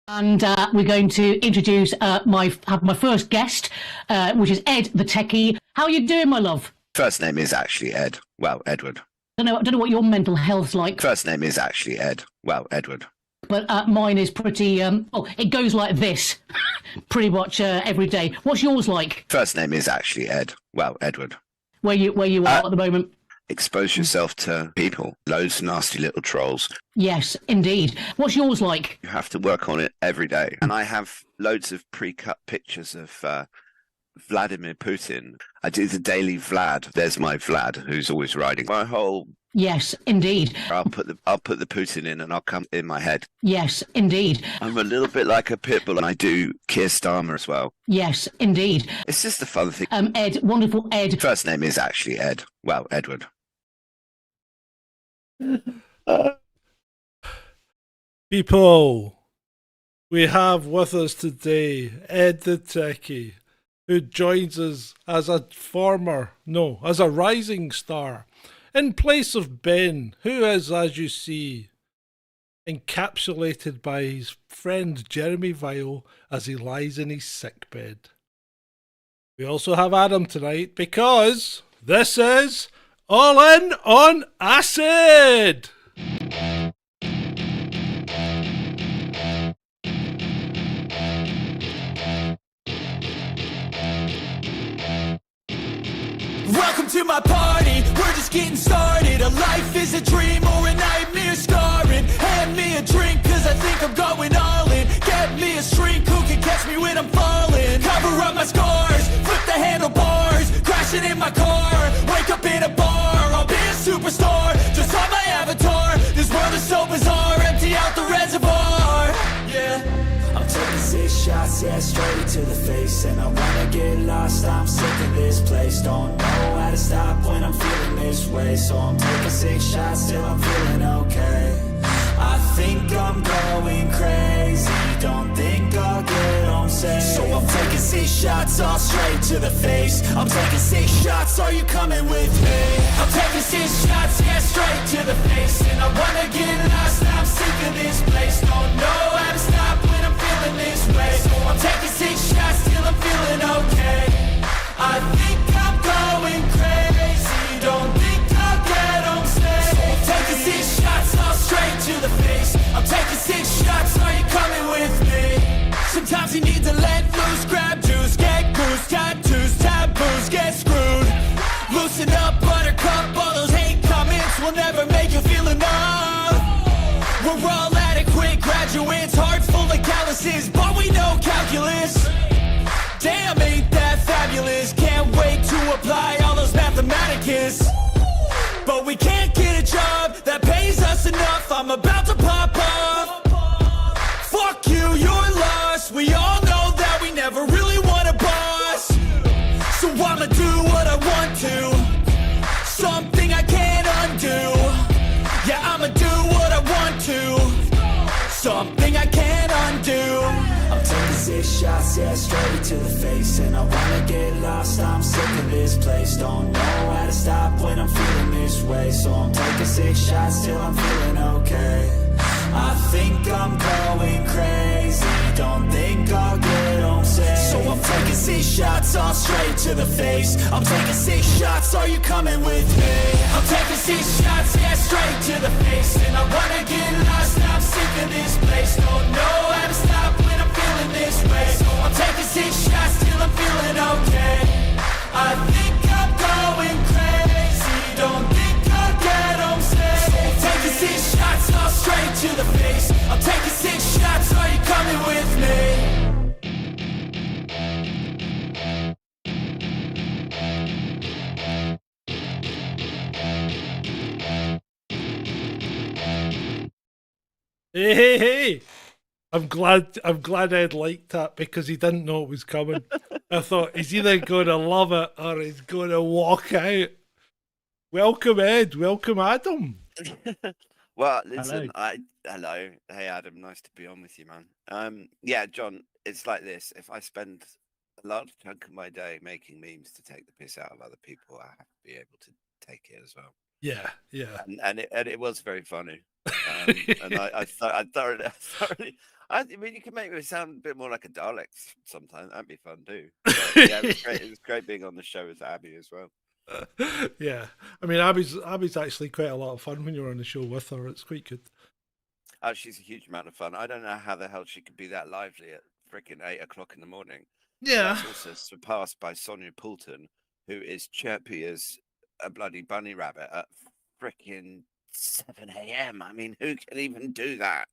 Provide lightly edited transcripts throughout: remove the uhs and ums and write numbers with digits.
And we're going to introduce my first guest, which is Ed the Techie. How are you doing, my love? First name is actually Ed. Well, Edward. I don't know what your mental health's like. First name is actually Ed. Well, Edward. But mine is pretty. It goes like this, pretty much every day. What's yours like? First name is actually Ed. Well, Edward. Where you are at the moment? Expose yourself to people. Loads of nasty little trolls. Yes, indeed. What's yours like? You have to work on it every day. And I have loads of pre-cut pictures of Vladimir Putin. I do the daily Vlad. There's my Vlad, who's always riding my whole. Yes, indeed. I'll put the Putin in, and I'll come in my head. Yes, indeed. I'm a little bit like a pit bull, and I do Keir Starmer as well. Yes, indeed. It's just a fun thing. Ed, wonderful Ed. First name is actually Ed. Well, Edward. People, we have with us today Ed the Techie, who joins us as a rising star, in place of Ben, who is, as you see, encapsulated by his friend Jeremy Vile as he lies in his sickbed. We also have Adam tonight because this is All In on Acid! Welcome to my party, we're just getting started. A life is a dream or a nightmare scarring. Hand me a drink cause I think I'm going all in. Get me a shrink who can catch me when I'm falling. Cover up my scars, flip the handlebars. Crashing in my car, wake up in a bar. I'll be a superstar, just on my avatar. This world is so bizarre, empty out the reservoir. Yeah, I'm taking 6 shots, yeah, straight to the face. And I wanna get lost, I'm sick of this place. Don't know how to stop when I'm feeling this way. So I'm taking 6 shots till I'm feeling okay. I think I'm going crazy, don't think I'll get home safe. So I'm taking 6 shots all straight to the face. I'm taking 6 shots, are you coming with me? I'm taking 6 shots, yeah, straight to the face. And I wanna get lost, I'm sick of this place. Don't know how to stop when I'm feeling this way. So I'm taking 6 shots till I'm feeling okay. I think I'm going crazy, don't think I'll get home safe. So I'm taking 6 shots all straight to the face. I'm taking 6 shots, are you coming with me? Sometimes you need to let loose, grab juice, get goose, tattoos, taboos, get screwed. Loosen up, buttercup, all those hate comments will never make you feel enough. We're all adequate graduates, hearts full of calluses, but we know calculus. Damn, ain't that fabulous? Can't wait to apply all those mathematicus. But we can't get a job that pays us enough. I'm about to pop off. Fuck you, you're lost. We all know that we never really want a boss. So I'ma do what I want to, something I can't undo. Yeah, I'ma do what I want to, something I can't undo. I'm taking 6 shots, yeah, straight to the face. And I wanna get lost, I'm sick of this place. Don't know how to stop when I'm feeling this way. So I'm taking 6 shots till I'm feeling okay. I think I'm going crazy, don't think I'll get home safe. So I'm taking 6 shots all straight to the face. I'm taking 6 shots, are you coming with me? I'm taking 6 shots, yeah, straight to the face. And I wanna get lost, I'm sick of this place. Don't know how to stop when I'm feeling this way. So I'm taking 6 shots till I'm feeling okay. I think I'm going crazy, don't think I'll get home safe. So I'm taking 6 shots all straight to the face. I'm taking 6 shots, are you coming with me? Hey. I'm glad Ed liked that because he didn't know it was coming. I thought he's either going to love it or he's going to walk out. Welcome, Ed. Welcome, Adam. Well, listen, hello. Hey, Adam. Nice to be on with you, man. Yeah, John, it's like this. If I spend a large chunk of my day making memes to take the piss out of other people, I have to be able to take it as well. Yeah, yeah. and it was very funny. And I thoroughly. I mean, you can make me sound a bit more like a Dalek sometimes. That'd be fun too. But, yeah, it was great. It was great being on the show with Abby as well. Yeah. I mean, Abby's actually quite a lot of fun when you're on the show with her. It's quite good. Oh, she's a huge amount of fun. I don't know how the hell she could be that lively at freaking 8 o'clock in the morning. Yeah. That's also surpassed by Sonia Poulton, who is chirpy as a bloody bunny rabbit at freaking 7 a.m. I mean, who can even do that?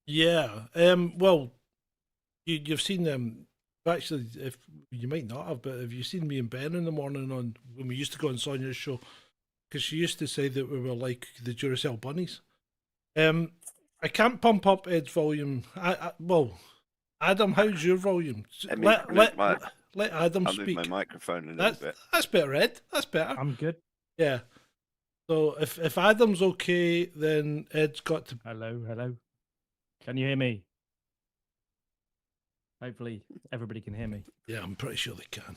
Yeah. Well, you've seen them. Actually, if you might not have, but have you seen me and Ben in the morning on when we used to go on Sonia's show? Because she used to say that we were like the Duracell bunnies. I can't pump up Ed's volume. Well, Adam, how's your volume? Let Adam I'll move speak. my microphone a little bit. That's better, Ed. That's better. I'm good. Yeah. So if Adam's okay, then Ed's got to. Hello. Can you hear me? Hopefully everybody can hear me. Yeah, I'm pretty sure they can.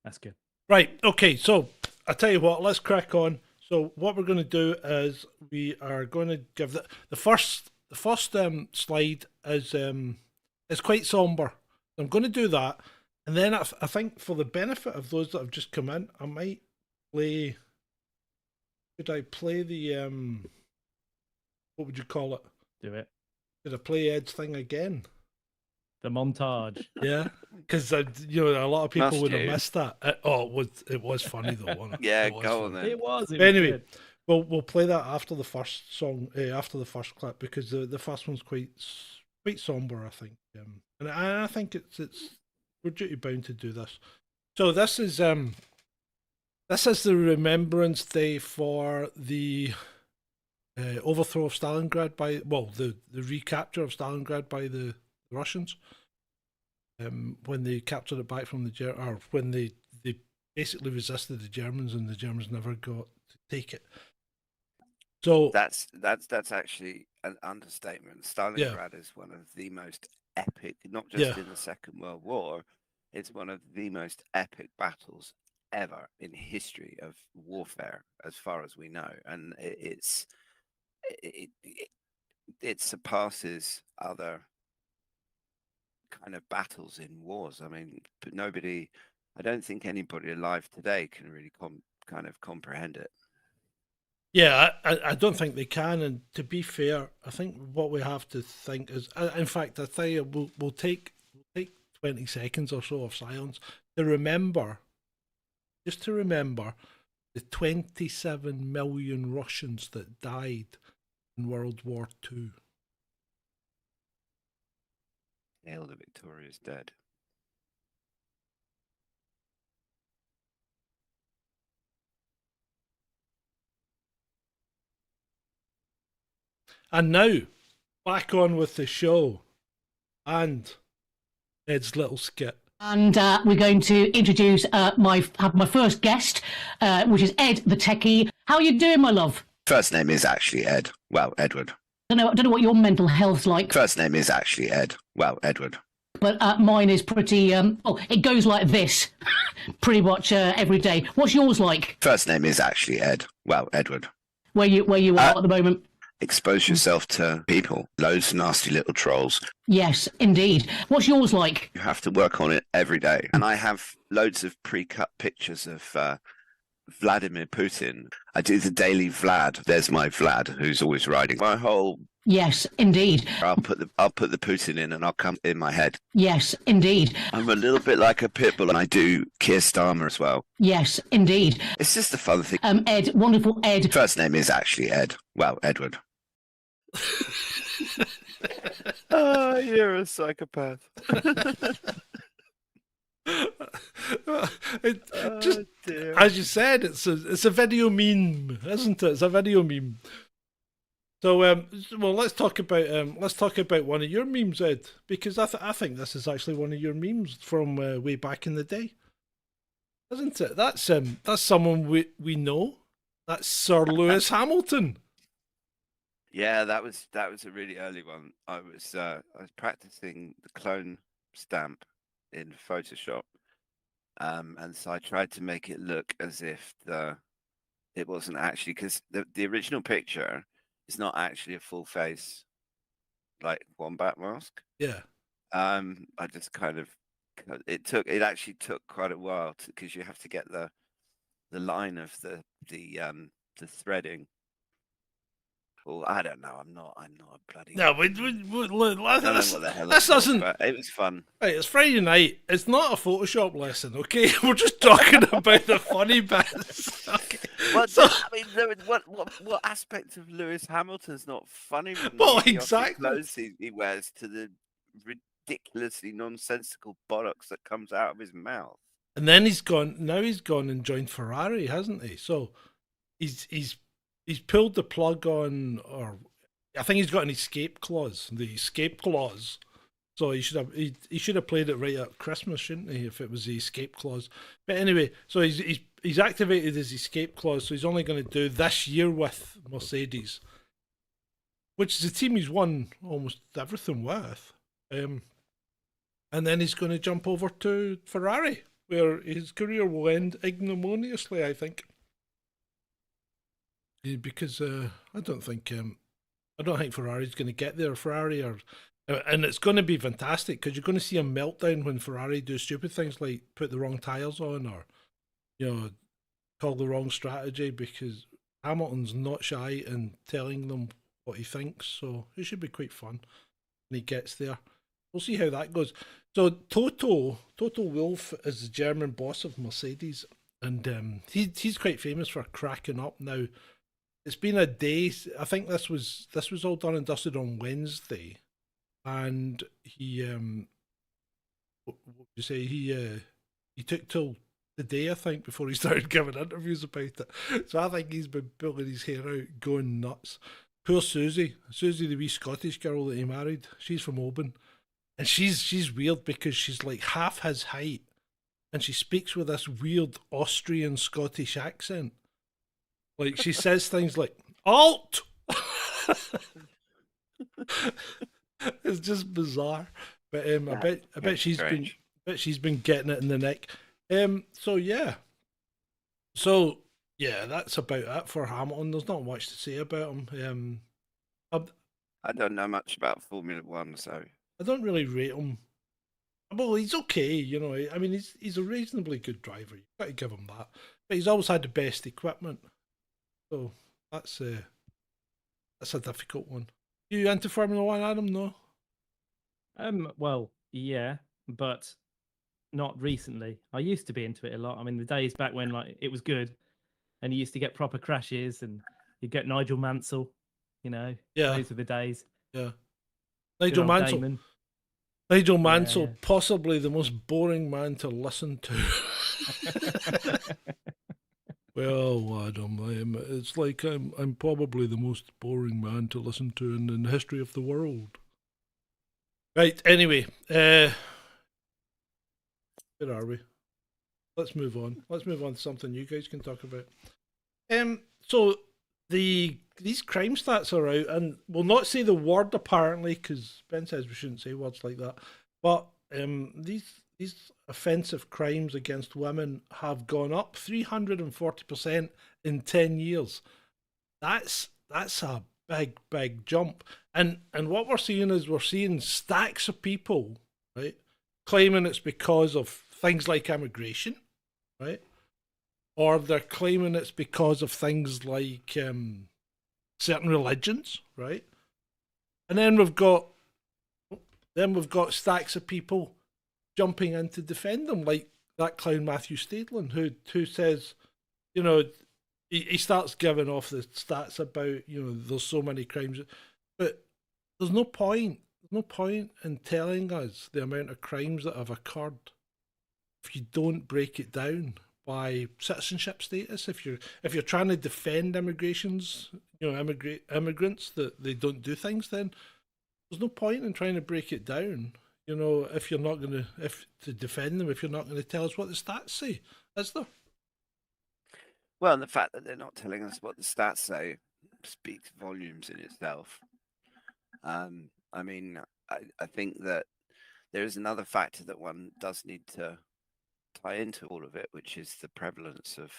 That's good. Right. Okay. So I tell you what. Let's crack on. So what we're going to do is we are going to give the first slide is quite somber. I'm going to do that, and then I think for the benefit of those that have just come in, I might play. Should I play the what would you call it? Do it. Should I play Ed's thing again? The montage. Yeah, because a lot of people Must would have you? missed that. It was funny though, wasn't it? Yeah, It was go on funny. then. It was Anyway, good. we'll play that after the first song, after the first clip, because the first one's quite somber, I think, and I think it's we're duty bound to do this. So this is the Remembrance Day for the overthrow of Stalingrad by the recapture of Stalingrad by the Russians. When they captured it back from the or when they basically resisted the Germans, and the Germans never got to take it. So That's actually an understatement. Stalingrad is one of the most epic, not just in the Second World War, it's one of the most epic battles ever in history of warfare, as far as we know, and it surpasses other kind of battles in wars. I mean, but I don't think anybody alive today can really kind of comprehend it. yeah, I don't think they can. And to be fair, I think what we have to think is, in fact, I tell you, we'll take 20 seconds or so of silence to remember, just to remember the 27 million Russians that died in World War II. Hail the victorious dead. And now, back on with the show and Ed's little skit. And we're going to introduce my first guest, which is Ed the techie. How are you doing, my love? First name is actually Ed. Well, Edward. I don't know what your mental health's like. First name is actually Ed. Well, Edward. But mine is pretty. It goes like this, pretty much every day. What's yours like? First name is actually Ed. Well, Edward. Where you are at the moment? Expose yourself to people. Loads of nasty little trolls. Yes, indeed. What's yours like? You have to work on it every day. And I have loads of pre-cut pictures of Vladimir Putin. I do the daily Vlad. There's my Vlad, who's always riding. My whole. Yes, indeed. I'll put the Putin in, and I'll come in my head. Yes, indeed. I'm a little bit like a pit bull, and I do Keir Starmer as well. Yes, indeed. It's just a fun thing. Ed, wonderful Ed. First name is actually Ed. Well, Edward. Oh, you're a psychopath. Dear. As you said, it's a video meme, isn't it? It's a video meme. So, well, let's talk about one of your memes, Ed, because I think this is actually one of your memes from way back in the day, isn't it? That's someone we know. That's Sir Lewis Hamilton. Yeah, that was a really early one. I was practicing the clone stamp in Photoshop, and so I tried to make it look as if the it wasn't actually, because the original picture is not actually a full face like wombat mask. Yeah. I just kind of it actually took quite a while because you have to get the line of the threading. Well, I don't know. I'm not a bloody. No, I don't know what the hell this it's called, doesn't. but it was fun. Right, it's Friday night. It's not a Photoshop lesson, okay? We're just talking about the funny bits. Okay. Well, So, I mean, what aspect of Lewis Hamilton's not funny? From well, the idiotic exactly. clothes he wears to the ridiculously nonsensical bollocks that comes out of his mouth. And then he's gone. Now he's gone and joined Ferrari, hasn't he? So he's pulled the plug on, or I think he's got an escape clause. The escape clause. So he should have played it right at Christmas, shouldn't he? If it was the escape clause. But anyway, so he's activated his escape clause. So he's only going to do this year with Mercedes, which is a team he's won almost everything with. And then he's going to jump over to Ferrari, where his career will end ignominiously, I think. Because I don't think Ferrari's going to get there. And it's going to be fantastic because you're going to see a meltdown when Ferrari do stupid things like put the wrong tyres on, or call the wrong strategy, because Hamilton's not shy in telling them what he thinks. So it should be quite fun when he gets there. We'll see how that goes. So Toto Wolff is the German boss of Mercedes, and he's quite famous for cracking up. Now, it's been a day. I think this was all done and dusted on Wednesday, and he what would you say, he took till the day, I think, before he started giving interviews about it. So I think he's been pulling his hair out, going nuts. Poor Susie, the wee Scottish girl that he married. She's from Oban. And she's weird because she's like half his height, and she speaks with this weird Austrian Scottish accent. Like, she says things like "alt." It's just bizarre. But I bet she's been getting it in the neck. So yeah, that's about it for Hamilton. There's not much to say about him. I don't know much about Formula One, so I don't really rate him. Well, he's okay, I mean, he's a reasonably good driver. You've got to give him that. But he's always had the best equipment, so that's a difficult one. You into Formula One, Adam? No. Well, yeah, but not recently. I used to be into it a lot. I mean, the days back when like it was good, and you used to get proper crashes, and you get Nigel Mansell. Yeah, those were the days. Yeah. Nigel Mansell. Nigel Mansell, possibly the most boring man to listen to. Well, Adam, it's like I'm probably the most boring man to listen to in the history of the world. Right, anyway, where are we? Let's move on. Let's move on to something you guys can talk about. So these crime stats are out, and we'll not say the word apparently, because Ben says we shouldn't say words like that. But these offensive crimes against women have gone up 340% in 10 years. That's a big jump. And what we're seeing stacks of people, right, claiming it's because of things like immigration, right? Or they're claiming it's because of things like certain religions, right? And then we've got stacks of people jumping in to defend them, like that clown Matthew Stadlin, who says, he starts giving off the stats about, there's so many crimes, but there's no point in telling us the amount of crimes that have occurred if you don't break it down by citizenship status. If you're trying to defend immigrants that they don't do things, then there's no point in trying to break it down. If you're not going to defend them, if you're not going to tell us what the stats say, is there? Well, and the fact that they're not telling us what the stats say speaks volumes in itself. I mean, I think that there is another factor that one does need to tie into all of it, which is the prevalence of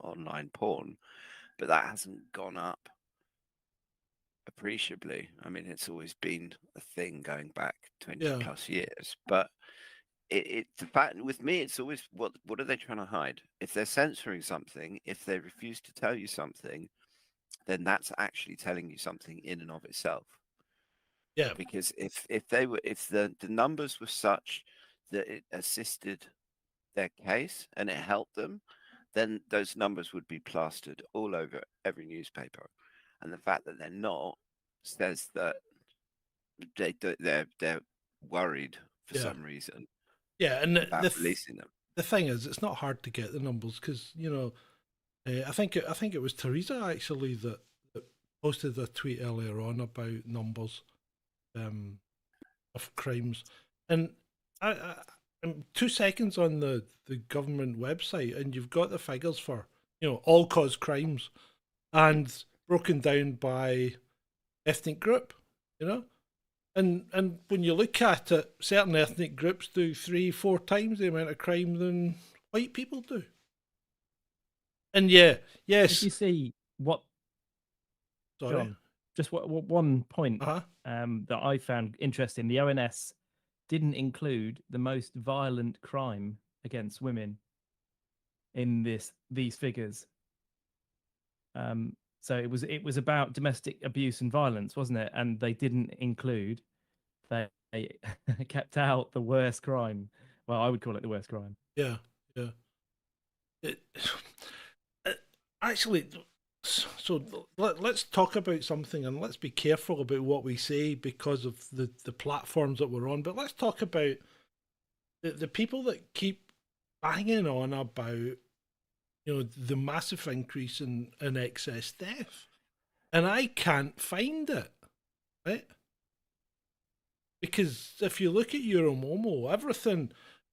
online porn, but that hasn't gone up appreciably. I mean, it's always been a thing going back 20 Yeah. plus years, but the fact with me, it's always what are they trying to hide? If they're censoring something, if they refuse to tell you something, then that's actually telling you something in and of itself. Yeah. Because if the numbers were such that it assisted their case and it helped them, then those numbers would be plastered all over every newspaper. And the fact that they're not says that they're worried for Yeah. some reason Yeah, and about releasing them. the thing is, it's not hard to get the numbers because I think it was Teresa actually that posted a tweet earlier on about numbers of crimes, and I'm 2 seconds on the government website, and you've got the figures for all cause crimes, and broken down by ethnic group, And when you look at it, certain ethnic groups do 3-4 times the amount of crime than white people do. And yes. If you see what, Sorry. John, just what one point Uh-huh. that I found interesting. The ONS didn't include the most violent crime against women in these figures. So it was about domestic abuse and violence, wasn't it? And they didn't include. They kept out the worst crime. Well, I would call it the worst crime. Yeah. Actually, so let's talk about something, and let's be careful about what we say because of the platforms that we're on. But let's talk about the people that keep banging on about the massive increase in excess death, and I can't find it, right? Because if you look at Euromomo,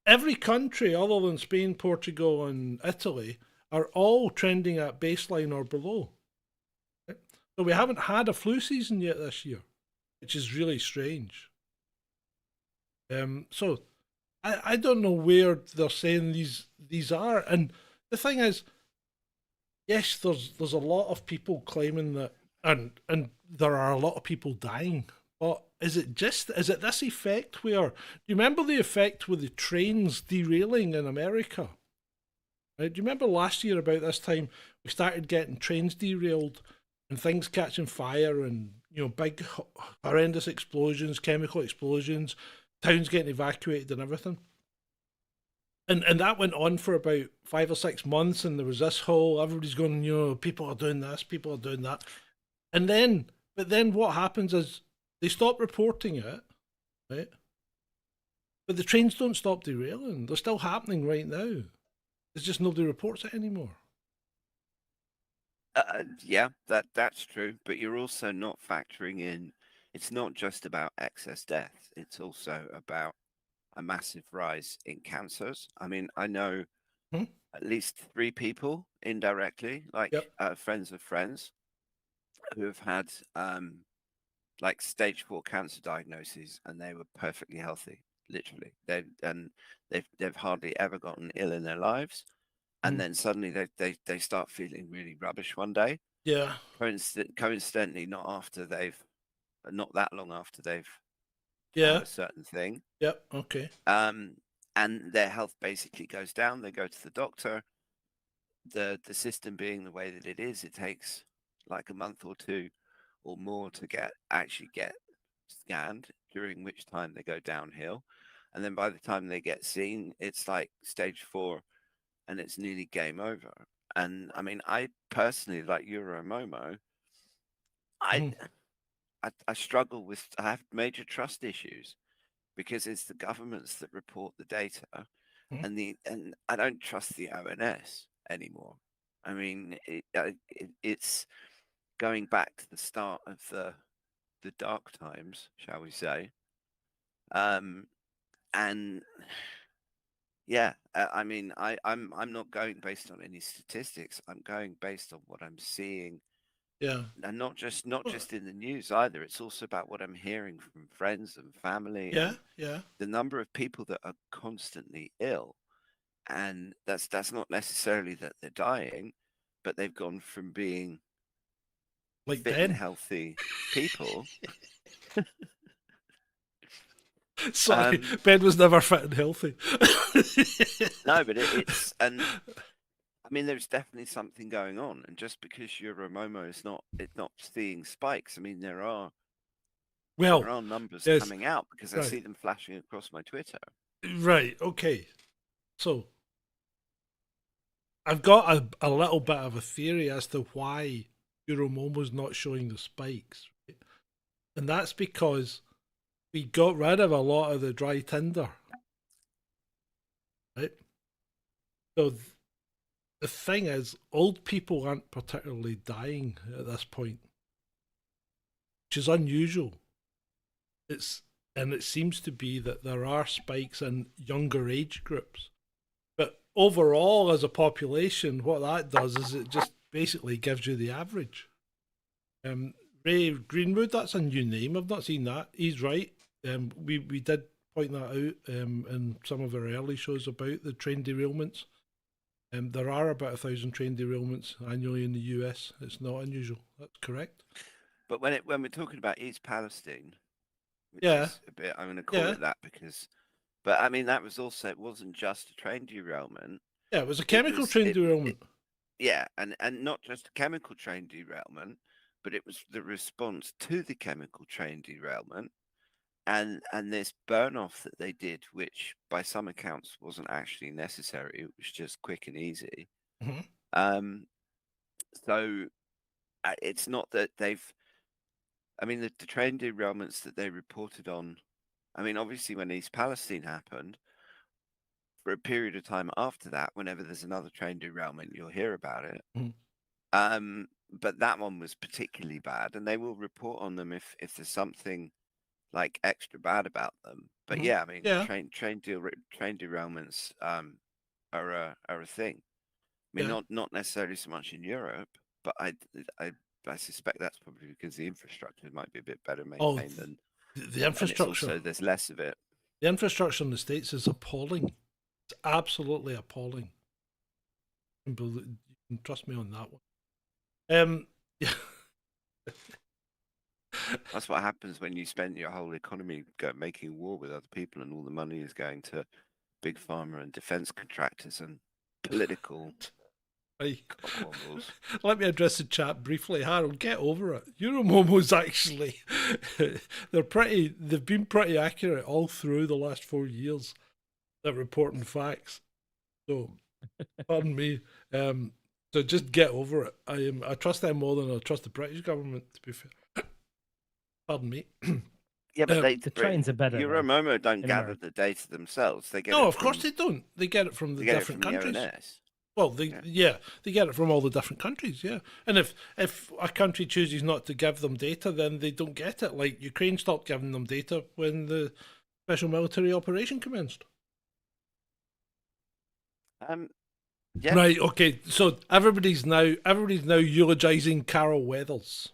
every country other than Spain, Portugal, and Italy are all trending at baseline or below. Right? So we haven't had a flu season yet this year, which is really strange. So I don't know where they're saying these are, and the thing is, yes, there's a lot of people claiming that, and there are a lot of people dying. But is it this effect where, do you remember the effect with the trains derailing in America? Right? Do you remember last year about this time we started getting trains derailed and things catching fire and big horrendous explosions, chemical explosions, towns getting evacuated and everything? And that went on for about 5 or 6 months, and there was this whole, everybody's going, people are doing this, people are doing that. But then what happens is they stop reporting it, right? But the trains don't stop derailing. They're still happening right now. It's just nobody reports it anymore. Yeah, that's true. But you're also not factoring in, it's not just about excess death. It's also about a massive rise in cancers. I mean, I know at least 3 people indirectly, like friends of friends, who have had like stage 4 cancer diagnoses, and they were perfectly healthy, literally. They've hardly ever gotten ill in their lives, and then suddenly they start feeling really rubbish one day. Yeah. Coincidentally, not that long after they've had a certain thing. Yep. Okay. And their health basically goes down. They go to the doctor. The system being the way that it is, it takes like a month or 2 or more to actually get scanned, during which time they go downhill. And then by the time they get seen, it's like stage 4 and it's nearly game over. And I mean, I personally, like Euromomo, I struggle with, I have major trust issues because it's the governments that report the data, and I don't trust the ONS anymore. I mean, it's going back to the start of the dark times, shall we say? And yeah, I mean, I'm not going based on any statistics. I'm going based on what I'm seeing. Yeah. And not just in the news either. It's also about what I'm hearing from friends and family. Yeah. Yeah. The number of people that are constantly ill and that's not necessarily that they're dying, but they've gone from being Like fit Ben. and healthy people. Sorry, Ben was never fit and healthy. No, but it's and I mean, there's definitely something going on, and just because your Momo is not seeing spikes, I mean, there are numbers yes, coming out because I right. see them flashing across my Twitter. Right. Okay. So I've got a little bit of a theory as to why Euromomo's not showing the spikes, right? And that's because we got rid of a lot of the dry tinder, right? So the thing is, old people aren't particularly dying at this point, which is unusual. And it seems to be that there are spikes in younger age groups. But overall, as a population, what that does is it just basically gives you the average. Ray Greenwood, that's a new name. I've not seen that. He's right. We did point that out in some of our early shows about the train derailments. There are about 1,000 train derailments annually in the US. It's not unusual. That's correct. But when we're talking about East Palestine, which Yeah. is a bit, I'm going to call it that because, but I mean, that was also, it wasn't just a train derailment. Yeah, it was a chemical train derailment. Yeah, and not just a chemical train derailment, but it was the response to the chemical train derailment and this burn off that they did, which by some accounts wasn't actually necessary. It was just quick and easy. Mm-hmm. So it's not that I mean, the train derailments that they reported on, I mean, obviously when East Palestine happened, for a period of time after that, whenever there's another train derailment, you'll hear about it. Mm-hmm. But that one was particularly bad, and they will report on them if there's something like extra bad about them. But Mm-hmm. yeah, I mean, Yeah. train derailments are a thing. I mean, Yeah. not necessarily so much in Europe, but I suspect that's probably because the infrastructure might be a bit better maintained than the infrastructure. So there's less of it. The infrastructure in the States is appalling. It's absolutely appalling. You can trust me on that one. Yeah. That's what happens when you spend your whole economy making war with other people, and all the money is going to big pharma and defense contractors and political. Let me address the chat briefly. Harold, get over it. Euromomo's actually they've been pretty accurate all through the last 4 years at reporting facts. So pardon me. So just get over it. I trust them more than I trust the British government, to be fair. Pardon me. Yeah, but the trains are better. Euromomo don't gather the data themselves. They get no, of course they don't. They get it from the different countries. Well, they get it from all the different countries, yeah. And if a country chooses not to give them data, then they don't get it. Like Ukraine stopped giving them data when the special military operation commenced. Yeah. Right. Okay. So everybody's now eulogizing Carol Weathers.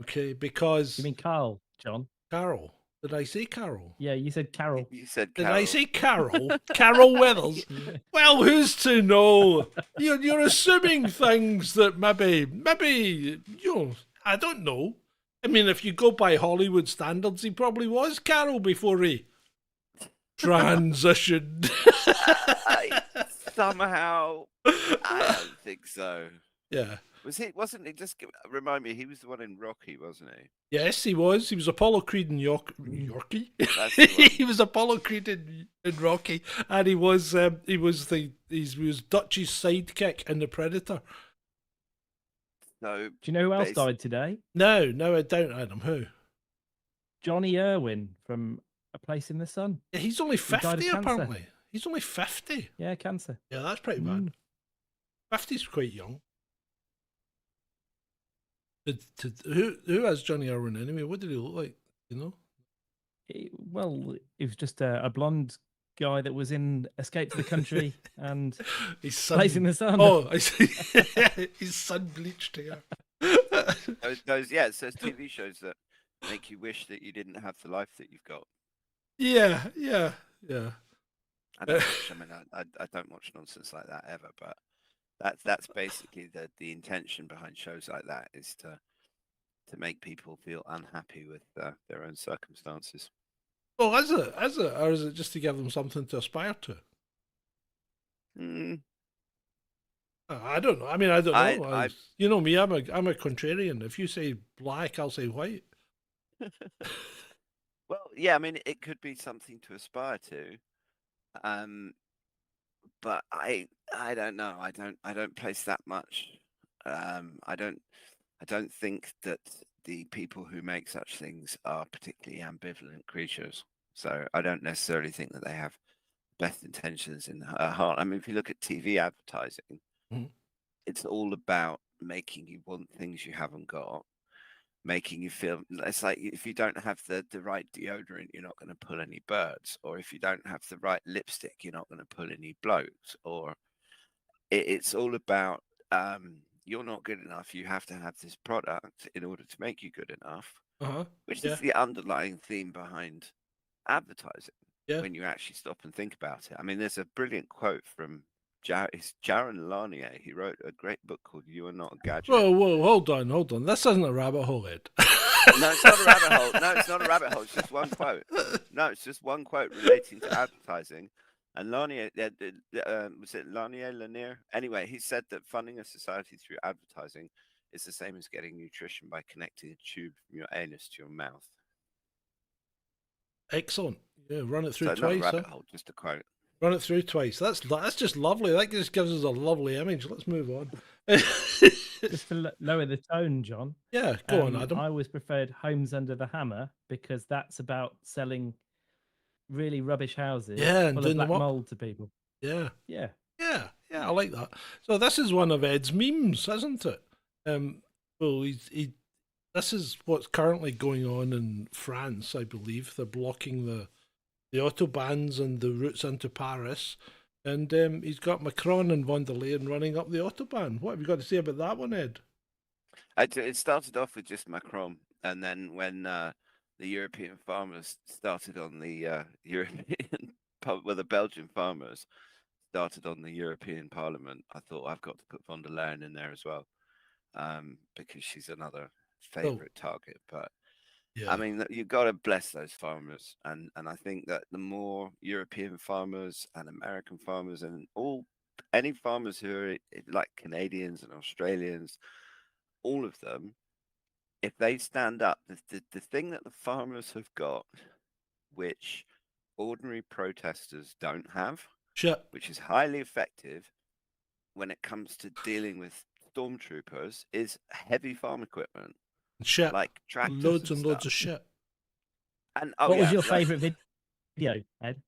Okay, because you mean Carl, John? Carol. Did I say Carol? Yeah, you said Carol. You said Carol. Did I say Carol? Carol Weathers. Well, who's to know? You're assuming things that maybe I don't know. I mean, if you go by Hollywood standards, he probably was Carol before he transitioned. Somehow, I don't think so. Yeah. Wasn't he? Just remind me, he was the one in Rocky, wasn't he? Yes, he was. He was Apollo Creed in Yorkie. He was Apollo Creed in Rocky, and he was Dutch's sidekick in The Predator. No. Do you know who else died today? No, I don't, Adam. Who? Johnny Irwin from A Place in the Sun. Yeah, he's only 50 apparently. He's only 50. Yeah, cancer. Yeah, that's pretty bad. 50's quite young. Who has Johnny Irwin anyway? What did he look like? You know? He was just a blonde guy that was in Escape to the Country and Place in the Sun. Oh, I see. His sun bleached hair. Those TV shows that make you wish that you didn't have the life that you've got. Yeah. I don't watch. I mean, I don't watch nonsense like that ever. But that's basically the intention behind shows like that, is to make people feel unhappy with their own circumstances. Oh, is it? Is it? Or is it just to give them something to aspire to? I don't know. I mean, I don't know. You know me, I'm a contrarian. If you say black, I'll say white. Well, yeah, I mean, it could be something to aspire to. But I don't know. I don't place that much. I don't think that the people who make such things are particularly ambivalent creatures. So I don't necessarily think that they have best intentions in her heart. I mean, if you look at TV advertising, it's all about making you want things you haven't got, making you feel. It's like if you don't have the right deodorant, you're not going to pull any birds, or if you don't have the right lipstick, you're not going to pull any blokes. Or it's all about you're not good enough. You have to have this product in order to make you good enough, which is the underlying theme behind advertising. When you actually stop and think about it, I mean, there's a brilliant quote from Jaron Lanier. He wrote a great book called "You Are Not a Gadget." Whoa, hold on. This isn't a rabbit hole, Ed. No, it's not a rabbit hole. No, it's not a rabbit hole. It's just one quote. No, it's just one quote relating to advertising. And Lanier, was it Lanier? Anyway, he said that funding a society through advertising is the same as getting nutrition by connecting a tube from your anus to your mouth. Excellent. Yeah, run it through so twice. Not a rabbit hole, just a quote. Run it through twice. That's just lovely. That just gives us a lovely image. Let's move on. Just to lower the tone, John. Yeah, go on, Adam. I always preferred Homes Under the Hammer because that's about selling really rubbish houses and full of black mold to people. Yeah. Yeah. I like that. So this is one of Ed's memes, isn't it? Well, this is what's currently going on in France, I believe. They're blocking the autobahns and the routes into Paris. And he's got Macron and von der Leyen running up the autobahn. What have you got to say about that one, Ed? It started off with just Macron. And then when the European farmers started on the the Belgian farmers started on the European Parliament, I thought I've got to put von der Leyen in there as well, because she's another favourite target. But I mean, you've got to bless those farmers, and I think that the more European farmers and American farmers and any farmers who are like Canadians and Australians, all of them, if they stand up, the thing that the farmers have got, which ordinary protesters don't have, which is highly effective when it comes to dealing with stormtroopers, is heavy farm equipment. Shit. Like tractors, loads and loads of shit. And what was your favourite video, Ed?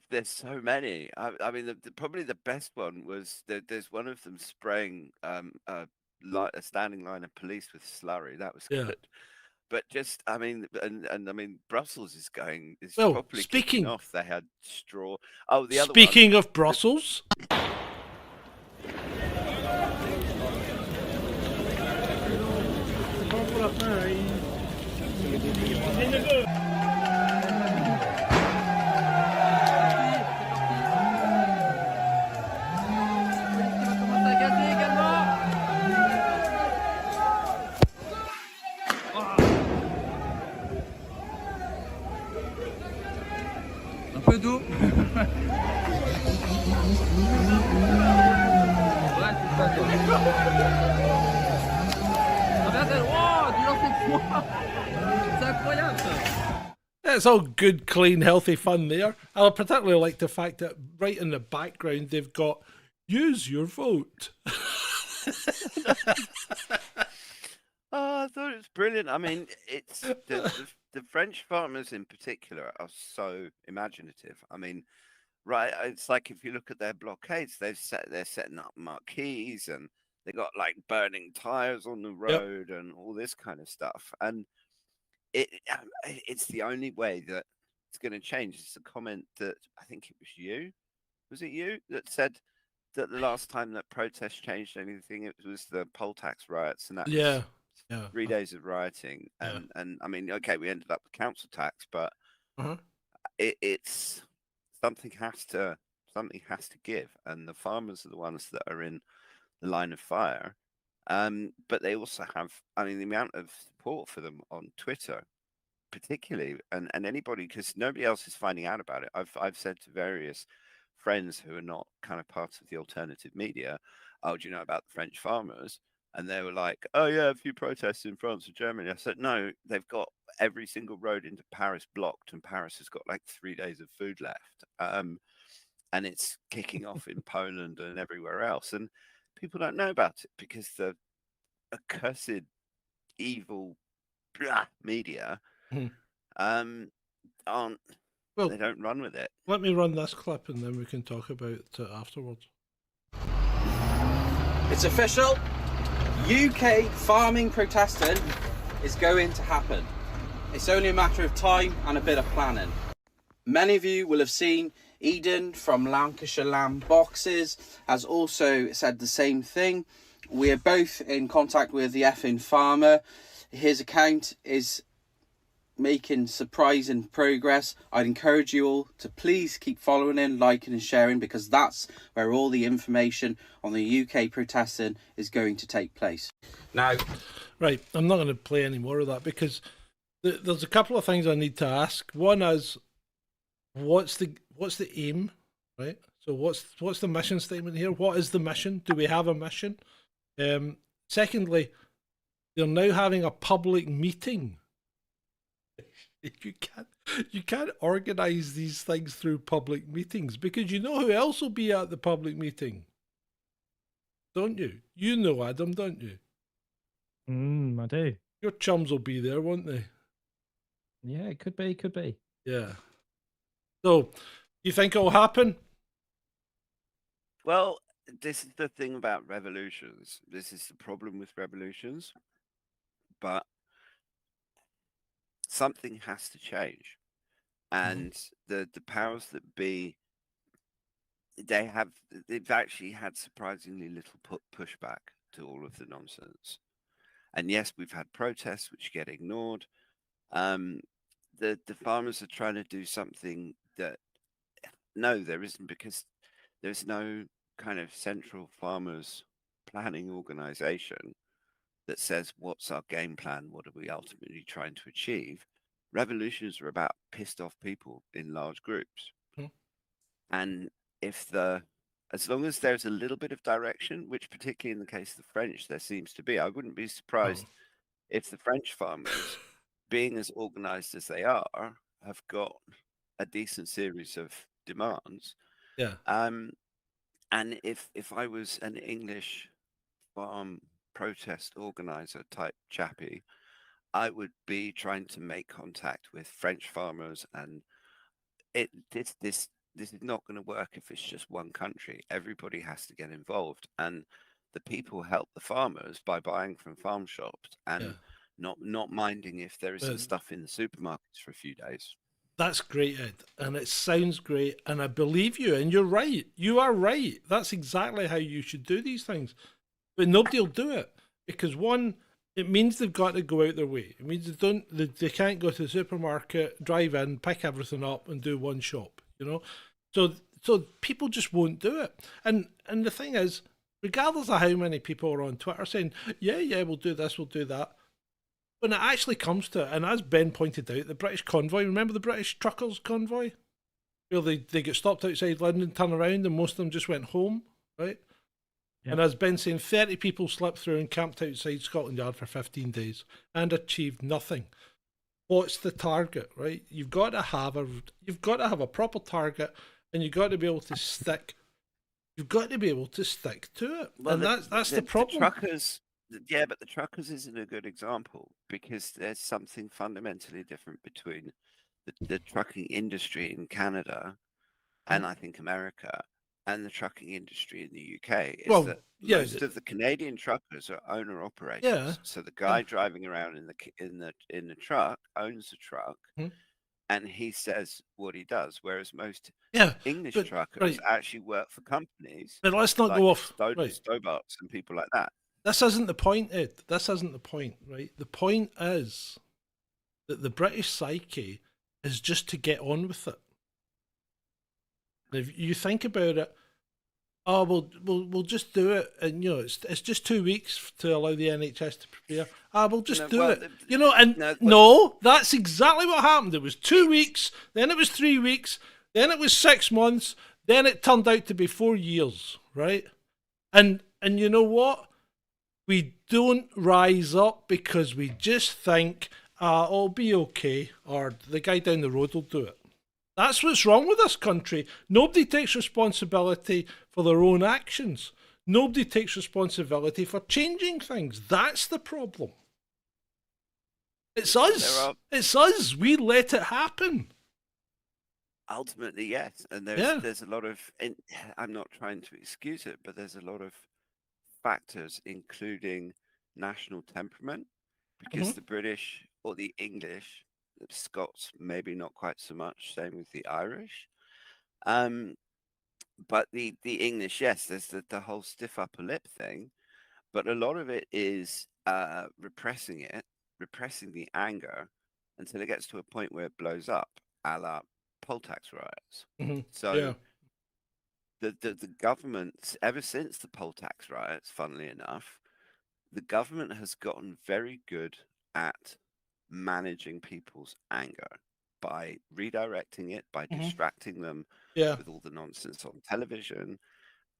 There's so many. I mean, probably the best one was there's one of them spraying a standing line of police with slurry. That was good. But just, I mean, and I mean, Brussels is properly kicking off. They had straw. Oh, the other one. Speaking of Brussels. Un peu d'eau. It's all good, clean, healthy fun there. I particularly like the fact that right in the background they've got "Use your vote." I thought it was brilliant. I mean, it's the French farmers in particular are so imaginative. I mean, right? It's like if you look at their blockades, they're setting up marquees and they got like burning tires on the road and all this kind of stuff. And it's the only way that it's going to change. It's a comment that I think it was you. Was it you that said that the last time that protests changed anything, it was the poll tax riots, and that was 3 days of rioting. And I mean, okay, we ended up with council tax, but it's something has to give, and the farmers are the ones that are in the line of fire. But they also have, I mean, the amount of support for them on Twitter, particularly, and anybody, because nobody else is finding out about it. I've said to various friends who are not kind of part of the alternative media, "Oh, do you know about the French farmers?" And they were like, "Oh yeah, a few protests in France and Germany." I said, "No, they've got every single road into Paris blocked, and Paris has got like 3 days of food left, and it's kicking off in Poland and everywhere else." And people don't know about it because the accursed evil media aren't. Well, they don't run with it. let me run this clip and then we can talk about it afterwards. It's official. UK farming protesting is going to happen. It's only a matter of time and a bit of planning. Many of you will have seen Eden from Lancashire Lamb Boxes has also said the same thing. We are both in contact with the effing farmer. His account is making surprising progress. I'd encourage you all to please keep following him, liking and sharing, because that's where all the information on the UK protesting is going to take place. Now, right, I'm not going to play any more of that because there's a couple of things I need to ask. One is, what's the aim, right? So what's the mission statement here? What is the mission? Do we have a mission? Secondly, they're now having a public meeting. You can't organise these things through public meetings, because you know who else will be at the public meeting, don't you? You know Adam, don't you? I do. Your chums will be there, won't they? Yeah, it could be. Yeah. So, you think it'll happen? Well, this is the thing about revolutions. This is the problem with revolutions. But something has to change. And the powers that be, they've actually had surprisingly little pushback to all of the nonsense. And yes, we've had protests which get ignored. The farmers are trying to do something that, no, there isn't, because there's no kind of central farmers planning organization that says, what's our game plan? What are we ultimately trying to achieve? Revolutions are about pissed off people in large groups. And as long as there's a little bit of direction, which particularly in the case of the French, there seems to be, I wouldn't be surprised if the French farmers, being as organized as they are, have got a decent series of demands. Yeah. And if I was an English farm protest organizer type chappie, I would be trying to make contact with French farmers, and this is not going to work if it's just one country. Everybody has to get involved, and the people help the farmers by buying from farm shops and not minding if there isn't stuff in the supermarkets for a few days. That's great, Ed, and it sounds great, and I believe you, and you're right. You are right. That's exactly how you should do these things. But nobody will do it, because one, it means they've got to go out their way. It means they can't go to the supermarket, drive in, pick everything up, and do one shop. You know, so people just won't do it. And the thing is, regardless of how many people are on Twitter saying, yeah, we'll do this, we'll do that, when it actually comes to it, and as Ben pointed out, the British convoy, remember the British truckers convoy? Where they get stopped outside London, turn around, and most of them just went home, right? Yep. And as Ben's saying, 30 people slipped through and camped outside Scotland Yard for 15 days and achieved nothing. What's the target, right? You've got to have a proper target, and you've got to be able to stick. You've got to be able to stick to it, well, and that's the problem. The truckers. Yeah, but the truckers isn't a good example, because there's something fundamentally different between the trucking industry in Canada and I think America and the trucking industry in the UK. Most of the Canadian truckers are owner operators. Yeah. So the guy driving around in the truck owns the truck, and he says what he does. Whereas most English truckers actually work for companies. But let's not go off Stobarts and people like that. This isn't the point, Ed. This isn't the point, right? The point is that the British psyche is just to get on with it. If you think about it, oh, we'll just do it, and it's just 2 weeks to allow the NHS to prepare. We'll just do it, and no, that's exactly what happened. It was 2 weeks, then it was 3 weeks, then it was 6 months, then it turned out to be 4 years, right? And you know what? We don't rise up because we just think, it'll be okay, or the guy down the road will do it. That's what's wrong with this country. Nobody takes responsibility for their own actions. Nobody takes responsibility for changing things. That's the problem. It's us. It's us. We let it happen. Ultimately, yes. And there's a lot of, I'm not trying to excuse it, but there's a lot of factors, including national temperament, because the British or the English, the Scots, maybe not quite so much, same with the Irish. But the English, yes, there's the whole stiff upper lip thing, but a lot of it is repressing the anger until it gets to a point where it blows up, a la poll tax riots. So the government, ever since the poll tax riots, funnily enough, the government has gotten very good at managing people's anger by redirecting it, by distracting them with all the nonsense on television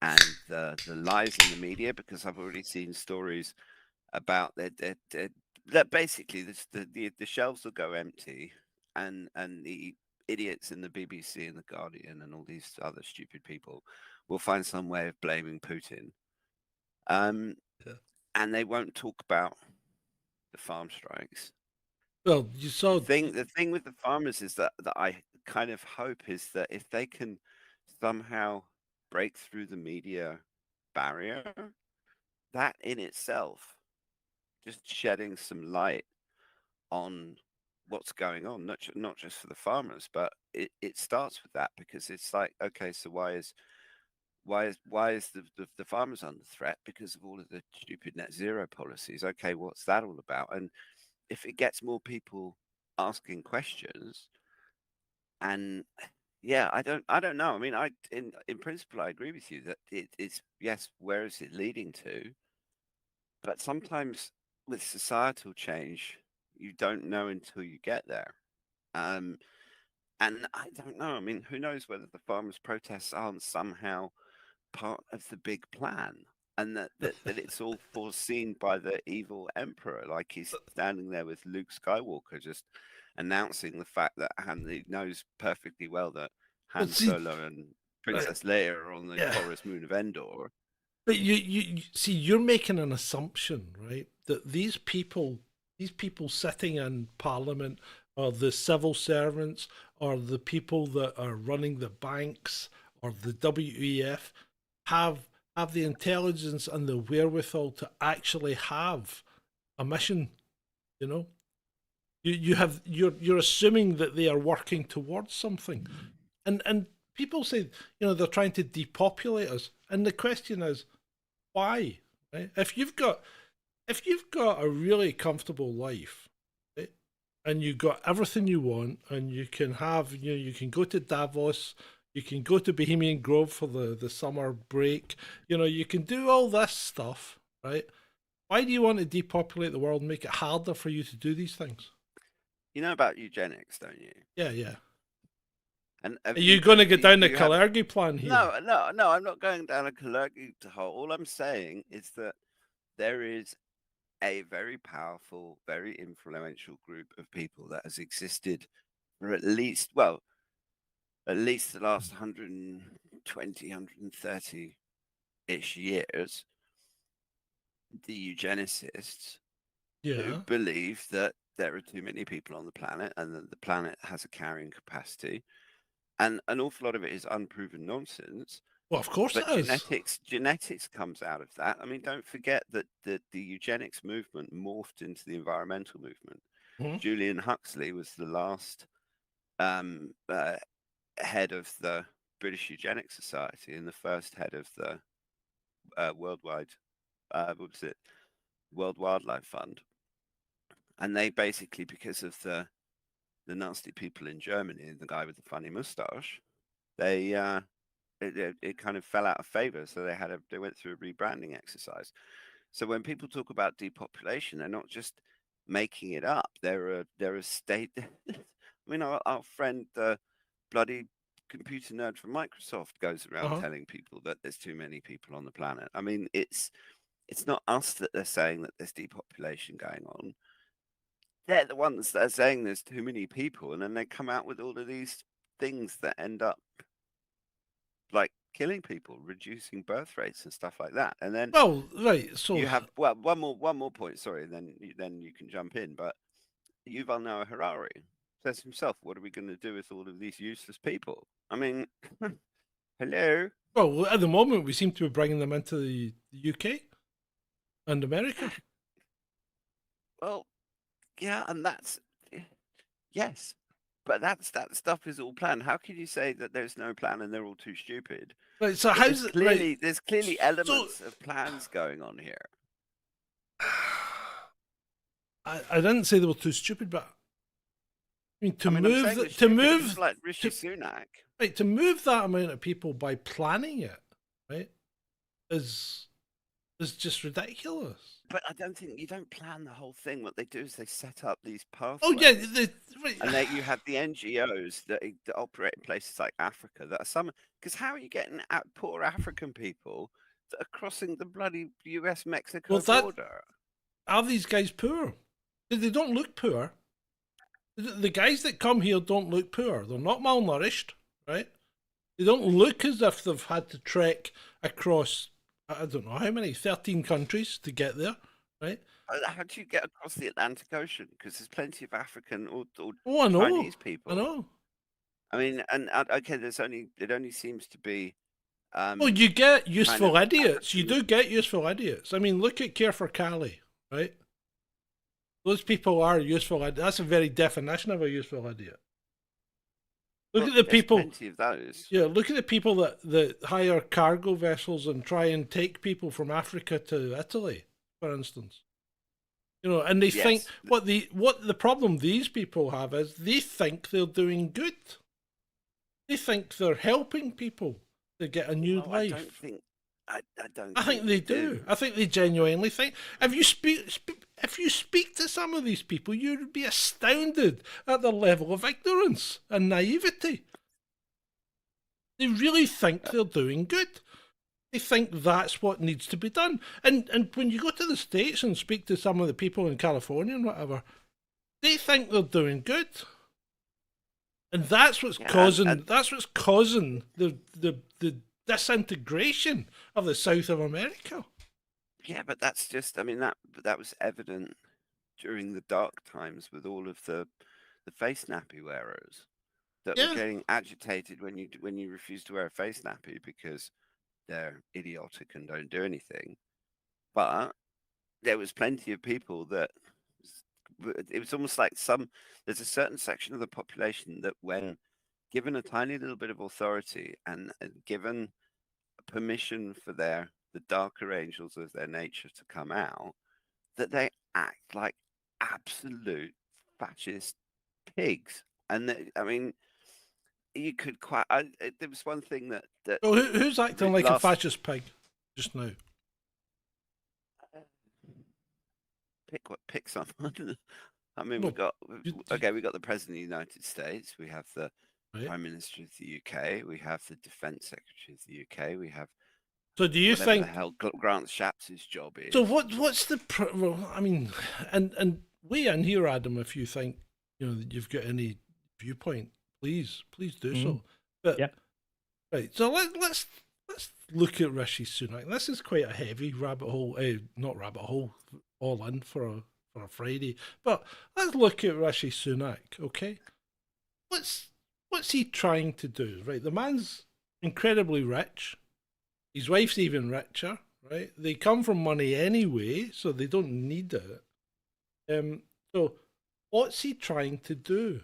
and the lies in the media, because I've already seen stories about that basically the shelves will go empty and the idiots in the BBC and the Guardian and all these other stupid people will find some way of blaming Putin. And they won't talk about the farm strikes. Well, you saw the thing with the farmers is that I kind of hope is that if they can somehow break through the media barrier, that in itself, just shedding some light on what's going on, not just for the farmers, but it starts with that, because it's like, okay, so why is the farmers under threat? Because of all of the stupid net zero policies. Okay, what's that all about? And if it gets more people asking questions, and I don't know. I mean, in principle, I agree with you that it's yes. Where is it leading to? But sometimes with societal change, you don't know until you get there. And I don't know. I mean, who knows whether the farmers' protests aren't somehow part of the big plan, and that it's all foreseen by the evil emperor, like he's standing there with Luke Skywalker just announcing the fact that he knows perfectly well that Han Solo and Princess Leia are on the Taurus moon of Endor. But you see, you're making an assumption, right? That these people sitting in Parliament, or the civil servants, or the people that are running the banks, or the WEF, have the intelligence and the wherewithal to actually have a mission. You're assuming that they are working towards something, and people say they're trying to depopulate us, and the question is why? Right? If you've got a really comfortable life, right, and you've got everything you want, and you can have you can go to Davos, you can go to Bohemian Grove for the summer break, you can do all this stuff, right? Why do you want to depopulate the world and make it harder for you to do these things? You know about eugenics, don't you? Yeah. And are you going to get down the Kalergi plan here? No, I'm not going down a Kalergi hole. All I'm saying is that there is a very powerful, very influential group of people that has existed for at least the last 120, 130-ish years, the eugenicists, who believe that there are too many people on the planet and that the planet has a carrying capacity. And an awful lot of it is unproven nonsense. Well, of course but it is. Genetics comes out of that. I mean, don't forget that the eugenics movement morphed into the environmental movement. Julian Huxley was the last head of the British Eugenics Society and the first head of the World Wildlife Fund. And they basically, because of the nasty people in Germany and the guy with the funny mustache, they it kind of fell out of favor. So they went through a rebranding exercise. So when people talk about depopulation, they're not just making it up. They're a state. I mean, our friend, the bloody computer nerd from Microsoft, goes around telling people that there's too many people on the planet. I mean, it's not us that they're saying that there's depopulation going on. They're the ones that are saying there's too many people, and then they come out with all of these things that end up like killing people, reducing birth rates and stuff like that. And then, well, right. So you have one more point. Sorry, then you can jump in. But Yuval Noah Harari says himself, "What are we going to do with all of these useless people?" I mean, hello. Well, at the moment, we seem to be bringing them into the UK and America. Well, yeah, and that's yes, but that stuff is all planned. How can you say that there's no plan and they're all too stupid? Right. So how's it? Right, there's clearly elements of plans going on here. I didn't say they were too stupid, but I mean I'm move like Rishi Sunak. Right, to move that amount of people by planning it, right, is just ridiculous. But I don't think you don't plan the whole thing. What they do is they set up these pathways. Oh yeah, right. And then you have the NGOs that operate in places like Africa that are some. Because how are you getting poor African people that are crossing the bloody US-Mexico border? Are these guys poor? They don't look poor. The guys that come here don't look poor. They're not malnourished, right? They don't look as if they've had to trek across, I don't know how many, 13 countries to get there, right? How do you get across the Atlantic Ocean? Because there's plenty of African or I know. Chinese people. I know. I mean, and okay, it only seems to be. Well, you get useful idiots. African. You do get useful idiots. I mean, look at Care for Cali, right? Those people are useful. That's a very definition of a useful idiot. Look at the people. Plenty of those. Yeah, look at the people that hire cargo vessels and try and take people from Africa to Italy, for instance. You know, and they think what the problem these people have is they think they're doing good. They think they're helping people to get a new life. I don't. I think they do. I think they genuinely think. If you speak to some of these people, you'd be astounded at their level of ignorance and naivety. They really think they're doing good. They think that's what needs to be done. And when you go to the States and speak to some of the people in California and whatever, they think they're doing good. And that's what's causing the disintegration of the South of America. Yeah, but that's just, I mean, that was evident during the dark times with all of the face nappy wearers that were getting agitated when you refuse to wear a face nappy because they're idiotic and don't do anything. But there was plenty of people that it was almost like there's a certain section of the population that when given a tiny little bit of authority and given permission for the darker angels of their nature to come out, that they act like absolute fascist pigs. And I mean, you could there was one thing that well, who's acting like a fascist pig just now? Pick someone. I mean, we got the President of the United States, we have the Prime Minister of the UK, we have the Defence Secretary of the UK, we have. So do you think the hell Grant Shapps' job is? So what's the well? I mean, and weigh in here, Adam, if you think you've got any viewpoint, please do so. But right, so let's look at Rishi Sunak. This is quite a heavy rabbit hole, not rabbit hole, all in for a Friday. But let's look at Rishi Sunak. Okay, what's he trying to do? Right, the man's incredibly rich. His wife's even richer, right? They come from money anyway, so they don't need it. So what's he trying to do?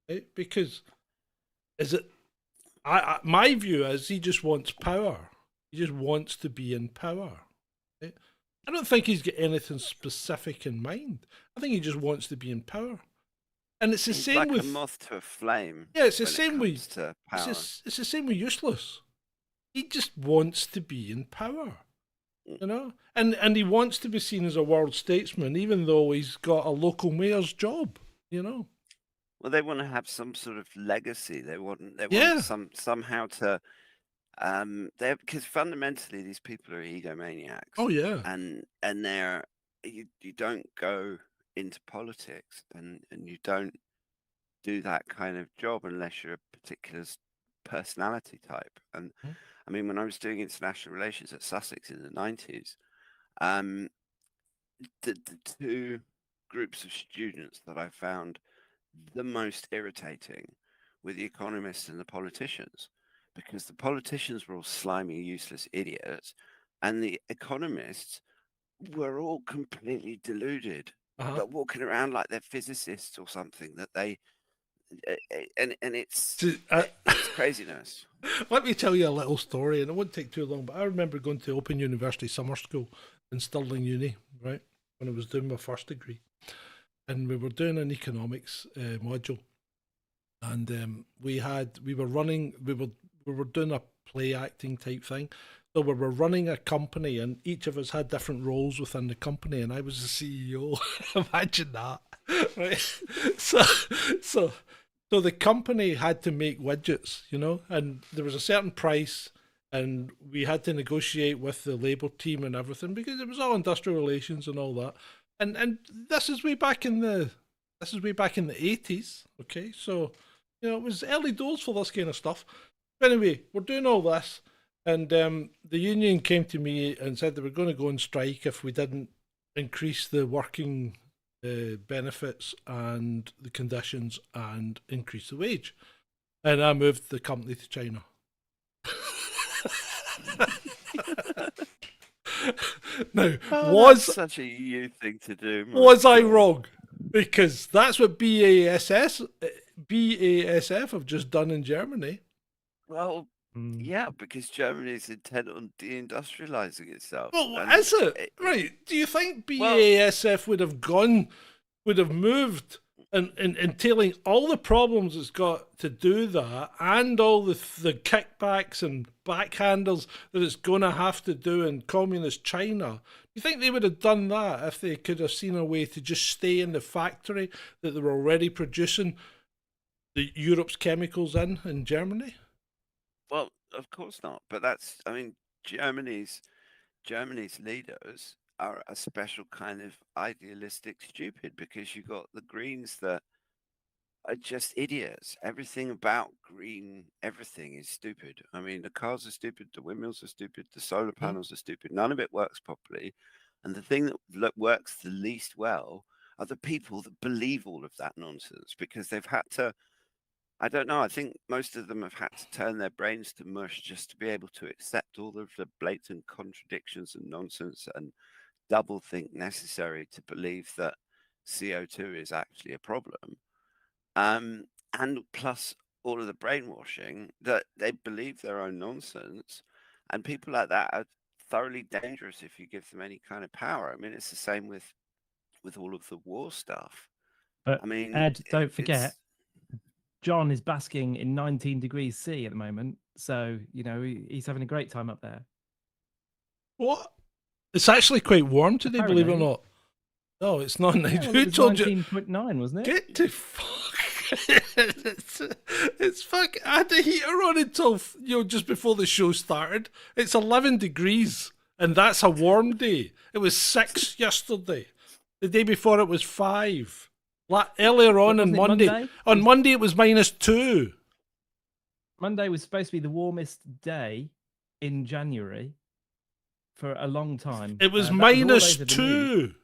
Right? Because my view is he just wants power. He just wants to be in power. Right? I don't think he's got anything specific in mind. I think he just wants to be in power. And it's the same like with a moth to a flame. Yeah, it's the same with to power. It's the same with useless. He just wants to be in power, you know, and he wants to be seen as a world statesman, even though he's got a local mayor's job, you know. Well, they want to have some sort of legacy. They want Yeah. somehow to they because fundamentally these people are egomaniacs. Oh yeah. And they're you don't go into politics and you don't do that kind of job unless you're a particular personality type. And I mean, when I was doing international relations at Sussex in the 90s, the two groups of students that I found the most irritating were the economists and the politicians, because the politicians were all slimy, useless idiots, and the economists were all completely deluded, but walking around like they're physicists or something. That they and it's craziness. Let me tell you a little story, and it won't take too long. But I remember going to Open University Summer School in Stirling Uni, right, when I was doing my first degree, and we were doing an economics module, and we were doing a play acting type thing. So we were running a company, and each of us had different roles within the company, and I was the CEO. Imagine that, right? So the company had to make widgets, you know, and there was a certain price, and we had to negotiate with the labour team and everything, because it was all industrial relations and all that. And this is way back in the 80s, okay? So, you know, it was early doors for this kind of stuff. But anyway, we're doing all this, and the union came to me and said they were going to go on strike if we didn't increase the working benefits and the conditions and increase the wage. And I moved the company to China. Now, that's such a you thing to do. Was I wrong? Because that's what BASF have just done in Germany. Well, yeah, because Germany is intent on deindustrializing itself. Well, is it? Right. Do you think BASF would have moved and entailing all the problems it's got to do that, and all the kickbacks and backhanders that it's going to have to do in communist China? Do you think they would have done that if they could have seen a way to just stay in the factory that they were already producing Europe's chemicals in Germany? Well, of course not. But Germany's leaders are a special kind of idealistic stupid, because you got the Greens that are just idiots. Everything about green, everything is stupid. I mean, the cars are stupid, the windmills are stupid, the solar panels are stupid. None of it works properly. And the thing that works the least well are the people that believe all of that nonsense, because they've had to, I don't know, I think most of them have had to turn their brains to mush just to be able to accept all of the blatant contradictions and nonsense and double think necessary to believe that CO2 is actually a problem. And plus all of the brainwashing that they believe their own nonsense. And people like that are thoroughly dangerous if you give them any kind of power. I mean, it's the same with all of the war stuff. But I mean, Ed, don't forget, John is basking in 19 degrees C at the moment. So, you know, he's having a great time up there. What? It's actually quite warm today, Apparently. believe it or not. No, it's not. Yeah, Who told you? 19.9, wasn't it? Get to fuck. it's fuck. I had the heater on until just before the show started. It's 11 degrees, and that's a warm day. It was 6 yesterday. The day before it was 5. Earlier on Monday. On Monday it was -2. Monday was supposed to be the warmest day in January for a long time. It was -2.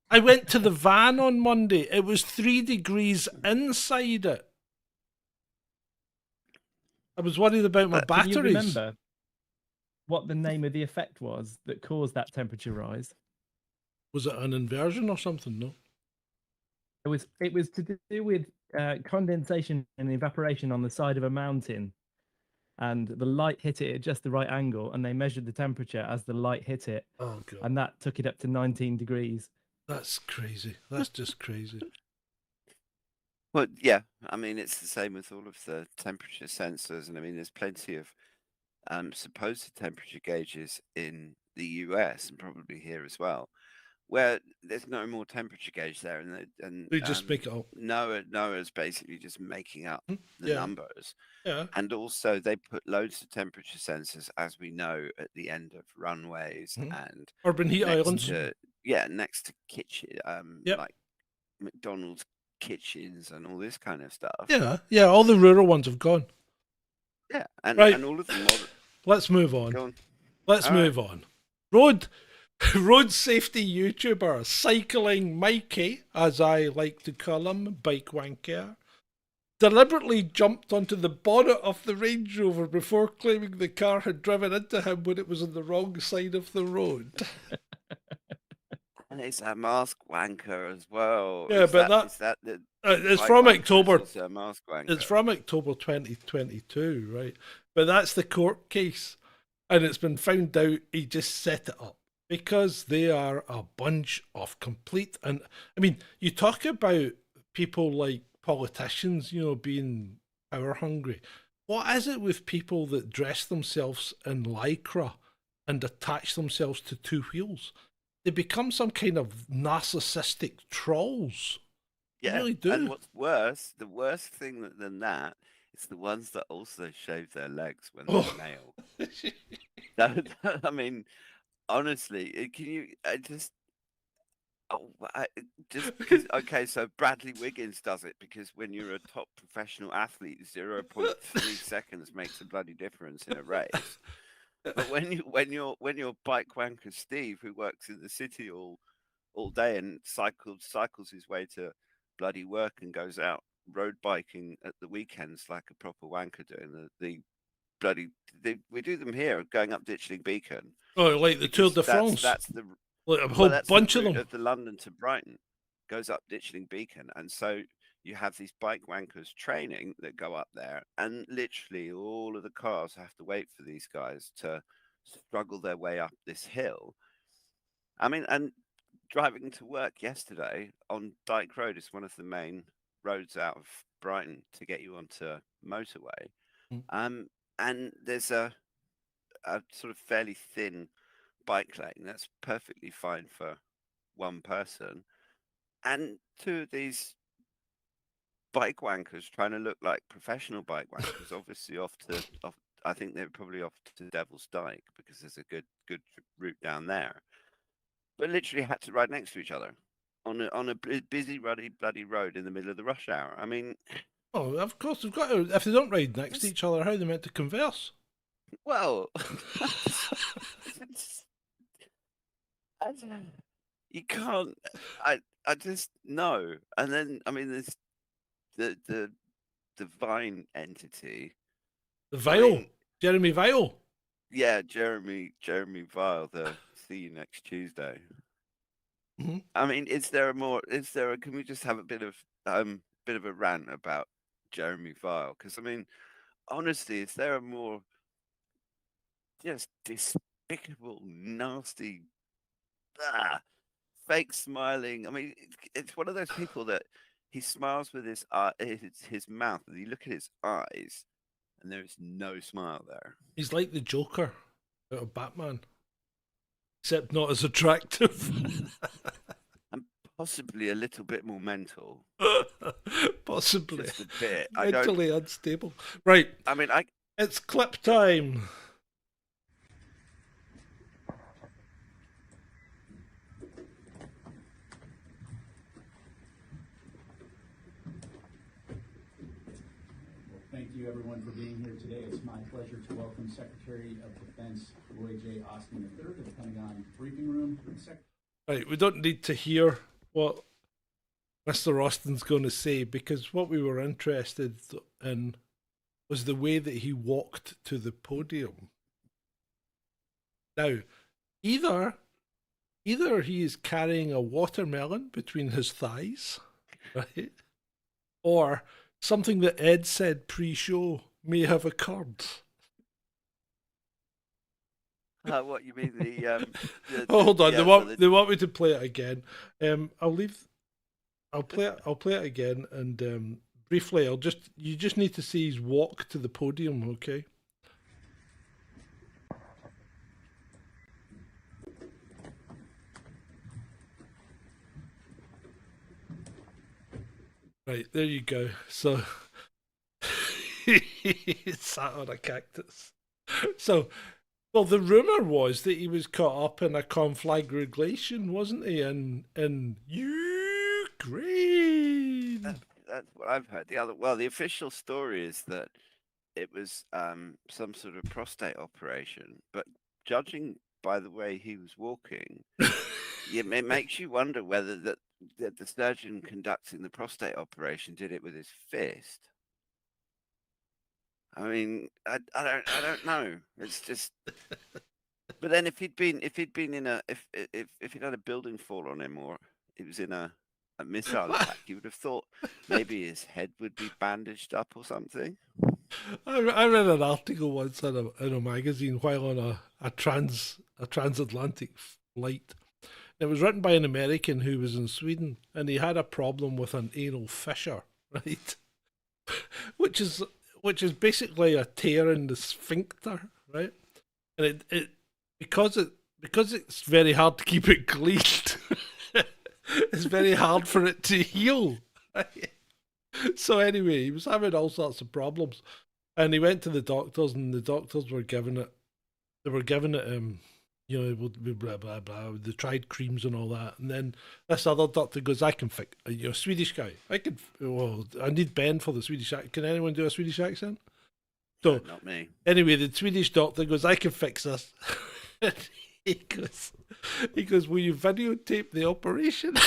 I went to the van on Monday. It was 3 degrees inside it. I was worried about my batteries. Can you remember what the name of the effect was that caused that temperature rise? Was it an inversion or something? No. It was to do with condensation and evaporation on the side of a mountain, and the light hit it at just the right angle, and they measured the temperature as the light hit it. Oh god! And that took it up to 19 degrees. That's crazy. That's just crazy. Well, yeah. I mean, it's the same with all of the temperature sensors, and I mean, there's plenty of supposed temperature gauges in the US and probably here as well, where there's no more temperature gauge there, and They just make it up. Noah's basically just making up the Yeah. numbers. Yeah. And also they put loads of temperature sensors, as we know, at the end of runways and Urban heat islands. Next to kitchen, like McDonald's kitchens and all this kind of stuff. Yeah, all the rural ones have gone. Yeah, and Right. and all of the modern. Let's move on. Go on. Let's All move on. Road safety YouTuber, Cycling Mikey, as I like to call him, bike wanker, deliberately jumped onto the bonnet of the Range Rover before claiming the car had driven into him when it was on the wrong side of the road. And it's a mask wanker as well. Yeah, it's from October. It's a mask wanker. It's from October 2022, right? But that's the court case. And it's been found out he just set it up because they are a bunch of complete. And I mean, you talk about people like politicians, being power hungry. What is it with people that dress themselves in lycra and attach themselves to two wheels? They become some kind of narcissistic trolls. Yeah, they really do. And what's worse, the worst thing than that, is the ones that also shave their legs when they're male. I mean, honestly, can you? Because okay, so Bradley Wiggins does it because when you're a top professional athlete, 0.3 seconds makes a bloody difference in a race. But when you're bike wanker Steve, who works in the city all day and cycles his way to bloody work and goes out road biking at the weekends like a proper wanker doing we do them here going up Ditchling Beacon. Oh, like the Tour de France. That's the like a whole bunch of them. Of the London to Brighton goes up Ditchling Beacon, and so you have these bike wankers training that go up there, and literally all of the cars have to wait for these guys to struggle their way up this hill. I mean, and driving to work yesterday on Dyke Road is one of the main roads out of Brighton to get you onto motorway. And there's a sort of fairly thin bike lane that's perfectly fine for one person, and two of these bike wankers trying to look like professional bike wankers, obviously I think they're probably off to Devil's Dyke because there's a good route down there, but literally had to ride next to each other on a busy ruddy bloody road in the middle of the rush hour. I mean, of course they've got to. If they don't ride next to each other, how are they meant to converse? Well, you can't. I just no. And then I mean, there's the Vine entity, the Vile, Jeremy Vile. Yeah, Jeremy Vile. See you next Tuesday. I mean, can we just have a bit of a rant about Jeremy Vile? Because I mean, honestly, is there a more just despicable, nasty, fake smiling? I mean, it's one of those people that he smiles with his mouth, and you look at his eyes, and there is no smile there. He's like the Joker out of Batman, except not as attractive. And possibly a little bit more mental. Possibly. Just a bit. Mentally unstable. Right. I mean, it's clip time. Thank you, everyone, for being here today. It's my pleasure to welcome Secretary of Defense Lloyd J. Austin III to the Pentagon briefing room. Right, we don't need to hear what Mr. Austin's going to say, because what we were interested in was the way that he walked to the podium. Now, either he is carrying a watermelon between his thighs, right, or something that Ed said pre-show may have occurred. What you mean hold on, they want me to play it again. I'll play it again, and briefly, you just need to see his walk to the podium, okay? Right, there you go. So he sat on a cactus. So, well, the rumour was that he was caught up in a conflagration, wasn't he? In Ukraine. That's what I've heard. The official story is that it was some sort of prostate operation, but judging by the way he was walking, it makes you wonder whether the surgeon conducting the prostate operation did it with his fist. I mean, I don't know. It's just. But then if he'd been in if he'd had a building fall on him, or he was in a missile attack, you would have thought maybe his head would be bandaged up or something. I read an article once in a magazine while on a transatlantic flight. It was written by an American who was in Sweden, and he had a problem with an anal fissure, right? which is basically a tear in the sphincter, right? And it because it's very hard to keep it cleaned. It's very hard for it to heal. Right? So anyway, he was having all sorts of problems, and he went to the doctors, and the doctors were giving it. They were giving it you know, blah blah blah. They tried creams and all that, and then this other doctor goes, "I can fix." You're a Swedish guy. I need Ben for the Swedish accent. Can anyone do a Swedish accent? So not me. Anyway, the Swedish doctor goes, "I can fix this." he goes, "Will you videotape the operation?"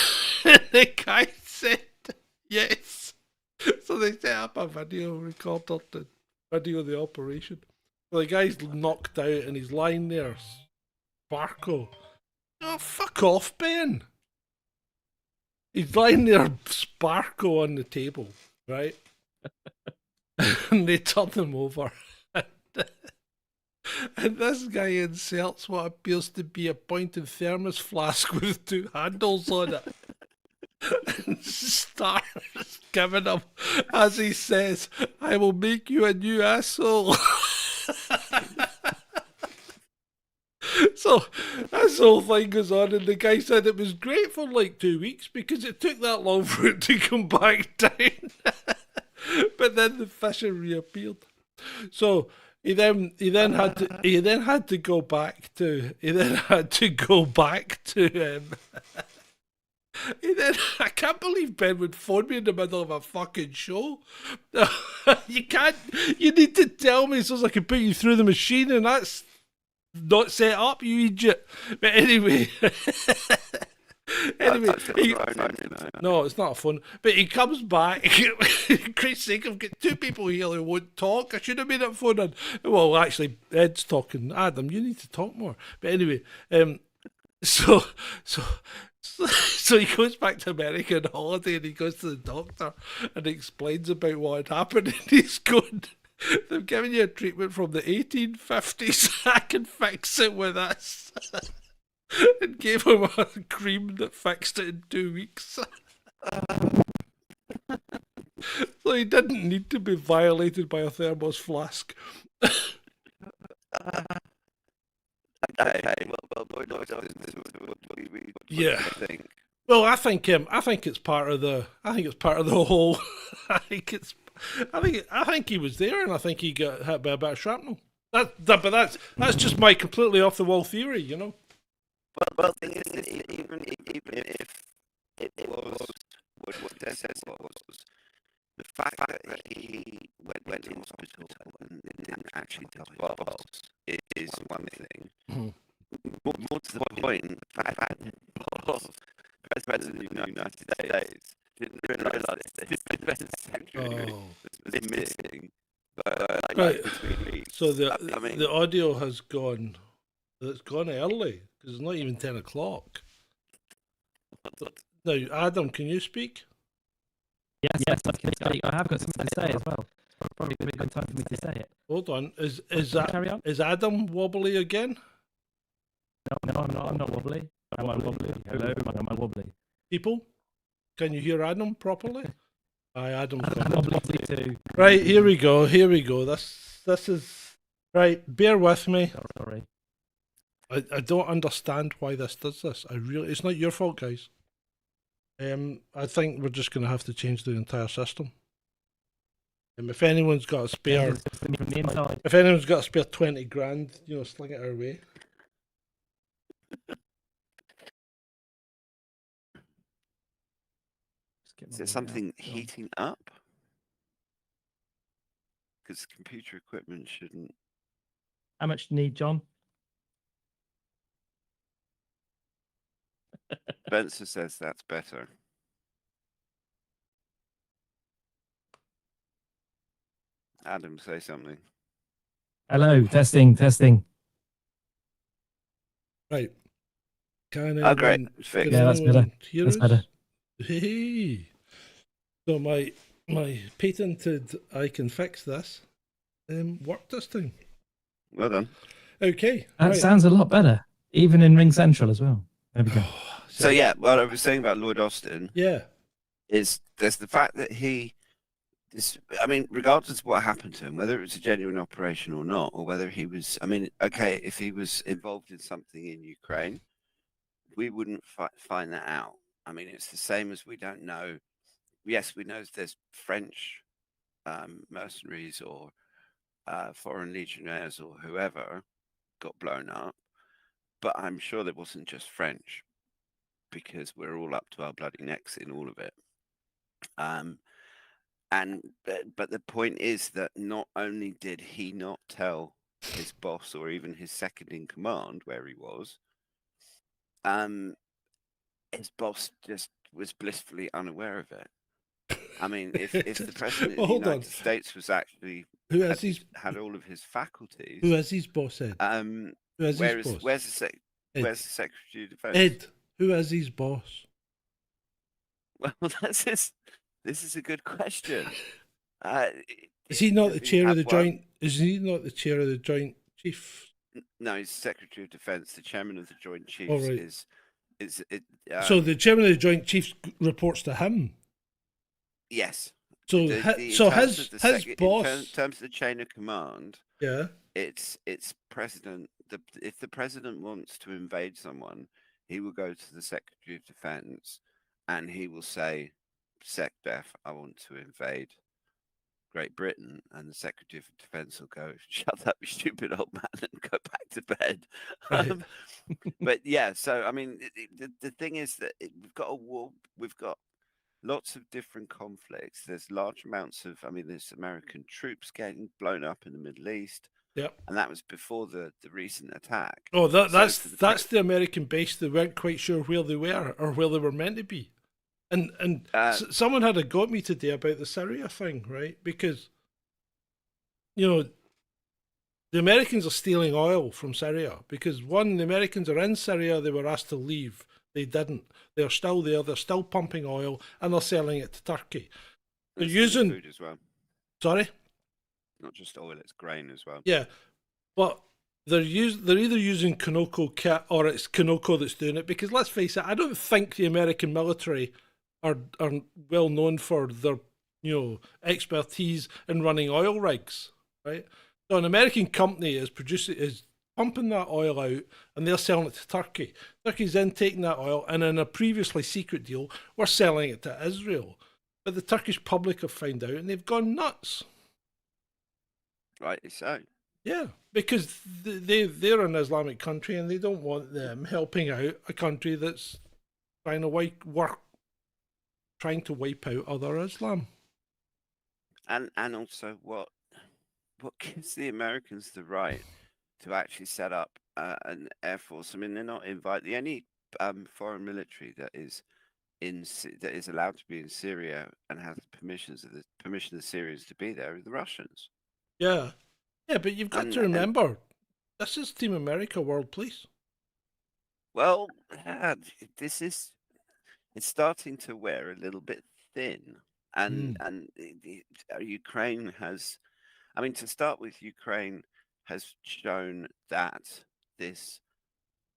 And the guy said, "Yes." So they set up a video recorder to video the operation. So the guy's knocked out and he's lying there. Sparko. Oh, fuck off, Ben. He's lying there, Sparko on the table, right? And they turn him over. And this guy inserts what appears to be a pointed thermos flask with two handles on it. And starts giving him, as he says, "I will make you a new asshole." So this whole thing goes on, and the guy said it was great for like 2 weeks because it took that long for it to come back down. But then the fissure reappeared. So he then had to go back to I can't believe Ben would phone me in the middle of a fucking show. You need to tell me so I can put you through the machine, and that's not set up, you idiot. But anyway. No, it's not fun. But he comes back. Christ's sake, I've got two people here who won't talk. I should have made it fun. And, well, actually, Ed's talking. Adam, you need to talk more. But anyway, so he goes back to America on holiday, and he goes to the doctor and explains about what had happened. And he's going, "They've given you a treatment from the 1850s. I can fix it with this." And gave him a cream that fixed it in 2 weeks. So he didn't need to be violated by a thermos flask. Yeah. Well, I think it's part of the whole. I think he was there, and I think he got hit by a bit of shrapnel. But that's just my completely off the wall theory, you know. Well, the thing is, even if it was what Dissent was, the fact that he went to hospital and didn't actually die is one thing. More to the point, the fact that the President of the United States didn't realise this secretary was missing. Right. So the audio has gone. It's gone early because it's not even 10 o'clock. Now, Adam, can you speak? Yes, I can speak. I have got something to say as well. Probably a good time for me to say it. Hold on. Carry on. Is Adam wobbly again? No, I'm not wobbly. Am I wobbly? Hello, am I wobbly? People, can you hear Adam properly? Aye, Adam. I'm wobbly too. Right, here we go. This is right. Bear with me. Sorry. I don't understand why this does this. It's not your fault, guys. I think we're just going to have to change the entire system. If anyone's got a spare, From the inside. if anyone's got a spare 20 grand, sling it our way. Is it something heating up? Because computer equipment shouldn't. How much do you need, John? Spencer says that's better. Adam, say something. Hello, testing. Right. Can Oh, great. anyone, It's fixed. Yeah, that's better. hear That's us? better. Hey. So my patented I can fix this worked this time. Well done. Okay. That right. sounds a lot better, even in Ring Central as well. There we go. So yeah, what I was saying about Lloyd Austin Yeah. is there's the fact that I mean, regardless of what happened to him, whether it was a genuine operation or not, or whether he was, I mean, okay, if he was involved in something in Ukraine, we wouldn't find that out. I mean, it's the same as we don't know. Yes, we know there's French mercenaries or foreign legionnaires or whoever got blown up, but I'm sure there wasn't just French, because we're all up to our bloody necks in all of it. But the point is that not only did he not tell his boss or even his second in command where he was, his boss just was blissfully unaware of it. I mean, if the president of the United States was actually had all of his faculties, who has his boss said? Who has his boss? Where's the Secretary of Defense? Ed, who has his boss? Well, this is a good question. Is he not the chair of the one? joint? Is he not the chair of the Joint Chief? No, he's Secretary of Defense. The chairman of the Joint Chiefs right. is So the chairman of the Joint Chiefs reports to him. yes. So his boss. In terms of the chain of command, Yeah. it's president. If the president wants to invade someone, he will go to the Secretary of Defense, and he will say, "SecDef, I want to invade Great Britain," and the Secretary of Defense will go, "Shut up, you stupid old man," and go back to bed. Right. But yeah, so I mean, the thing is that we've got a war. We've got lots of different conflicts. There's large amounts of, I mean, there's American troops getting blown up in the Middle East. Yep. And that was before the recent attack. Oh, that's the American base. They weren't quite sure where they were or where they were meant to be. And someone had a go at me today about the Syria thing, right? Because, the Americans are stealing oil from Syria because, one, the Americans are in Syria, they were asked to leave. They didn't. They're still there, they're still pumping oil, and they're selling it to Turkey. They're using food as well. Sorry? Not just oil, it's grain as well. Yeah. But they're either using Conoco kit or it's Conoco that's doing it, because let's face it, I don't think the American military are well known for their expertise in running oil rigs, right? So an American company is pumping that oil out and they're selling it to Turkey. Turkey's then taking that oil and in a previously secret deal, we're selling it to Israel. But the Turkish public have found out and they've gone nuts. Rightly so. Yeah, because they're an Islamic country and they don't want them helping out a country that's trying to wipe out other Islam. And also what gives the Americans the right to actually set up an air force? I mean, they're not the only foreign military that is allowed to be in Syria and has permission of the Syrians to be there are the Russians. Yeah, but you've got to remember, this is Team America World Police. Well, it's starting to wear a little bit thin, and Ukraine has. I mean, to start with, Ukraine has shown that this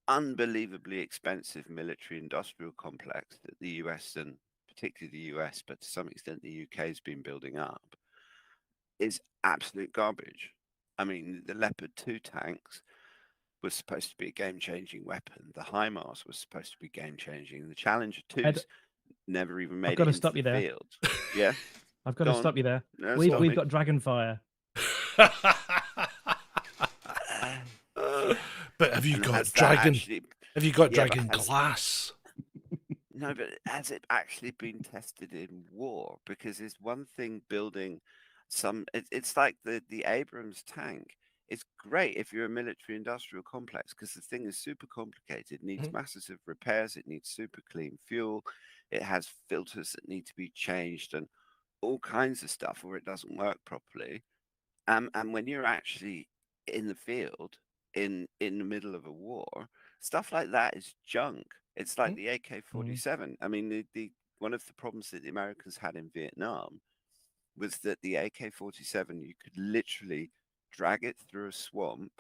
unbelievably expensive military-industrial complex that the US, and particularly the US, but to some extent the UK, has been building up, is absolute garbage. I mean, the Leopard 2 tanks was supposed to be a game-changing weapon. The HIMARS was supposed to be game-changing. The Challenger 2's never even I've made got it to into stop the you there. field. Yeah, I've got Go to on. stop you there. No, We've stop me. got dragon fire. But have you And got has that dragon? actually- Have you got Yeah, but dragon has- glass? No, but has it actually been tested in war? Because it's one thing building some. It's like the Abrams tank. It's great if you're a military industrial complex because the thing is super complicated. It needs massive repairs. It needs super clean fuel. It has filters that need to be changed and all kinds of stuff, or it doesn't work properly. And when you're actually in the field in the middle of a war, stuff like that is junk. It's like the AK-47. I mean, the one of the problems that the Americans had in Vietnam was that the AK-47, you could literally drag it through a swamp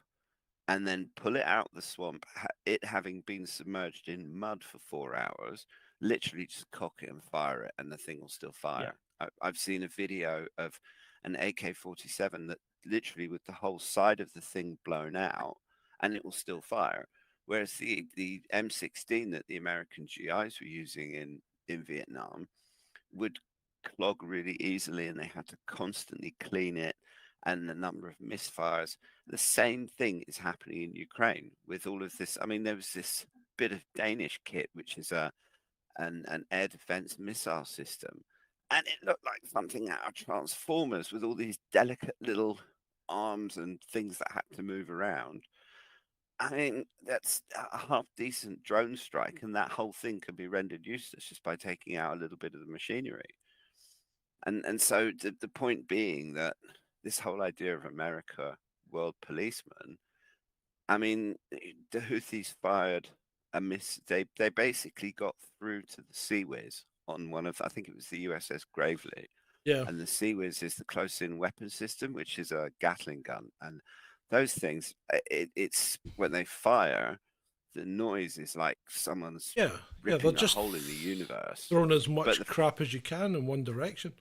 and then pull it out the swamp, it having been submerged in mud for 4 hours, literally just cock it and fire it, and the thing will still fire. I've seen a video of an AK-47 that literally with the whole side of the thing blown out, and it will still fire. Whereas the M16 that the American GIs were using in Vietnam would clog really easily, and they had to constantly clean it, and the number of misfires. The same thing is happening in Ukraine with all of this. I mean, there was this bit of Danish kit, which is an air defense missile system, and it looked like something out of Transformers with all these delicate little arms and things that had to move around. I mean, that's a half decent drone strike, and that whole thing can be rendered useless just by taking out a little bit of the machinery. And so the point being that this whole idea of America, world policeman, I mean, the Houthis fired a they basically got through to the Sea Whiz on one of, I think it was the USS Gravely. Yeah. And the Sea Whiz is the close-in weapon system, which is a Gatling gun. And those things, it's when they fire, the noise is like someone's ripping a hole in the universe. Throwing as much crap as you can in one direction.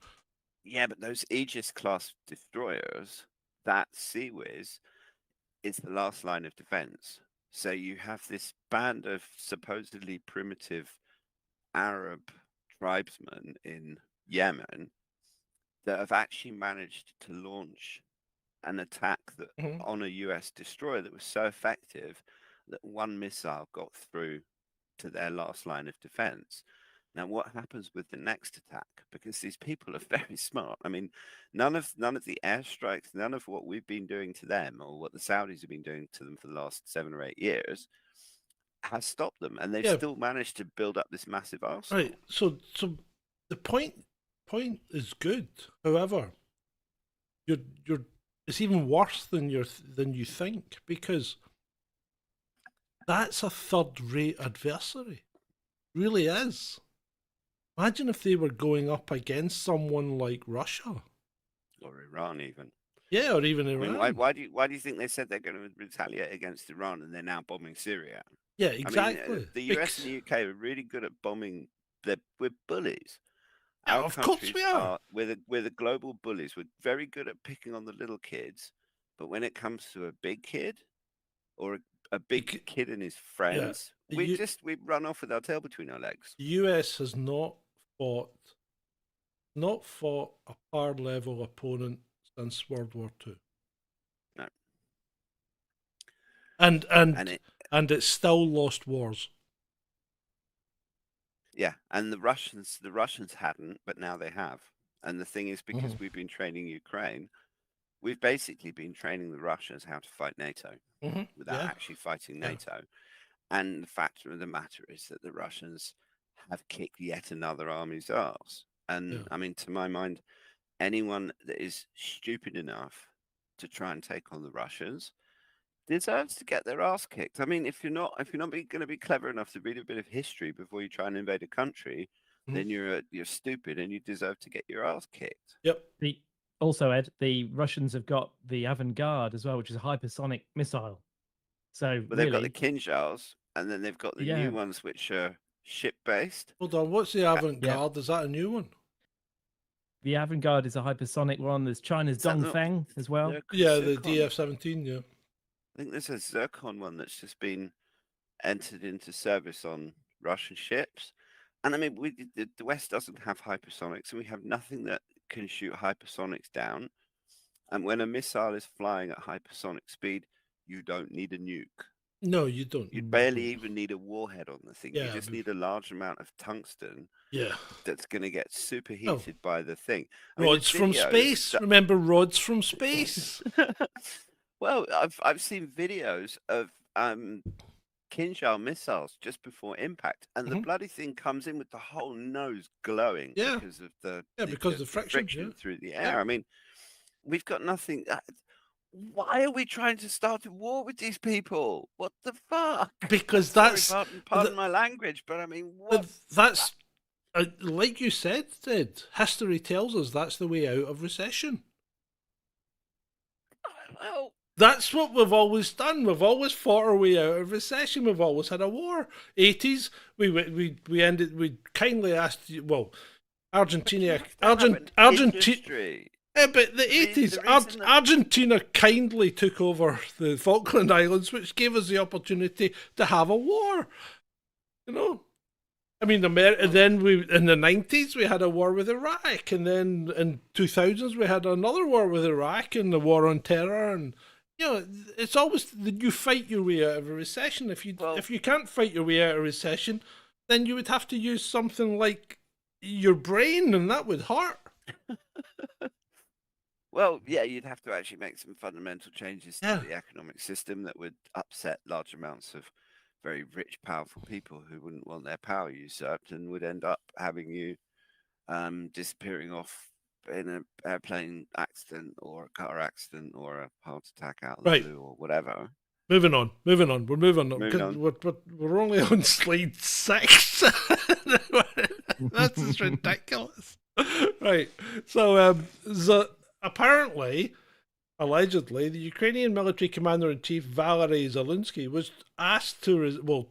Yeah, but those Aegis-class destroyers, that Sea Whiz, is the last line of defense. So you have this band of supposedly primitive Arab tribesmen in Yemen that have actually managed to launch an attack that on a US destroyer that was so effective that one missile got through to their last line of defense. Now, what happens with the next attack? Because these people are very smart. I mean, none of the airstrikes, none of what we've been doing to them or what the Saudis have been doing to them for the last 7 or 8 years has stopped them, and they've still managed to build up this massive arsenal. Right. So the point is good. However, it's even worse than you think, because that's a third-rate adversary. Really is. Imagine if they were going up against someone like Russia or Iran, even. Yeah, or even Iran. I mean, why do you think they said they're going to retaliate against Iran and they're now bombing Syria? Yeah, exactly. I mean, the US and the UK are really good at bombing. We're bullies. Yeah, of course we are. We're the global bullies. We're very good at picking on the little kids, but when it comes to a big kid or a big kid and his friends, we run off with our tail between our legs. The US has not fought a par level opponent since World War II. No. And it's still lost wars. Yeah, and the Russians hadn't, but now they have. And the thing is, because we've been training Ukraine, we've basically been training the Russians how to fight NATO without actually fighting NATO. And the fact of the matter is that the Russians have kicked yet another army's arse. And I mean, to my mind, anyone that is stupid enough to try and take on the Russians deserves to get their ass kicked. I mean, if you're not going to be clever enough to read a bit of history before you try and invade a country, then you're stupid and you deserve to get your ass kicked. Yep. Also, Ed, the Russians have got the avant-garde as well, which is a hypersonic missile. So, but they've got the Kinzhals, and then they've got the new ones, which are ship-based. Hold on, what's the avant-garde? Is that a new one? The avant-garde is a hypersonic one. There's China's Dongfeng as well. Yeah, the DF-17, yeah. I think there's a Zircon one that's just been entered into service on Russian ships. And I mean, the West doesn't have hypersonics, and we have nothing that can shoot hypersonics down. And when a missile is flying at hypersonic speed, you don't need a nuke. No, you don't. You barely even need a warhead on the thing. Yeah, you just need a large amount of tungsten. Yeah. That's going to get superheated by the thing. Rods from space. Remember rods from space? Well, I've seen videos of Kinjal missiles just before impact, and the bloody thing comes in with the whole nose glowing because of the friction through the air. I mean, we've got nothing. Why are we trying to start a war with these people? What the fuck? Because pardon my language, but I mean, what? That's like you said, Ted. History tells us that's the way out of recession. Well, that's what we've always done. We've always fought our way out of recession. We've always had a war. 80s, we ended. We kindly asked. Well, Argentina. Yeah, but the 80s, Argentina kindly took over the Falkland Islands, which gave us the opportunity to have a war. You know, I mean, then in the 90s we had a war with Iraq, and then in 2000s we had another war with Iraq and the war on terror, and you know, it's always you fight your way out of a recession. If you can't fight your way out of a recession, then you would have to use something like your brain, and that would hurt. Well, yeah, you'd have to actually make some fundamental changes to the economic system that would upset large amounts of very rich, powerful people who wouldn't want their power usurped and would end up having you disappearing off in an airplane accident or a car accident or a heart attack out of the blue or whatever. Moving on. We're moving on. We're only on slide 6. That's just ridiculous. Right. So, apparently, allegedly, the Ukrainian military commander-in-chief Valery Zelensky was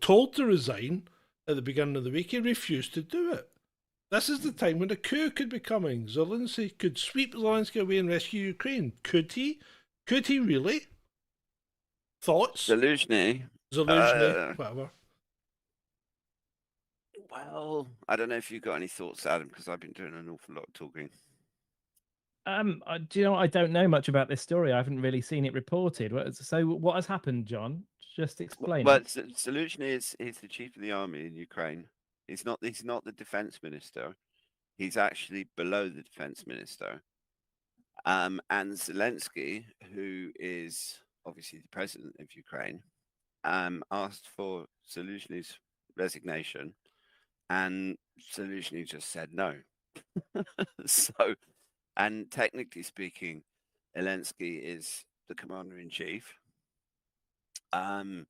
told to resign at the beginning of the week. He refused to do it. This is the time when a coup could be coming. Zelensky could sweep Zelensky away and rescue Ukraine. Could he? Could he really? Thoughts? Zelensky, whatever. Well, I don't know if you've got any thoughts, Adam, because I've been doing an awful lot of talking. Do you know, I don't know much about this story. I haven't really seen it reported. So what has happened, John? Just explain. Well, Zelensky is the chief of the army in Ukraine. He's not the defense minister. He's actually below the defense minister. And Zelensky, who is obviously the president of Ukraine, asked for Zelensky's resignation, and Zelensky just said no. So, and technically speaking, Zelensky is the commander-in-chief. And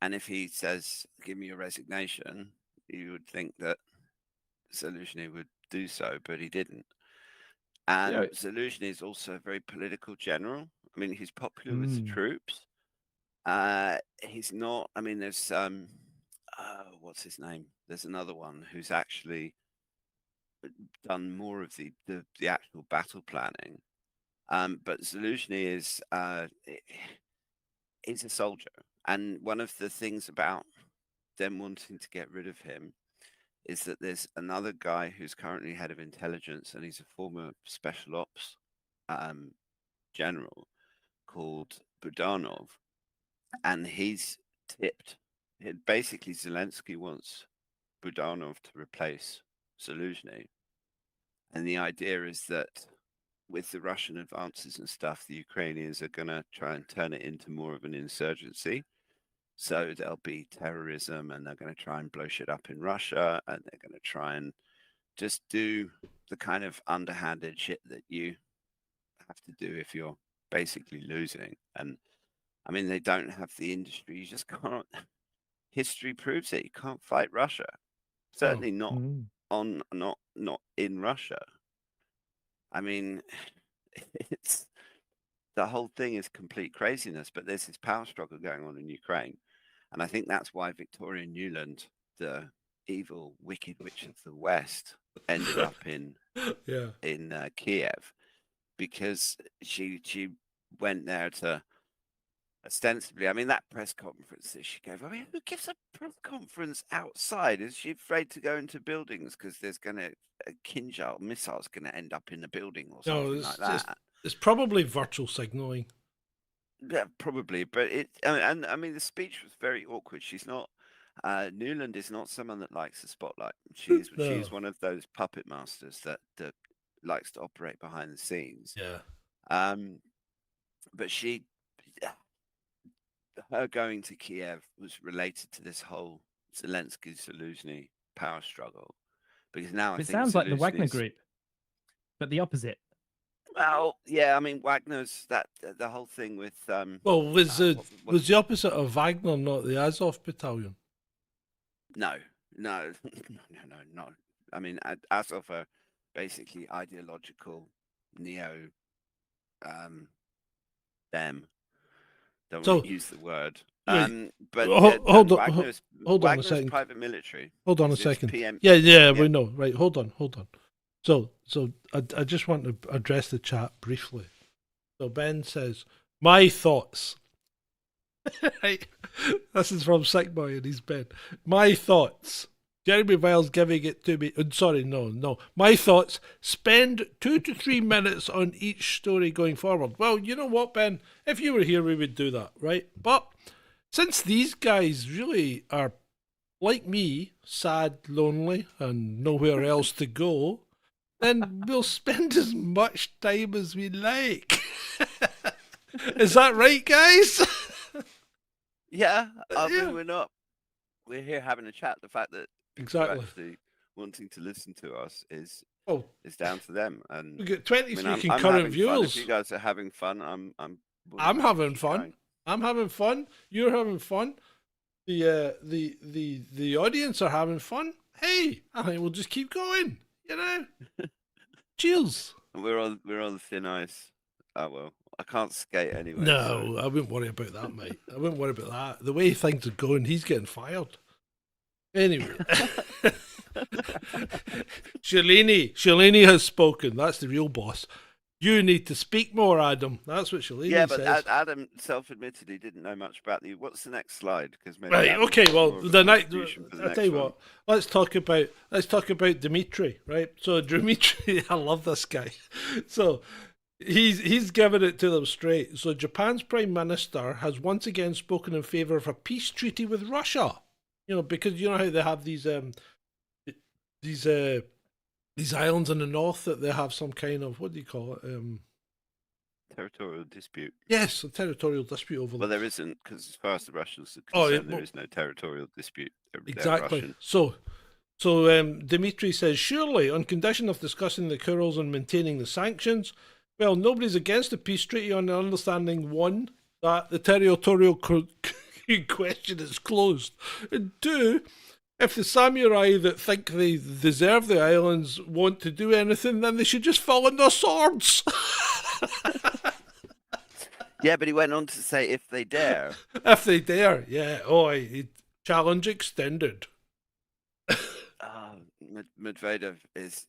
if he says, "Give me your resignation," you would think that Zelensky would do so, but he didn't. And Zelensky is also a very political general. I mean, he's popular with the troops. He's not. I mean, there's what's his name? There's another one who's actually done more of the actual battle planning. But Zelensky is he's a soldier, and one of the things about them wanting to get rid of him is that there's another guy who's currently head of intelligence, and he's a former special ops general called Budanov, and he's tipped. Basically, Zelensky wants Budanov to replace Zelensky, and the idea is that with the Russian advances and stuff, the Ukrainians are going to try and turn it into more of an insurgency. So there'll be terrorism, and they're going to try and blow shit up in Russia, and they're going to try and just do the kind of underhanded shit that you have to do if you're basically losing. And I mean, they don't have the industry. You just can't. History proves it. You can't fight Russia. Certainly not in Russia. I mean, it's the whole thing is complete craziness. But there's this power struggle going on in Ukraine. And I think that's why Victoria Nuland, the evil, wicked witch of the West, ended up in Kiev, because she went there to ostensibly, I mean, that press conference that she gave. I mean, who gives a press conference outside? Is she afraid to go into buildings because there's going to a Kinjal missile's going to end up in the building or something like that? It's probably virtual signaling. Yeah, probably, but and I mean, the speech was very awkward. She's not. Newland is not someone that likes the spotlight. She's one of those puppet masters that likes to operate behind the scenes. Yeah. But her going to Kiev was related to this whole Zelensky-Zelensky power struggle, because now I think it sounds like the Wagner Zelensky's- Group, but the opposite. Well, yeah, I mean, Wagner's the whole thing with. Well, was the opposite of Wagner not the Azov battalion? No. I mean, Azov are basically ideological neo. Them. Don't want to use the word. But hold Wagner's on a second. Private military. Hold on a second. PM, yeah, we know. Right, hold on. So I just want to address the chat briefly. So Ben says, my thoughts. Right. This is from Sick Boy and his bed. My thoughts. Jeremy Vile's giving it to me. Sorry, no. My thoughts. Spend 2 to 3 minutes on each story going forward. Well, you know what, Ben? If you were here, we would do that, right? But since these guys really are, like me, sad, lonely, and nowhere else to go, then we'll spend as much time as we like. Is that right, guys? Yeah, I mean, we're here having a chat. The fact that people are actually wanting to listen to us is down to them. And we get 23 I'm concurrent viewers. If you guys are having fun, I'm having fun. Going. I'm having fun. You're having fun. The audience are having fun. Hey, I think we'll just keep going. You know. Cheers. We're on thin ice. Oh well, I can't skate anyway. No, I wouldn't worry about that, mate. I wouldn't worry about that. The way things are going, he's getting fired. Anyway. Shalini has spoken. That's the real boss. You need to speak more, Adam. That's what Shalini says. Yeah, but Adam self-admittedly didn't know much about the. What's the next slide? Because maybe right. Okay. Well, I'll tell you what. Let's talk about Dmitry. Right. So Dmitry, I love this guy. So he's given it to them straight. So Japan's prime minister has once again spoken in favor of a peace treaty with Russia. You know, because you know how they have these islands in the north that they have some kind of, what do you call it? Territorial dispute. Yes, a territorial dispute over. Well, there isn't, because as far as the Russians are concerned, there is no territorial dispute. Exactly. So Dmitry says, surely, on condition of discussing the Kurils and maintaining the sanctions, well, nobody's against the peace treaty on the understanding, one, that the territorial question is closed, and two, if the samurai that think they deserve the islands want to do anything, then they should just fall on their swords. Yeah, but he went on to say, if they dare. If they dare, yeah. Oh, challenge extended. Medvedev is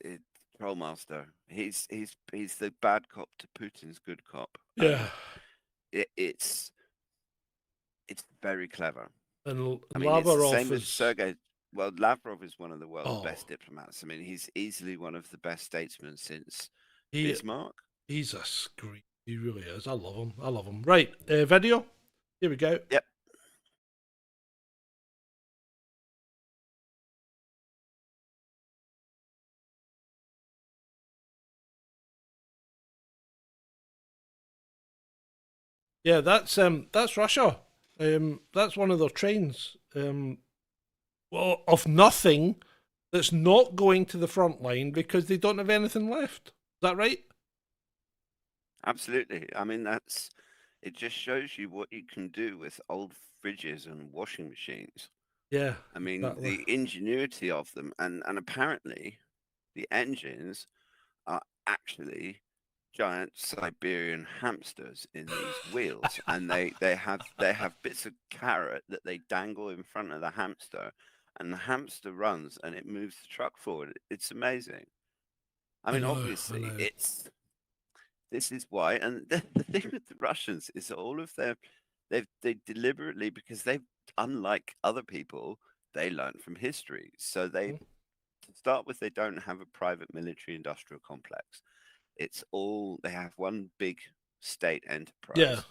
trollmaster. He's the bad cop to Putin's good cop. Yeah. It's very clever. And Lavrov same as Sergei. Well, Lavrov is one of the world's best diplomats. I mean, he's easily one of the best statesmen since Bismarck. He's a scream. He really is. I love him. Right, video. Here we go. Yep. Yeah, that's Russia. That's one of their trains. Well, of nothing that's not going to the front line because they don't have anything left. Is that right? Absolutely. I mean, it just shows you what you can do with old fridges and washing machines. Yeah. I mean, the ingenuity of them, and apparently the engines are actually giant Siberian hamsters in these wheels, and they have bits of carrot that they dangle in front of the hamster, and the hamster runs and it moves the truck forward. It's amazing. I mean, obviously, this is why. And the thing with the Russians is all of their they deliberately, because they, unlike other people, they learn from history. So they, to start with, they don't have a private military industrial complex. It's all, they have one big state enterprise,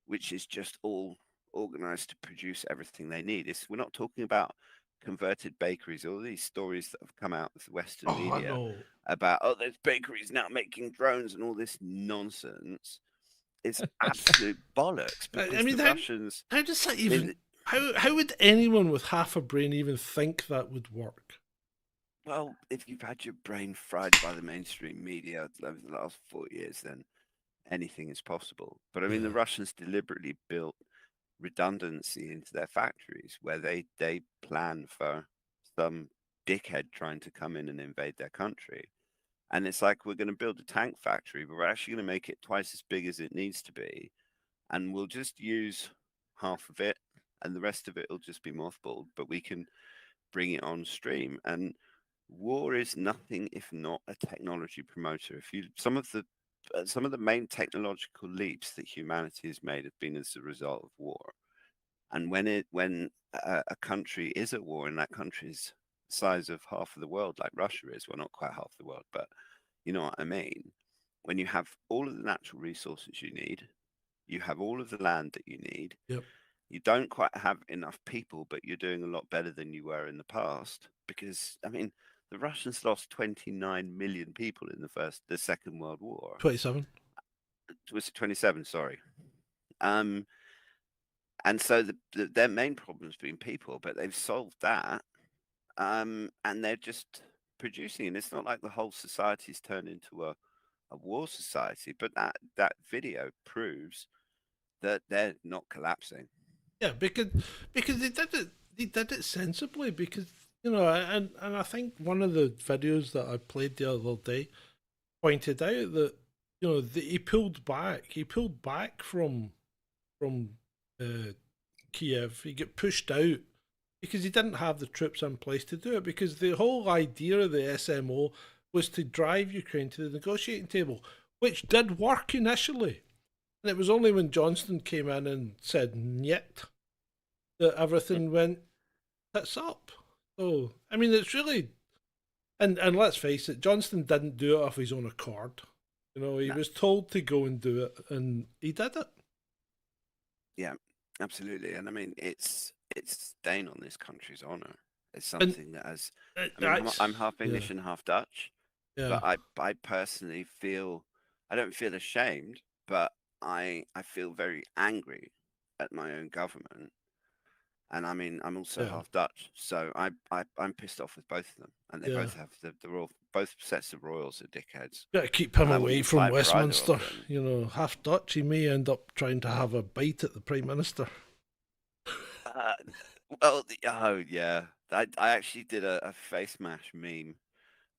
which is just all organized to produce everything they need. We're not talking about converted bakeries. All these stories that have come out with Western media about, there's bakeries now making drones and all this nonsense. It's absolute bollocks. Because I mean, the Russians, how does that even? How would anyone with half a brain even think that would work? Well, if you've had your brain fried by the mainstream media over the last 4 years, then anything is possible. But I mean, the Russians deliberately built redundancy into their factories, where they plan for some dickhead trying to come in and invade their country. And it's like, we're going to build a tank factory, but we're actually going to make it twice as big as it needs to be. And we'll just use half of it, and the rest of it will just be mothballed, but we can bring it on stream. And war is nothing if not a technology promoter. Some of the main technological leaps that humanity has made have been as a result of war. And when a country is at war, and that country's size of half of the world, like Russia is, well, not quite half the world, but you know what I mean, when you have all of the natural resources you need, you have all of the land that you need, you don't quite have enough people, but you're doing a lot better than you were in the past. Because I mean, the Russians lost 29 million people in the Second World War. 27. Was it 27? Sorry. And so their main problem's been people, but they've solved that. And they're just producing, and it's not like the whole society's turned into a war society, but that video proves that they're not collapsing. Yeah, because they did it sensibly, because and I think one of the videos that I played the other day pointed out that that he pulled back from Kiev. He got pushed out because he didn't have the troops in place to do it, because the whole idea of the SMO was to drive Ukraine to the negotiating table, which did work initially. And it was only when Johnston came in and said "niet" that everything went tits up. So, I mean, it's really... And let's face it, Johnston didn't do it of his own accord. He was told to go and do it, and he did it. Yeah, absolutely. And I mean, it's staying on this country's honour. It's something that has... I'm half English and half Dutch, but I personally feel... I don't feel ashamed, but I feel very angry at my own government. And I mean, I'm also half Dutch, so I'm pissed off with both of them. And they both have both sets of royals are dickheads. Got to keep him away from Westminster. Half Dutch, he may end up trying to have a bite at the Prime Minister. I actually did a face mash meme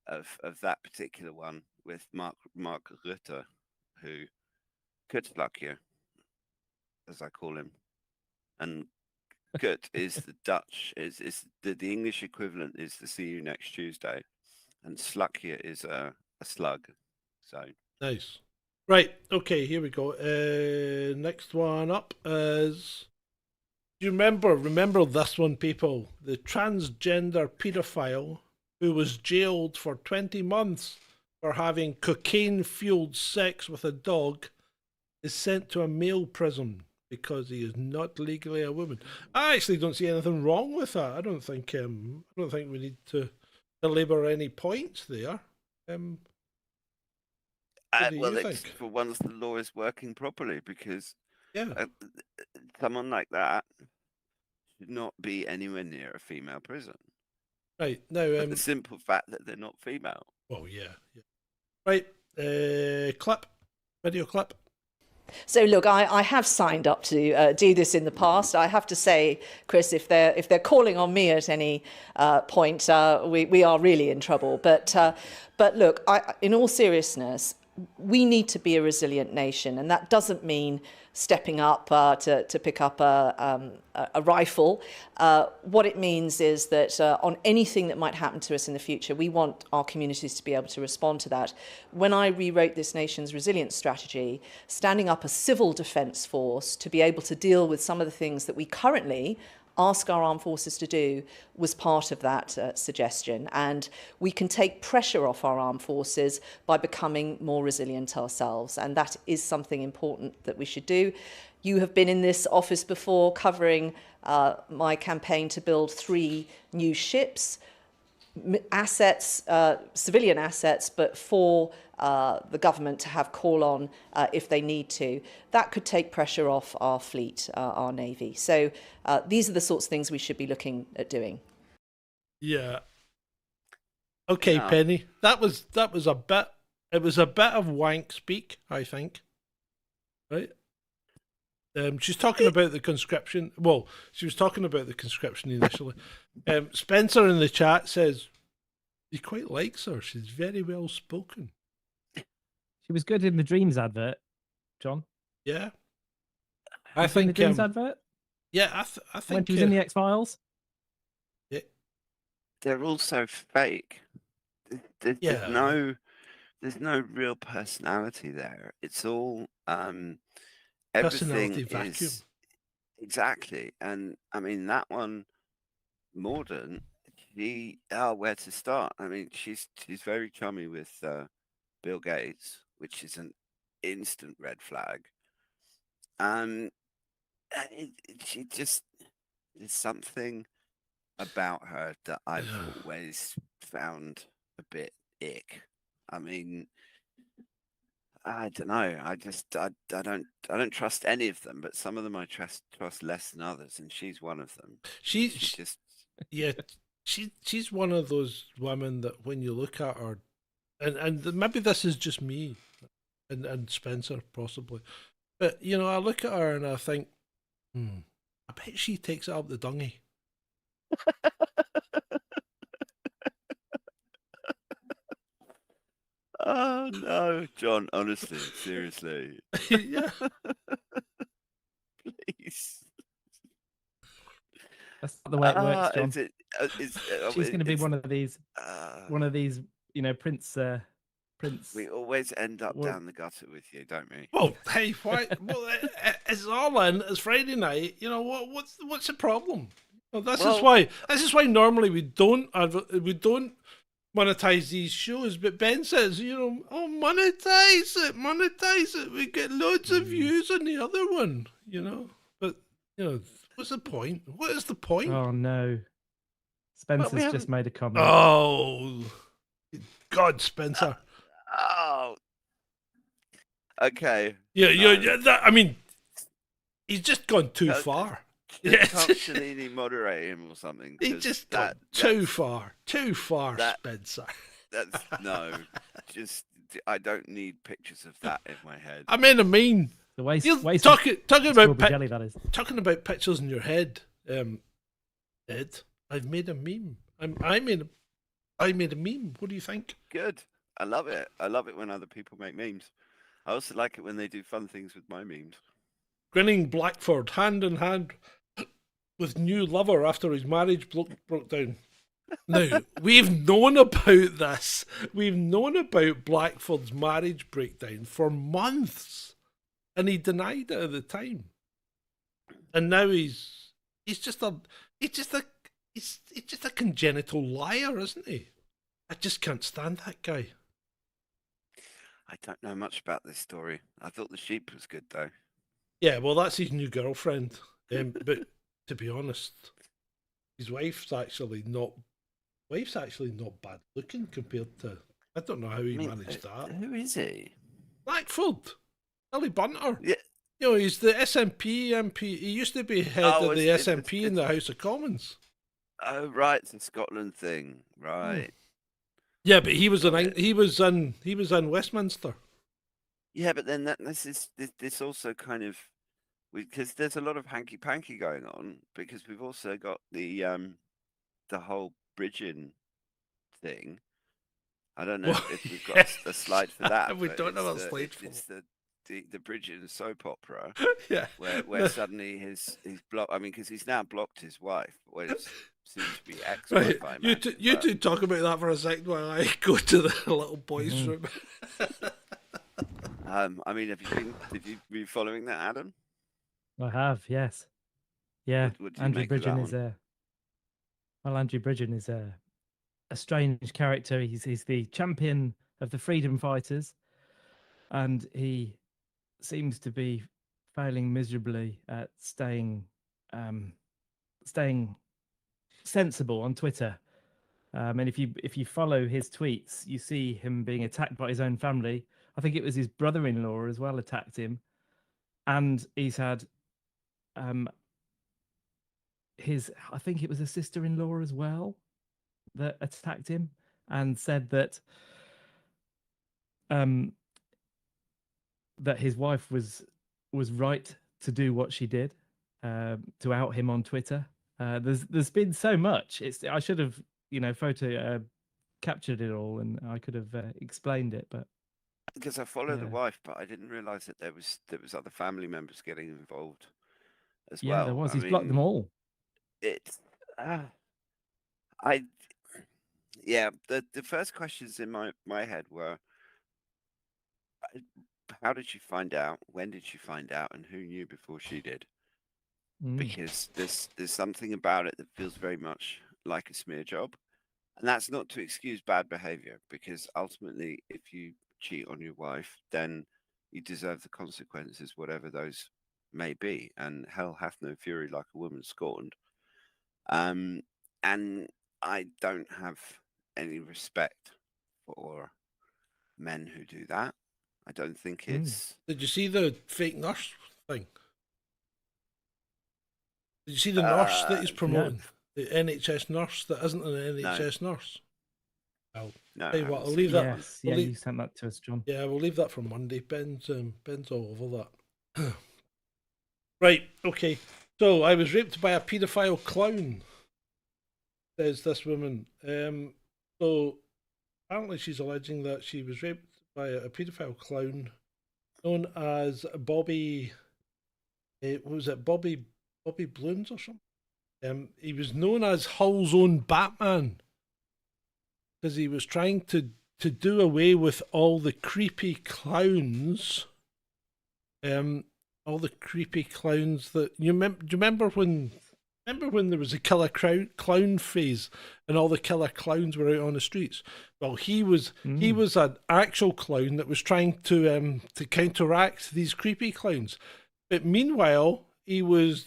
of that particular one with Mark Rutte, who Kutlakje, as I call him, and Kut is the Dutch, is the English equivalent is the see you next Tuesday, and Slakje is a slug. So nice. Right, okay, here we go. Next one up is, do you remember this one, people? The transgender paedophile who was jailed for 20 months for having cocaine-fueled sex with a dog is sent to a male prison because he is not legally a woman. I actually don't see anything wrong with that. I don't think we need to labour any points there. For once, the law is working properly, because someone like that should not be anywhere near a female prison. Right, now... the simple fact that they're not female. Oh, yeah. Right, video clip. So look, I have signed up to do this in the past. I have to say, Chris, if they're calling on me at any point, we are really in trouble. But look, in all seriousness, we need to be a resilient nation, and that doesn't mean stepping up to pick up a rifle. What it means is that on anything that might happen to us in the future, we want our communities to be able to respond to that. When I rewrote this nation's resilience strategy, standing up a civil defence force to be able to deal with some of the things that we currently ask our armed forces to do was part of that suggestion. And we can take pressure off our armed forces by becoming more resilient ourselves. And that is something important that we should do. You have been in this office before covering my campaign to build 3 new ships, assets, civilian assets, but for the government to have call on if they need to. That could take pressure off our fleet, our navy. So these are the sorts of things we should be looking at doing. Yeah. Okay, yeah. Penny. That was a bit. It was a bit of wank speak, I think. Right. She's talking about the conscription. Well, she was talking about the conscription initially. Spencer in the chat says he quite likes her. She's very well spoken. She was good in the Dreams advert, John. Yeah, I think in the Dreams advert. Yeah, I think when she was in the X-Files. Yeah, they're all so fake. There's no real personality there. It's all personality everything vacuum. Is exactly. And I mean that one, Morden. Where to start? I mean, she's very chummy with Bill Gates, which is an instant red flag. She just, there's something about her that I've always found a bit ick. I mean, I don't know. I don't trust any of them, but some of them I trust less than others, and she's one of them. She's just yeah. She's one of those women that when you look at her, and maybe this is just me, and Spencer possibly, but you know, I look at her and I think, I bet she takes it up the dungy. Oh no, John! Honestly, seriously, yeah. Please. That's not the way it works, John. She's going to be one of these, you know, Prince. We always end up down the gutter with you, don't we? Well, hey, why? Well, it's all in. It's Friday night. You know what's the problem? Well, this is why normally we don't monetize these shows. But Ben says, you know, monetize it. We get loads of views on the other one. You know, but you know. What's the point? What is the point? Oh no, Spencer's just made a comment. Oh, God, Spencer. Okay. Yeah. I mean, he's just gone too far. Can't Shalini moderate him or something? He just gone too far, Spencer. That's no. Just I don't need pictures of that in my head. I mean, the waste talking about jelly, that is. Talking about pictures in your head, Ed. I've made a meme. I made a meme. What do you think? Good. I love it. I love it when other people make memes. I also like it when they do fun things with my memes. Grinning Blackford, hand in hand with new lover after his marriage broke down. Now, we've known about this. We've known about Blackford's marriage breakdown for months. And he denied it at the time, and now he's just a congenital liar, isn't he? I just can't stand that guy. I don't know much about this story. I thought the sheep was good though. Yeah, well, that's his new girlfriend. But to be honest, his wife's actually not bad looking compared to. I don't know how he managed that. Who is he? Blackford. Billy Bunter. Yeah. You know, he's the SNP MP. He used to be head of the SNP in the House of Commons. Oh, right, it's a Scotland thing, right? Yeah, but he was in Westminster. Yeah, but then this also kind of, because there's a lot of hanky panky going on, because we've also got the whole bridging thing, I don't know if we've got a slide for that. We but don't have a it's the- slide for It's the Bridgerton soap opera Yeah. where suddenly he's blocked. I mean, because he's now blocked his wife, well, it's soon to be Right. ex-wife. I You imagine, you but- two talk about that for a second while I go to the little boys' room. I mean, have you been following that, Adam? I have, yes. Yeah, What do you Andrew make of that Bridgen is one? Andrew Bridgen is a strange character. He's the champion of the freedom fighters, and he seems to be failing miserably at staying sensible on Twitter. And if you follow his tweets, you see him being attacked by his own family. I think it was his brother-in-law as well attacked him, and he's had I think it was a sister-in-law as well that attacked him and said that that his wife was right to do what she did, to out him on Twitter. There's been so much. I should have photo captured it all, and I could have explained it, but Because I follow the Yeah. wife, but I didn't realise that there was other family members getting involved as yeah, well. there was. I He's blocked them mean, all. It's the first questions in my head were, how did she find out? When did she find out? And who knew before she did? Mm. Because there's something about it that feels very much like a smear job, and that's not to excuse bad behavior, because ultimately, if you cheat on your wife, then you deserve the consequences, whatever those may be, and hell hath no fury like a woman scorned. And I don't have any respect for men who do that. I don't think it's Did you see the fake nurse thing? Did you see the nurse that he's promoting? The NHS nurse that isn't an NHS nurse? no. Tell you I what, haven't I'll seen leave that. Yes, we'll yeah, leave- you sent that to us, John. Yeah, we'll leave that for Monday. Ben's all over that. Right, okay. So I was raped by a paedophile clown, says this woman. So apparently she's alleging that she was raped by a paedophile clown known as Bobby. What was it, Bobby Blooms or something? He was known as Hull's own Batman because he was trying to do away with all the creepy clowns. All the creepy clowns that do you remember when there was a killer clown phase and all the killer clowns were out on the streets? Well, he was an actual clown that was trying to counteract these creepy clowns. But meanwhile, he was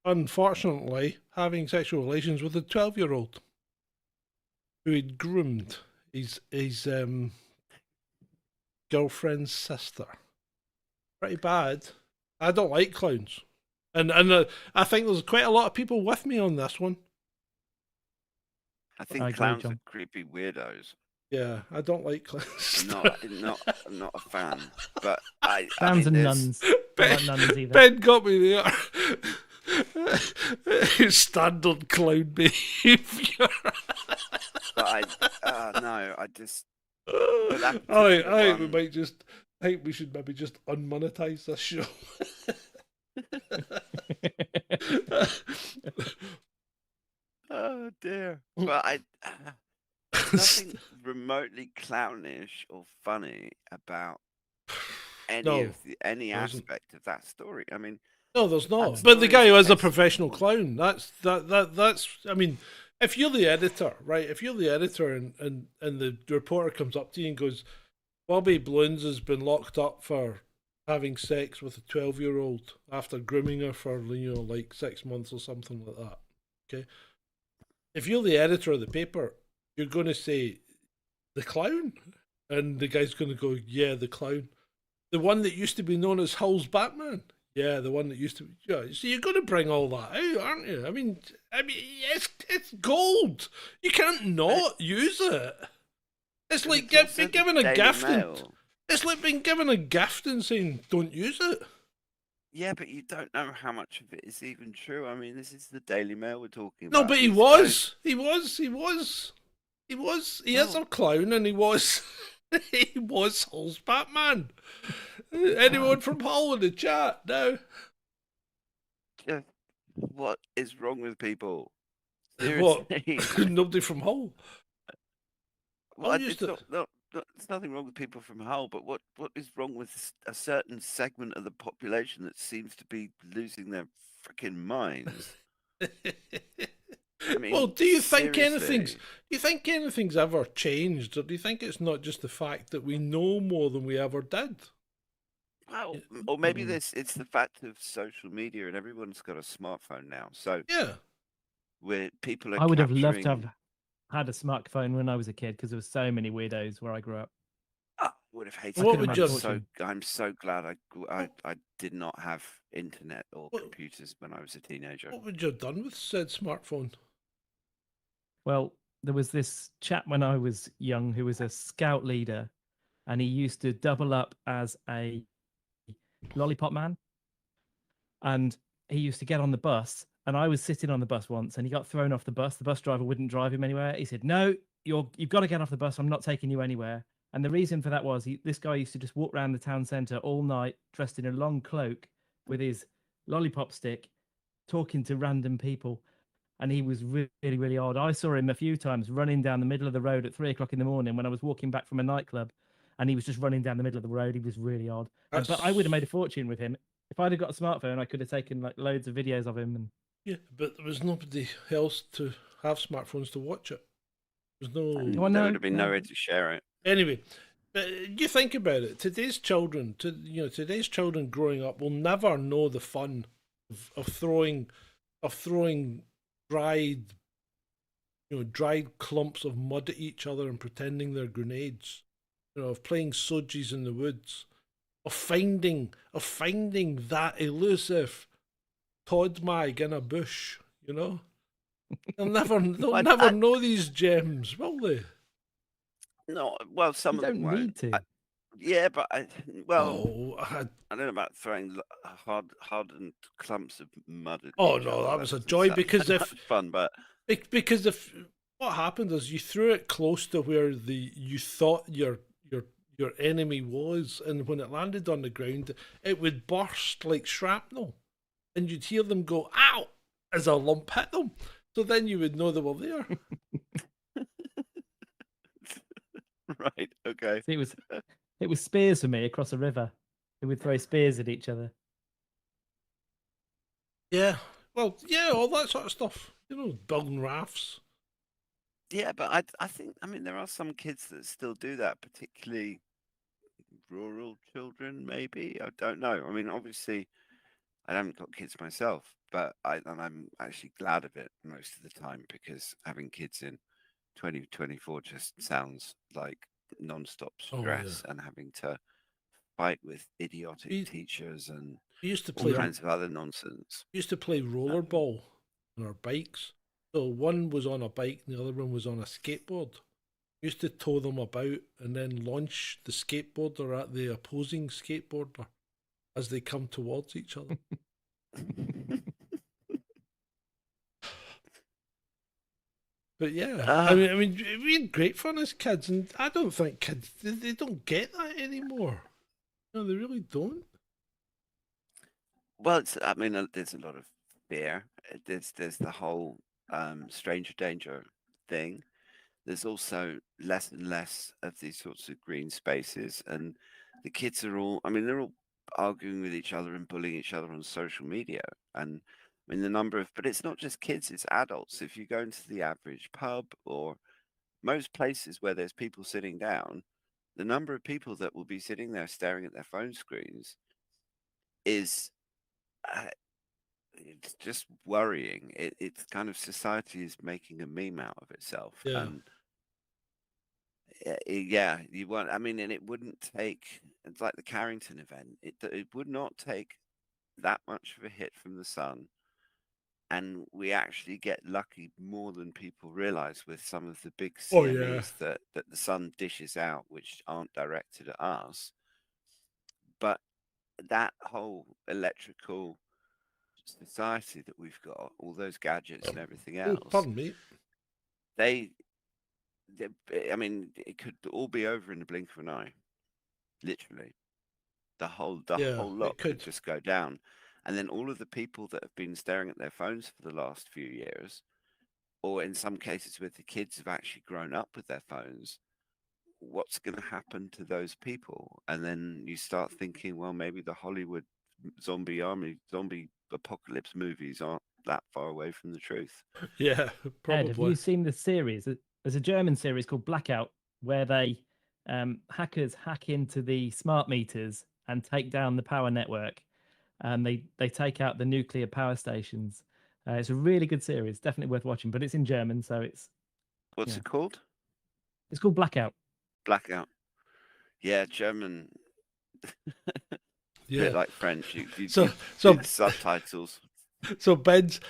unfortunately having sexual relations with a 12-year-old who he'd groomed his girlfriend's sister. Pretty bad. I don't like clowns, and I think there's quite a lot of people with me on this one. I think I agree, clowns John. are creepy weirdos. Yeah, I don't like clowns. I'm not a fan, but Clowns and there's- nuns. Don't like nuns either. Ben got me there. Standard clown behaviour. But I just that I particular think we one- might just. I think we should maybe just unmonetize this show. Oh dear. Well, there's nothing remotely clownish or funny about any there isn't. aspect of that story. I mean, No, there's not. That But the guy story who is is a excellent. professional clown, that's. I mean, if you're the editor, right? If you're the editor and the reporter comes up to you and goes, Bobby Bloons has been locked up for having sex with a 12-year-old after grooming her for like 6 months or something like that. Okay. If you're the editor of the paper, you're going to say the clown, and the guy's going to go, yeah, the clown, the one that used to be known as Hull's Batman. Yeah, the one that used to be. Yeah, so you're going to bring all that out, aren't you? I mean, it's gold. You can't not use it. It's like it's also being given the a Daily gift. Mail. It's like being given a gift and saying don't use it. Yeah, but you don't know how much of it is even true. I mean, this is the Daily Mail we're talking No, about. but he These was. guys- He was. He is a clown, and he was Hull's Batman. Anyone from Hull in the chat now? What is wrong with people? What? Seriously. Nobody from Hull. Well, it's there's nothing wrong with people from Hull, but what is wrong with a certain segment of the population that seems to be losing their freaking minds? I mean, well, do you seriously. think anything's ever changed, or do you think it's not just the fact that we know more than we ever did? Well, or maybe it's the fact of social media, and everyone's got a smartphone now. So Yeah, where people are I would have loved to capturing- have had a smartphone when I was a kid because there were so many weirdos where I grew up. I would have hated What it. would you- I'm so glad I did not have internet or computers when I was a teenager. what would you have done with said smartphone? Well, there was this chap when I was young who was a scout leader, and he used to double up as a lollipop man. And he used to get on the bus, and I was sitting on the bus once, and he got thrown off the bus. The bus driver wouldn't drive him anywhere. He said, "No, you've got to get off the bus. I'm not taking you anywhere." And the reason for that was this guy used to just walk around the town centre all night, dressed in a long cloak with his lollipop stick, talking to random people. And he was really, really odd. I saw him a few times running down the middle of the road at 3 o'clock in the morning when I was walking back from a nightclub, and he was just running down the middle of the road. He was really odd. But I would have made a fortune with him. If I'd have got a smartphone, I could have taken like loads of videos of him. And Yeah, but there was nobody else to have smartphones to watch it. There's no. There would have been no way to share it. Anyway, but you think about it. Today's children growing up will never know the fun of throwing dried clumps of mud at each other and pretending they're grenades. Of playing sodgies in the woods, of finding that elusive todmag in a bush. They'll never know these gems, will they? No, well, some you of them don't won't. need to. Yeah, but I I don't know about throwing hardened clumps of mud at Oh each no, other. that was a doesn't joy sound because that if much fun, but if what happened is you threw it close to where you thought your enemy was, and when it landed on the ground, it would burst like shrapnel, and you'd hear them go "ow" as a lump hit them. So then you would know they were there. right, okay. See, it was spears for me across a river. They would throw spears at each other. Yeah, well, yeah, all that sort of stuff. Building rafts. Yeah, but I think there are some kids that still do that, particularly rural children. Maybe I don't know. Obviously, I haven't got kids myself, but I'm actually glad of it most of the time because having kids in 2024 just sounds like non-stop stress and having to fight with idiotic teachers and We used to all play kinds of other nonsense. We used to play rollerball on our bikes. So one was on a bike and the other one was on a skateboard. We used to tow them about and then launch the skateboarder at the opposing skateboarder as they come towards each other. But yeah, we had great fun as kids, and I don't think kids they don't get that anymore. No, they really don't. Well, there's a lot of fear. There's the whole stranger danger thing. There's also less and less of these sorts of green spaces, and the kids are all. They're all arguing with each other and bullying each other on social media, and but it's not just kids, it's adults. If you go into the average pub or most places where there's people sitting down, the number of people that will be sitting there staring at their phone screens is it's just worrying. It's kind of society is making a meme out of itself. Yeah. And yeah, you want. And it wouldn't take. It's like the Carrington event. It would not take that much of a hit from the sun, and we actually get lucky more than people realize with some of the big CMEs that the sun dishes out, which aren't directed at us. But that whole electrical society that we've got, all those gadgets and everything else, Pardon me. they I mean, it could all be over in the blink of an eye. Literally, the whole lot could just go down, and then all of the people that have been staring at their phones for the last few years, or in some cases where the kids have actually grown up with their phones, what's going to happen to those people? And then you start thinking, well, maybe the Hollywood zombie apocalypse movies aren't that far away from the truth. Yeah, probably. Ed, have you seen the series? There's a German series called Blackout where they hackers hack into the smart meters and take down the power network, and they take out the nuclear power stations. It's a really good series, definitely worth watching, but it's in German, so it's... What's it called? It's called Blackout. Blackout. Yeah, German. Yeah, bit like French. You so subtitles. So Ben's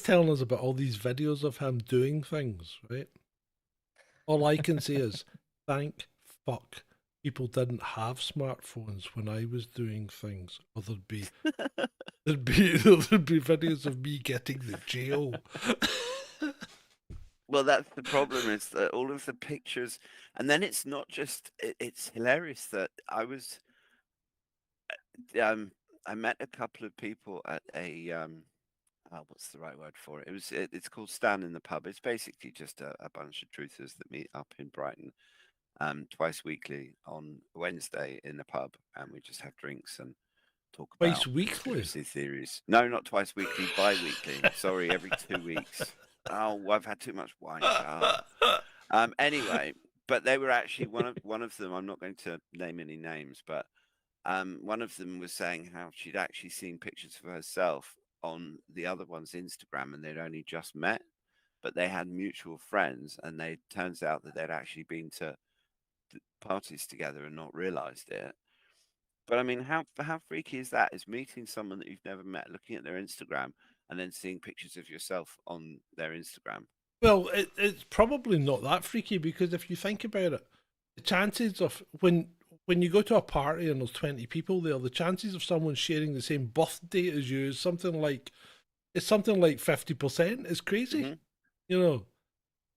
telling us about all these videos of him doing things, right? All I can say is, thank fuck people didn't have smartphones when I was doing things, or there'd be videos of me getting the jail. Well, that's the problem, is that all of the pictures, and then it's not just, it's hilarious that I met a couple of people at a, what's the right word for it? It's called Stand in the Pub. It's basically just a bunch of truthers that meet up in Brighton twice weekly on Wednesday in the pub, and we just have drinks and talk about Twice weekly? conspiracy theories. No, not twice weekly, bi-weekly. Sorry, every 2 weeks. Oh, I've had too much wine. Anyway, but they were actually one of them. I'm not going to name any names, but one of them was saying how she'd actually seen pictures of herself on the other one's Instagram, and they'd only just met, but they had mutual friends, and they turns out that they'd actually been to parties together and not realized it. But I mean, how freaky is that? Is meeting someone that you've never met, looking at their Instagram, and then seeing pictures of yourself on their Instagram? Well, it's probably not that freaky, because if you think about it, the chances of when you go to a party and there's 20 people there, the chances of someone sharing the same birthday as you is something like 50%. It's crazy, Mm-hmm. you know.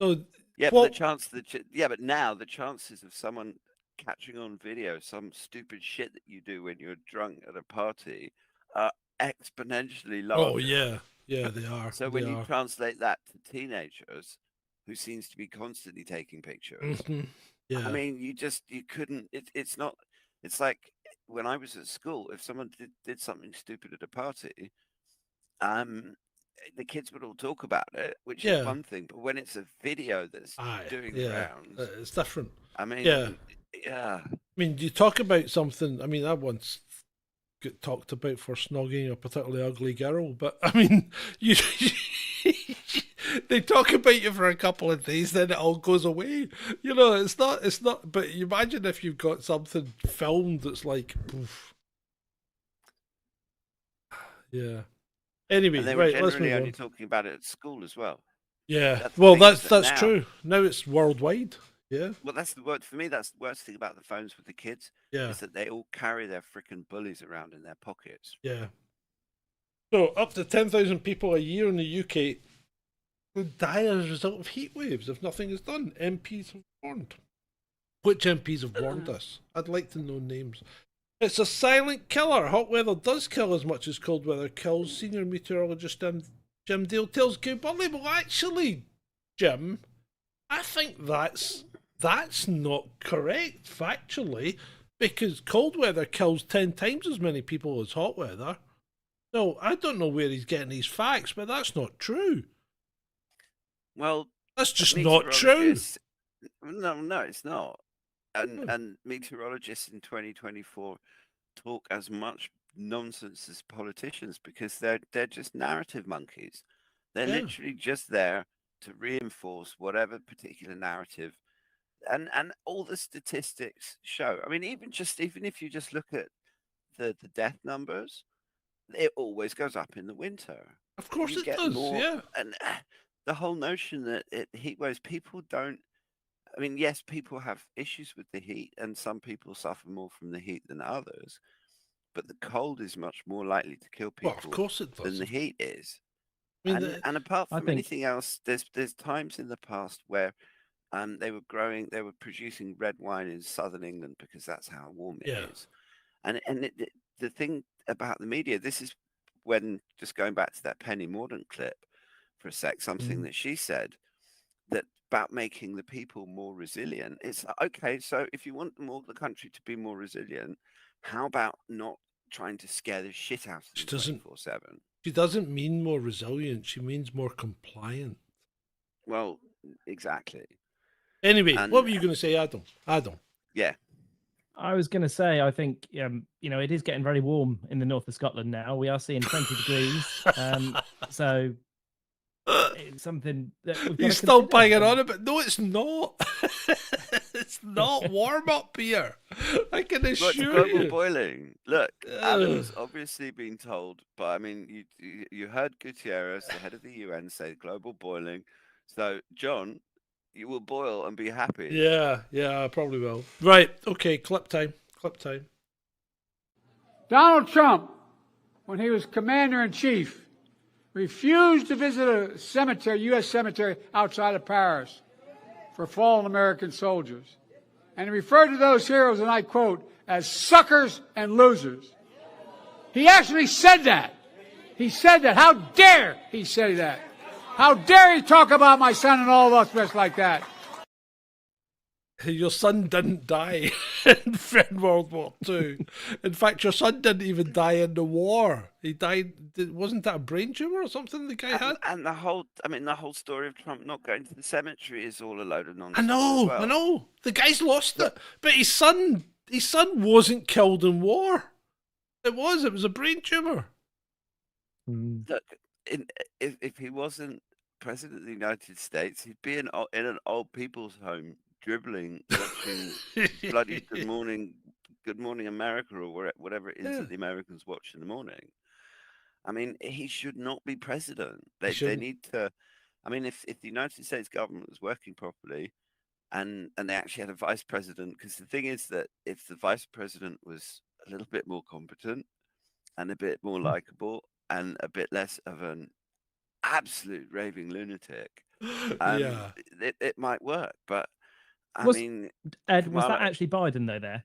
So yeah, but now the chances of someone catching on video some stupid shit that you do when you're drunk at a party are exponentially larger. Oh yeah, they are. So when you translate that to teenagers, who seems to be constantly taking pictures, yeah. I mean, you couldn't. It's not. It's like when I was at school, if someone did something stupid at a party, the kids would all talk about it, which is one thing. But when it's a video that's doing rounds, it's different. I mean, yeah. I mean, you talk about something. I mean, I once get talked about for snogging a particularly ugly girl, but I mean, they talk about you for a couple of days, then it all goes away. You know, it's not. But you imagine if you've got something filmed that's like, oof. Yeah. Anyway, and they right, were let's generally move only on. talking about it at school as well. Yeah, that's that's true. Now it's worldwide. Yeah. Well, that's the word for me. That's the worst thing about the phones with the kids. Yeah. Is that they all carry their freaking bullies around in their pockets. Yeah. So up to 10,000 people a year in the UK would die as a result of heat waves if nothing is done. MPs have warned. Which MPs have warned us? I'd like to know names. It's a silent killer. Hot weather does kill as much as cold weather kills. Senior meteorologist Jim Dale tells Q Burley. Well, actually, Jim, I think that's not correct factually, because cold weather kills 10 times as many people as hot weather. So I don't know where he's getting these facts, but that's not true. Well, that's just not true. No, it's not. And meteorologists in 2024 talk as much nonsense as politicians, because they're just narrative monkeys. They're literally just there to reinforce whatever particular narrative, and all the statistics show. I mean, even if you just look at the death numbers, it always goes up in the winter. Of course it does. Yeah. And the whole notion that heat waves, people don't. I mean, yes, people have issues with the heat, and some people suffer more from the heat than others. But the cold is much more likely to kill people. Well, of course it does. Than the heat is. I mean, and apart from anything else, there's times in the past where They were producing red wine in southern England because that's how warm it is. And the thing about the media, this is when, just going back to that Penny Mordaunt clip for a sec, something that she said that about making the people more resilient. It's okay, so if you want the country to be more resilient, how about not trying to scare the shit out of them 24/7? She doesn't mean more resilient. She means more compliant. Well, exactly. Anyway, what were you going to say, Adam? Yeah. I was going to say, I think, it is getting very warm in the north of Scotland now. We are seeing 20 degrees. So it's something that we've got He's to still consider. banging on it, but no, it's not. It's not warm up here. I can assure global you. boiling. Look, Adam's obviously been told, but I mean, you heard Gutierrez, the head of the UN, say global boiling. So, John, you will boil and be happy. Yeah, I probably will. Right, okay, clip time. Donald Trump, when he was commander-in-chief, refused to visit a cemetery, U.S. cemetery outside of Paris for fallen American soldiers. And he referred to those heroes, and I quote, as suckers and losers. He actually said that. He said that. How dare he say that? How dare he talk about my son and all of us like that? Your son didn't die in World War II. In fact, your son didn't even die in the war. He died, wasn't that a brain tumor or something the guy had? And the whole story of Trump not going to the cemetery is all a load of nonsense. I know. The guy's lost it. But his son wasn't killed in war. It was a brain tumor. Look, if he wasn't president of the United States, he'd be in an old people's home, dribbling, watching bloody Good Morning America, or whatever it is that the Americans watch in the morning. I mean, he should not be president. They need to. I mean, if the United States government was working properly, and they actually had a vice president, because the thing is that if the vice president was a little bit more competent and a bit more likable and a bit less of an absolute raving lunatic, it might work. But I mean, Ed, was that actually Biden though? There.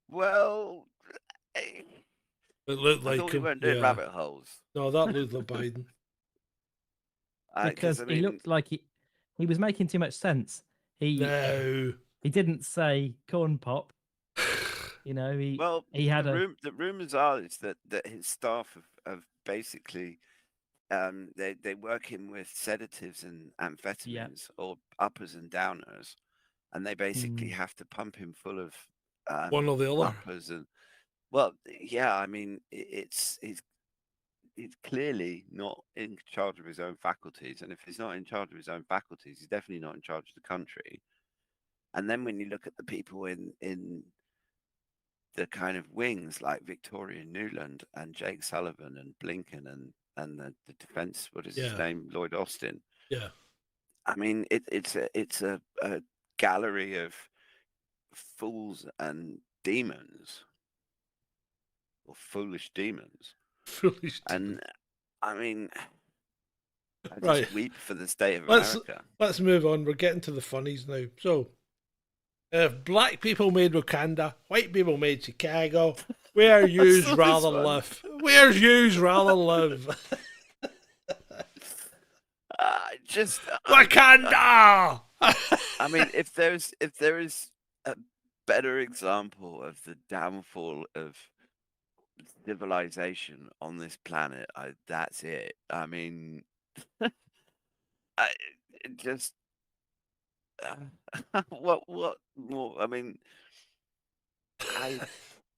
Well, it looked like we weren't doing rabbit holes. No, that looked like Biden. Because he looked like he was making too much sense. He didn't say corn pop. He had the rumors are is that his staff have basically they work him with sedatives and amphetamines or uppers and downers, and they basically have to pump him full of one or the other uppers and I mean he's clearly not in charge of his own faculties, and if he's not in charge of his own faculties, he's definitely not in charge of the country. And then when you look at the people in the kind of wings like Victoria Nuland and Jake Sullivan and Blinken and the defense, what is his name, Lloyd Austin. Yeah, I mean it's a gallery of fools and demons, or foolish demons. And I mean, I just weep for the state of America. Let's move on. We're getting to the funnies now. So, if black people made Wakanda, white people made Chicago, where yous rather live? Where's yous rather live? Wakanda. I mean, if there is a better example of the downfall of civilization on this planet, that's it. I mean, what more? I mean, I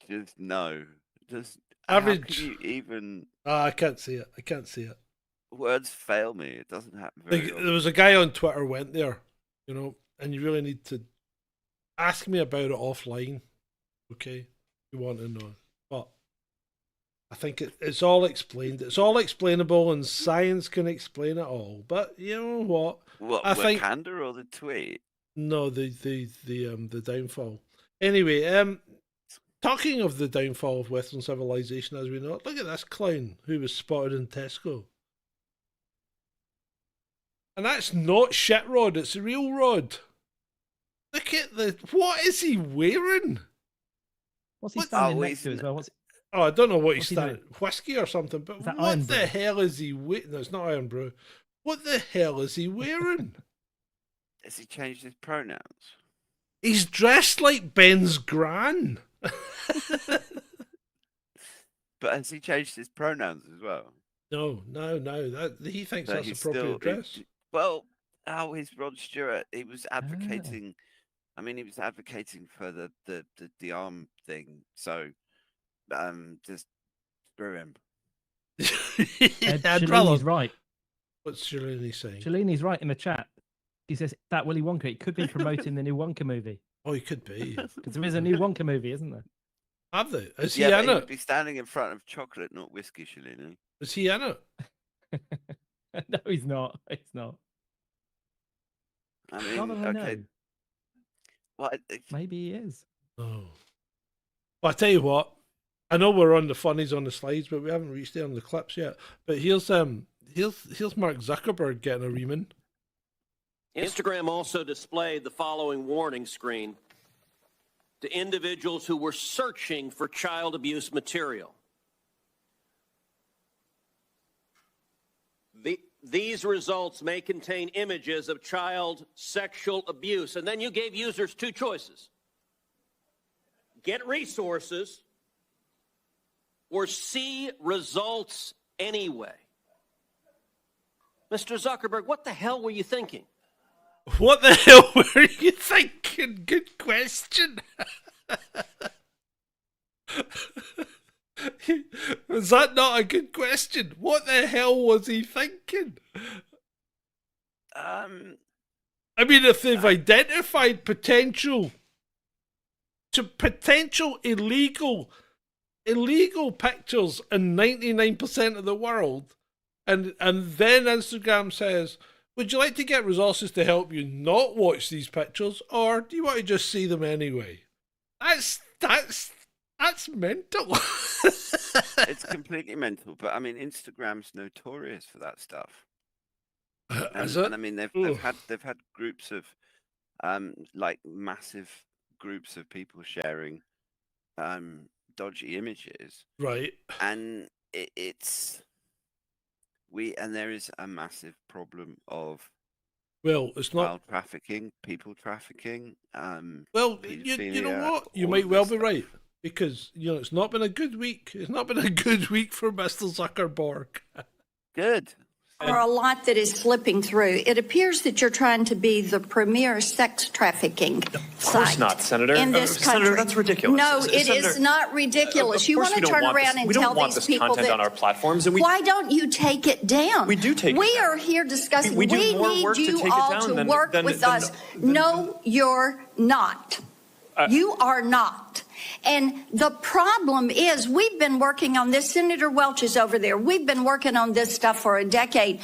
just know. Just average. How can you even? I can't see it. Words fail me. It doesn't happen very often. There was a guy on Twitter went there, and you really need to ask me about it offline. Okay, you want to know, but I think it's all explained. It's all explainable, and science can explain it all. But you know what? What, Wakanda or the tweet? No, the downfall. Anyway, talking of the downfall of Western civilization, as we know it, look at this clown who was spotted in Tesco. And that's not shit rod, it's a real rod. Look at what is he wearing? What's he standing next to as well? I don't know what he's what's he standing. doing? Whiskey or something. But Is that what Iron the Brew? hell is he wearing? No, it's not Iron Brew. What the hell is he wearing? Has he changed his pronouns? He's dressed like Ben's gran. But has he changed his pronouns as well? No. That he thinks So that's he's appropriate still, dress. Well, he's Rod Stewart. He was advocating. I mean, he was advocating for the arm thing. So, just screw him. Shalini's right. What's Shalini saying? Shalini's right in the chat. He says that Willy Wonka. It could be promoting the new Wonka movie. Oh, he could be. Because there is a new Wonka movie, isn't there? Have they? Is he Yeah, in but it? he'd be standing in front of chocolate, not whiskey, Shalini. Is he in it? No, he's not. He's not. I mean, Not that I okay. know. Well, Maybe he is. Oh. Well, I tell you what. I know we're on the funnies on the slides, but we haven't reached there on the clips yet. But here's Mark Zuckerberg getting a reaming. Instagram also displayed the following warning screen to individuals who were searching for child abuse material. These results may contain images of child sexual abuse. And then you gave users two choices. Get resources or see results anyway. Mr. Zuckerberg, what the hell were you thinking? What the hell were you thinking? Good question. Was that not a good question? What the hell was he thinking? I mean, if they've identified potential illegal pictures in 99% of the world, and then Instagram says, would you like to get resources to help you not watch these pictures, or do you want to just see them anyway? That's mental. it's completely mental. But I mean, Instagram's notorious for that stuff. Is it? And I mean, they've had groups of, like massive groups of people sharing, dodgy images. Right. And there is a massive problem of it's not child trafficking, people trafficking. Well, you know what? You might well be right, because it's not been a good week. It's not been a good week for Mr. Zuckerberg. Good. Or a lot that is slipping through. It appears that you're trying to be the premier sex trafficking Of course site not, Senator. in this country. Senator, that's ridiculous. No, it Senator, is not ridiculous. You want to turn around and tell these people content that, on our platforms, and why don't you take it down? We do take it We down. are here discussing. We do need more work to you take it all down to than- work than- with than- us. No, you're not. You are not. And the problem is, we've been working on this. Senator Welch is over there. We've been working on this stuff for a decade.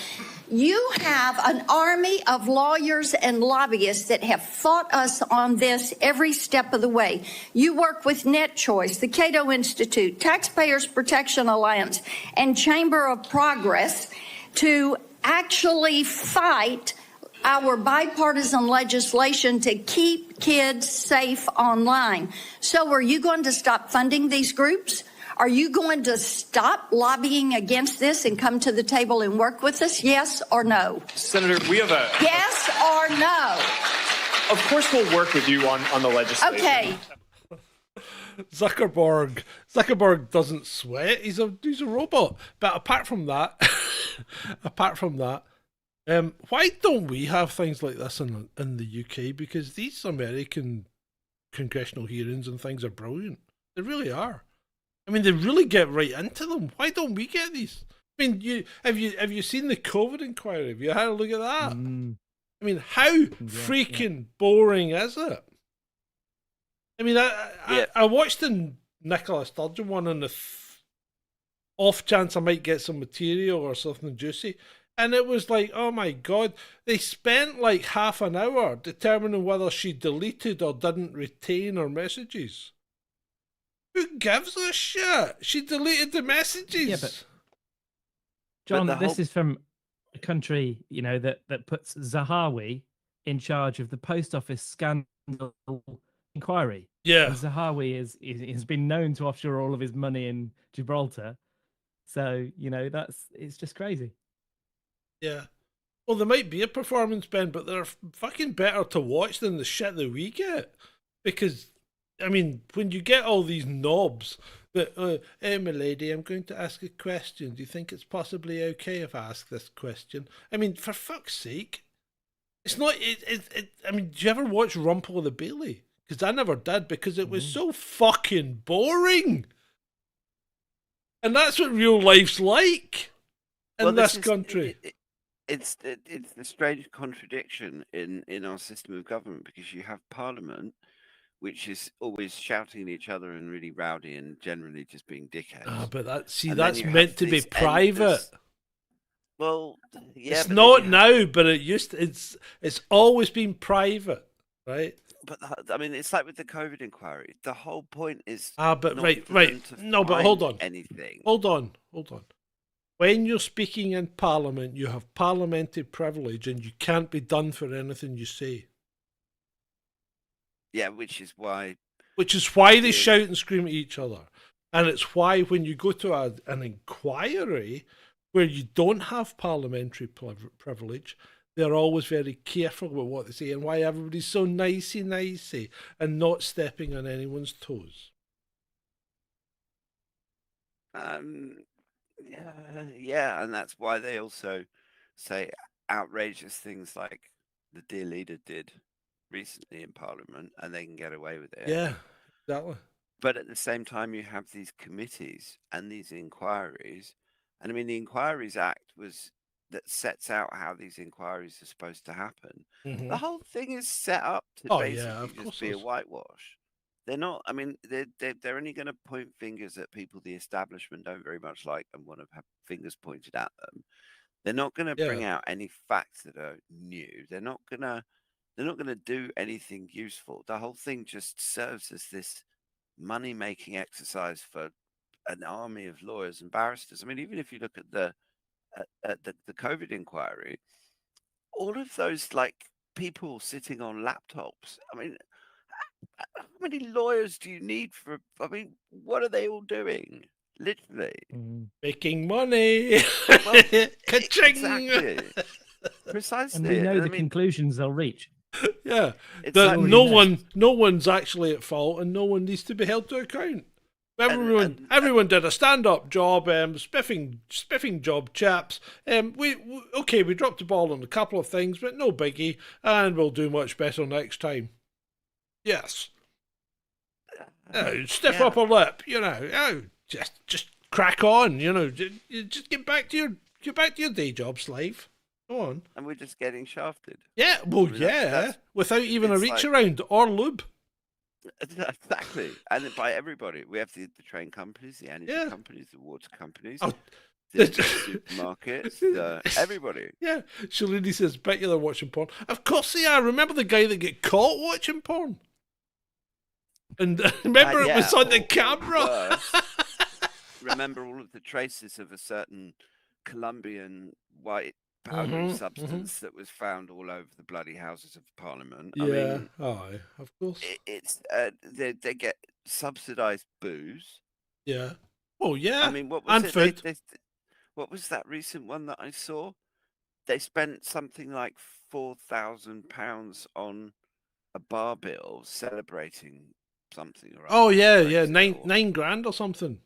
You have an army of lawyers and lobbyists that have fought us on this every step of the way. You work with Net Choice, the Cato Institute, Taxpayers Protection Alliance, and Chamber of Progress to actually fight our bipartisan legislation to keep kids safe online. So are you going to stop funding these groups? Are you going to stop lobbying against this and come to the table and work with us? Yes or no? Senator, we have a... Yes or no? Of course we'll work with you on the legislation. Okay. Zuckerberg doesn't sweat. He's a robot. But apart from that, why don't we have things like this in the UK? Because these American congressional hearings and things are brilliant. They really are. I mean, they really get right into them. Why don't we get these? I mean, have you seen the COVID inquiry? Have you had a look at that? I mean, how freaking boring is it? I mean, I watched the Nicola Sturgeon one on the off chance I might get some material or something juicy. And it was like, oh my God, they spent like half an hour determining whether she deleted or didn't retain her messages. Who gives a shit? She deleted the messages. Yeah, but John, this is from a country, that puts Zahawi in charge of the post office scandal inquiry. Yeah. And Zahawi has been known to offshore all of his money in Gibraltar. So, it's just crazy. Yeah. Well, there might be a performance, Ben, but they're fucking better to watch than the shit that we get. Because, I mean, when you get all these knobs that, hey, my lady, I'm going to ask a question. Do you think it's possibly okay if I ask this question? I mean, for fuck's sake. It's not, I mean, do you ever watch Rumple of the Bailey? Because I never did, because it was so fucking boring. And that's what real life's like in this country. It's the strange contradiction in our system of government, because you have Parliament, which is always shouting at each other and really rowdy and generally just being dickheads. But that's meant to be private. Well, yeah, it's not now, but it's always been private, right? But I mean, it's like with the COVID inquiry. The whole point is right. No, but hold on. Anything. Hold on. When you're speaking in Parliament, you have parliamentary privilege, and you can't be done for anything you say. Yeah, which is why they shout and scream at each other, and it's why when you go to an inquiry where you don't have parliamentary privilege, they're always very careful about what they say, and why everybody's so nicey and not stepping on anyone's toes. Yeah, and that's why they also say outrageous things like the dear leader did recently in Parliament, and they can get away with it. Yeah, exactly. But at the same time, you have these committees and these inquiries, and I mean, the Inquiries Act that sets out how these inquiries are supposed to happen. Mm-hmm. The whole thing is set up to basically just be a whitewash. They're not. I mean, they're only going to point fingers at people the establishment don't very much like and want to have fingers pointed at them. They're not going to bring out any facts that are new. They're not going to do anything useful. The whole thing just serves as this money-making exercise for an army of lawyers and barristers. I mean, even if you look at the COVID inquiry, all of those like people sitting on laptops. I mean, how many lawyers do you need for? I mean, what are they all doing? Literally making money. Well, exactly. Precisely. And we know the conclusions they'll reach. Yeah, like no one's actually at fault, and no one needs to be held to account. Everyone did a stand-up job, spiffing job, chaps. We dropped the ball on a couple of things, but no biggie, and we'll do much better next time. Yes. Stiff upper lip, just crack on, just get back to your day job, slave. Go on. And we're just getting shafted. Yeah, well, that's without even a reach around or lube. Exactly, and by everybody. We have the train companies, the energy companies, the water companies, the supermarkets, everybody. Yeah, Shalini says, bet you they're watching porn. Of course they are. Remember the guy that get caught watching porn? And remember it was on the camera. Remember all of the traces of a certain Colombian white powdery substance that was found all over the bloody Houses of Parliament. Yeah, I mean, of course. It's they get subsidised booze. Yeah. Oh yeah. I mean, what was and food. What was that recent one that I saw? They spent something like £4,000 on a bar bill celebrating something. Or oh yeah, nine grand or something.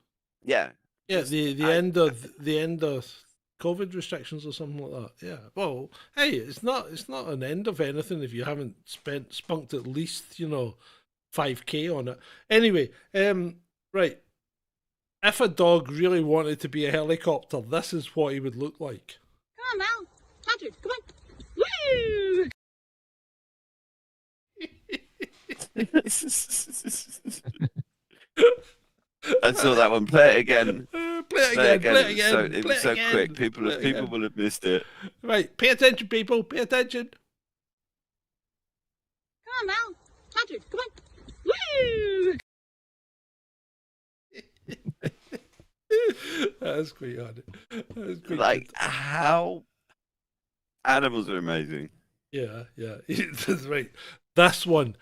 Yeah. Yeah, the end of COVID restrictions or something like that. Yeah. Well, hey, it's not an end of anything if you haven't spunked at least, $5,000 on it. Anyway, right. If a dog really wanted to be a helicopter, this is what he would look like. Come on, Mal. Patrick, come on. Woo! I saw that one. Play it again. Play it again. It was so quick. People will have missed it. Right. Pay attention, people. Pay attention. Come on, Mal. Patrick, come on. Woo! That's quite hard. Like how animals are amazing. Yeah. That's right. This one.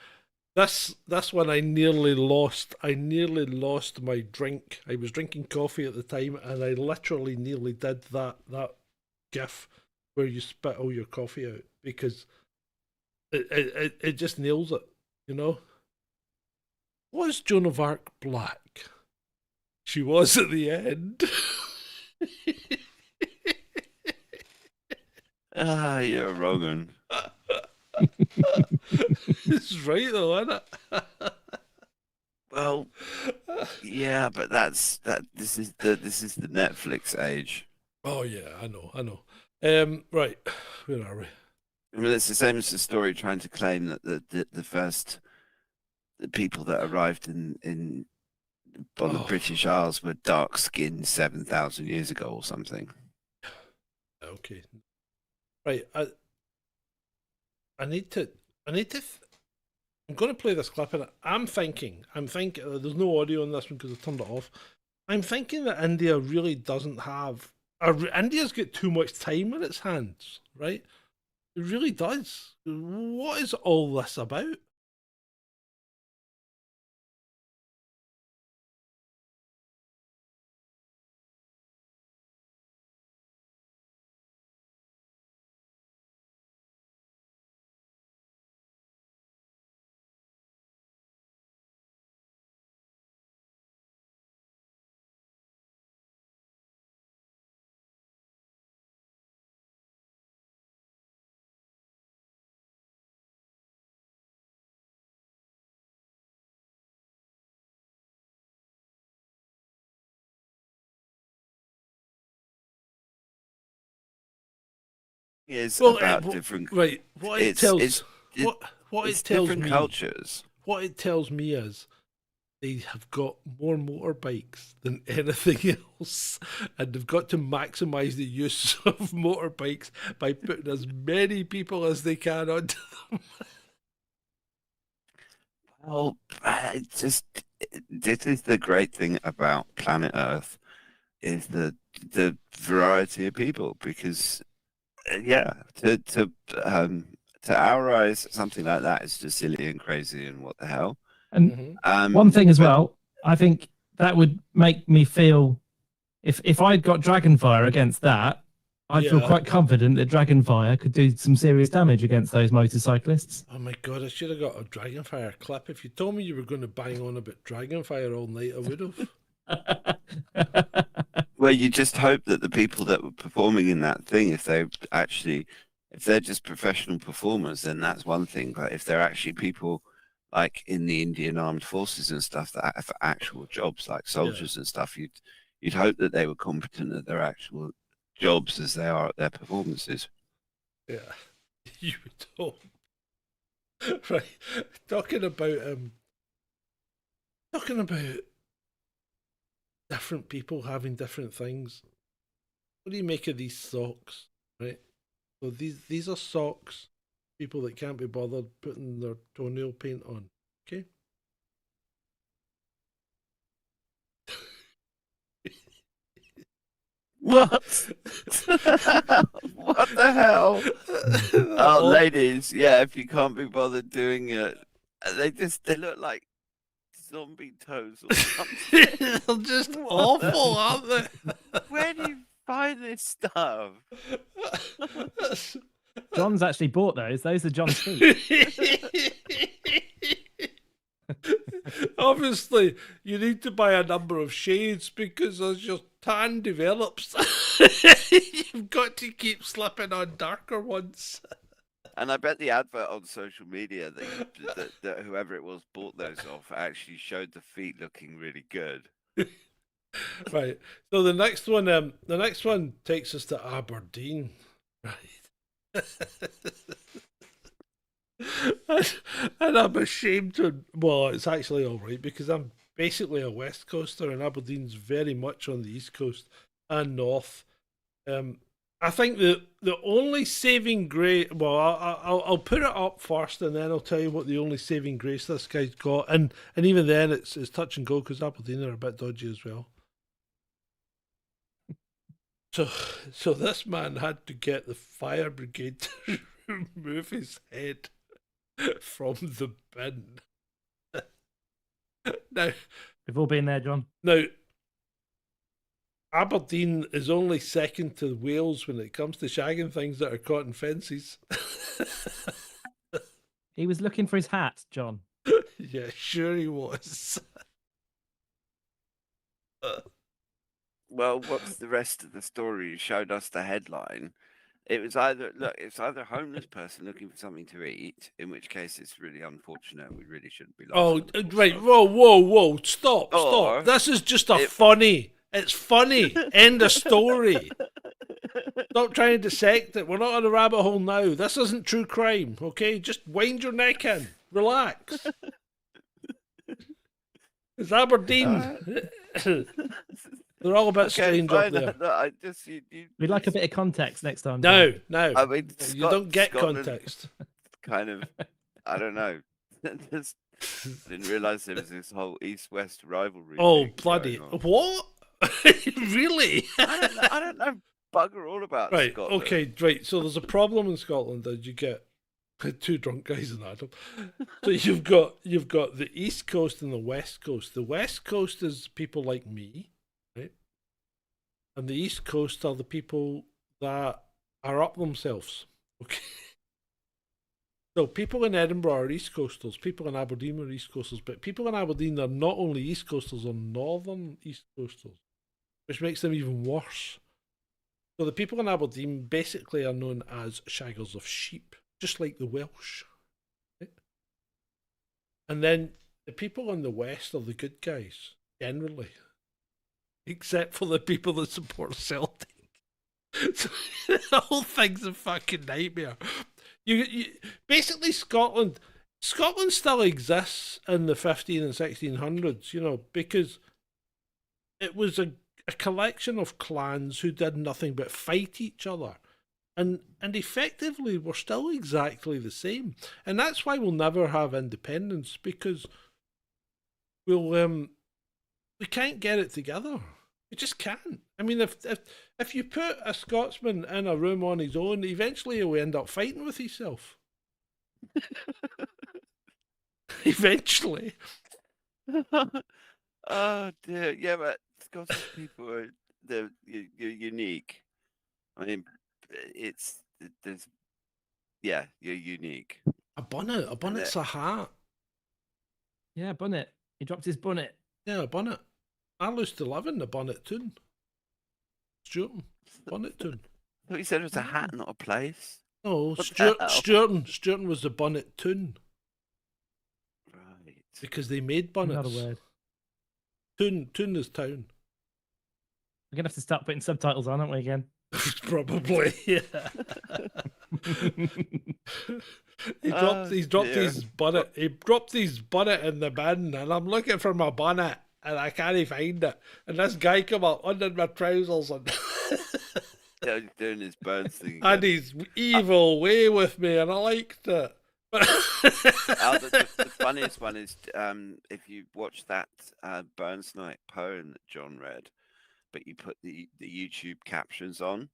This one I nearly lost. I nearly lost my drink. I was drinking coffee at the time, and I literally nearly did that gif where you spit all your coffee out, because it just nails it, you know. Was Joan of Arc black? She was at the end. You're wrong. It's right though, isn't it? Well, yeah, but this is the Netflix age. Oh yeah, I know. Right, where are we? I mean, it's the same as the story trying to claim that the people that arrived on the British Isles were dark skinned 7,000 years ago or something. Okay. Right, I need to. I'm going to play this clip, and I'm thinking. There's no audio on this one because I turned it off. I'm thinking that India really doesn't have. India's got too much time in its hands, right? It really does. What is all this about? It's about different. Right, what it tells me, cultures. What it tells me is they have got more motorbikes than anything else, and they've got to maximise the use of motorbikes by putting as many people as they can onto them. Well, this is the great thing about planet Earth, is the variety of people, because to our eyes, something like that is just silly and crazy and what the hell. And one thing as well, I think that would make me feel, if I'd got Dragonfire against that, I'd feel quite confident that Dragonfire could do some serious damage against those motorcyclists. Oh my god, I should have got a Dragonfire clip. If you told me you were going to bang on about Dragonfire all night, I would have. Well, you just hope that the people that were performing in that thing, if they're just professional performers, then that's one thing. But if they're actually people like in the Indian Armed Forces and stuff that have actual jobs, like soldiers and stuff, you'd hope that they were competent at their actual jobs as they are at their performances. Yeah, you would hope. Right, talking about different people having different things. What do you make of these socks? Right, so these are socks. People that can't be bothered putting their toenail paint on. Okay. What? What the hell? Oh, ladies, yeah, if you can't be bothered doing it, they look like zombie toes or something. They're just awful, aren't they? Where do you find this stuff? John's actually bought those. Those are John's feet. Obviously, you need to buy a number of shades because as your tan develops, you've got to keep slipping on darker ones. And I bet the advert on social media that whoever it was bought those off actually showed the feet looking really good. Right. So the next one takes us to Aberdeen. Right. And I'm ashamed to. Well, it's actually all right because I'm basically a West Coaster, and Aberdeen's very much on the East Coast and North. I think the only saving grace. Well, I'll put it up first, and then I'll tell you what the only saving grace this guy's got, and even then it's touch and go because Aberdeen are a bit dodgy as well. So this man had to get the fire brigade to remove his head from the bin. Now, we've all been there, John. Now, Aberdeen is only second to Wales when it comes to shagging things that are caught in fences. He was looking for his hat, John. Yeah, sure he was. Well, what's the rest of the story? You showed us the headline. It's either a homeless person looking for something to eat, in which case it's really unfortunate. We really shouldn't be. Right, whoa, stop. This is just funny. It's funny. End of story. Stop trying to dissect it. We're not on a rabbit hole now. This isn't true crime, okay? Just wind your neck in. Relax. It's Aberdeen. They're all a bit strange up there. No, We'd like a bit of context next time. No. I mean, you don't get Scotland context. Kind of, I don't know. Didn't realise there was this whole East-West rivalry. Oh, thing bloody. going on. What? Really? I don't know bugger all about Right, Scotland. okay, right. So there's a problem in Scotland that you get two drunk guys and Adam. So you've got the East Coast and the West Coast. The West Coast is people like me, right? And the East Coast are the people that are up themselves. Okay. So people in Edinburgh are East Coasters, people in Aberdeen are East Coasters, but people in Aberdeen are not only East Coasters, are Northern East Coasters, which makes them even worse. So the people in Aberdeen basically are known as shaggers of sheep, just like the Welsh. Right? And then the people in the West are the good guys, generally, except for the people that support Celtic. So the whole thing's a fucking nightmare. You basically Scotland still exists in the 15 and 1600s, you know, because it was a collection of clans who did nothing but fight each other, and effectively we're still exactly the same, and that's why we'll never have independence, because we can't get it together. We just can't. I mean, if you put a Scotsman in a room on his own, eventually he'll end up fighting with himself. Eventually. Oh dear, yeah, but Scottish people are you're unique. I mean, you're unique. A bonnet's a hat. Yeah, bonnet. He dropped his bonnet. Yeah, a bonnet. I used to live in the bonnet tune. Stuarton, bonnet tune. I thought you said it was a hat, not a place. No, Stuarton was the bonnet tune. Right. Because they made bonnets. Not a word. Tune is town. We're going to have to start putting subtitles on, aren't we, again? Probably, yeah. He dropped his bonnet. He dropped his bonnet in the bin, and I'm looking for my bonnet, and I can't find it. And this guy come up under my trousers and yeah, he's doing his Burns thing again. and he's evil way with me, and I liked it. The funniest one is if you watch that Burns Night poem that John read, but you put the YouTube captions on.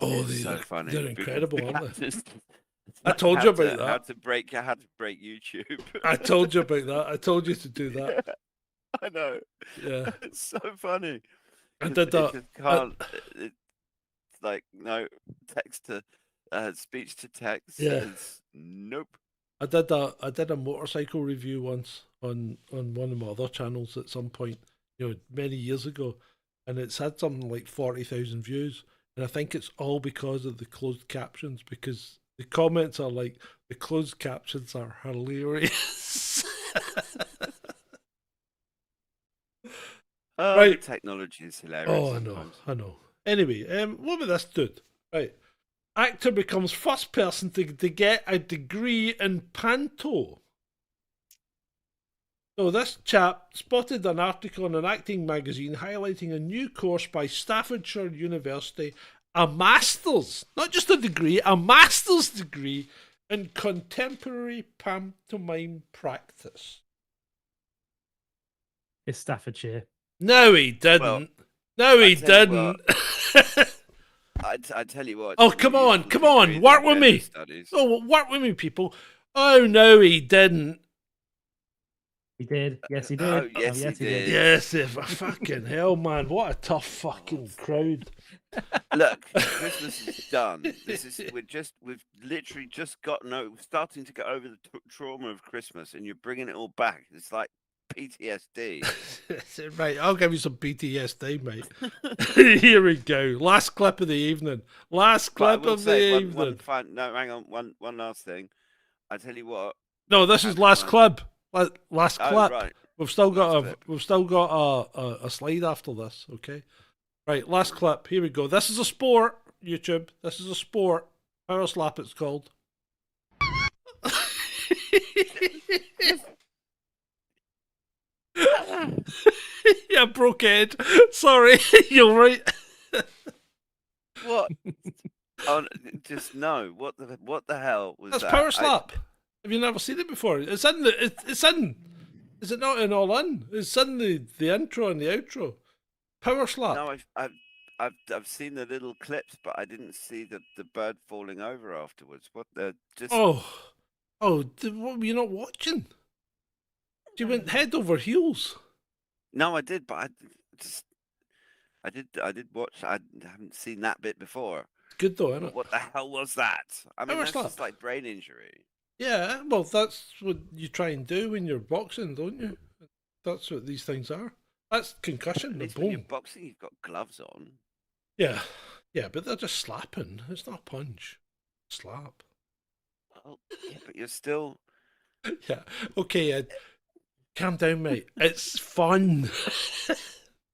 Oh, it's so funny. They're incredible, aren't they? Captions, I told you about that. How to break YouTube. I told you about that. I told you to do that. Yeah, I know. Yeah, it's so funny. I did that. It's like no text to speech to text. Yeah. Nope. I did a motorcycle review once on one of my other channels at some point, you know, many years ago, and it's had something like 40,000 views, and I think it's all because of the closed captions, because the comments are like, the closed captions are hilarious. Right. The technology is hilarious. Oh, I know. Anyway, what about this dude? Right. Actor becomes first person to get a degree in panto. So this chap spotted an article in an acting magazine highlighting a new course by Staffordshire University, a master's, not just a degree, a master's degree in contemporary pantomime practice. It's Staffordshire. No, he didn't. He didn't. I tell you what. Oh, come on. Work with me. Oh, work with me, people. Oh, no, he didn't. He did. Yes, he did. Oh, yes, he did. Yes, fucking hell, man! What a tough fucking crowd. Look, Christmas is done. We've literally just starting to get over the trauma of Christmas, and you're bringing it all back. It's like PTSD. Right, I'll give you some PTSD, mate. Here we go. Last clip of the evening. Last clip of the evening. Hang on. One last thing. I tell you what. No, this is last clip. Last clip. Right. We've still got a slide after this. Okay. Right, last clip. Here we go. This is a sport, YouTube. This is a sport. Power slap, it's called. Yeah, broke head. Sorry, you're right. What? Oh, just no. What the hell was That's that? power slap. Have you never seen it before? It's in the. It's in. Is it not in All In? It's in the intro and the outro. Power slap. No, I've seen the little clips, but I didn't see the bird falling over afterwards. What the just? Oh, what were you not watching? You went head over heels. No, I did, but I did watch. I haven't seen that bit before. Good though, isn't it? What the hell was that? I mean, Power that's slap. just like brain injury. Yeah, well, that's what you try and do when you're boxing, don't you? That's what these things are. That's concussion. At The least when you're bone. boxing, you've got gloves on. Yeah, but they're just slapping. It's not a punch. Slap. Well, yeah, but you're still. Yeah. Okay, Ed. Calm down, mate. It's fun.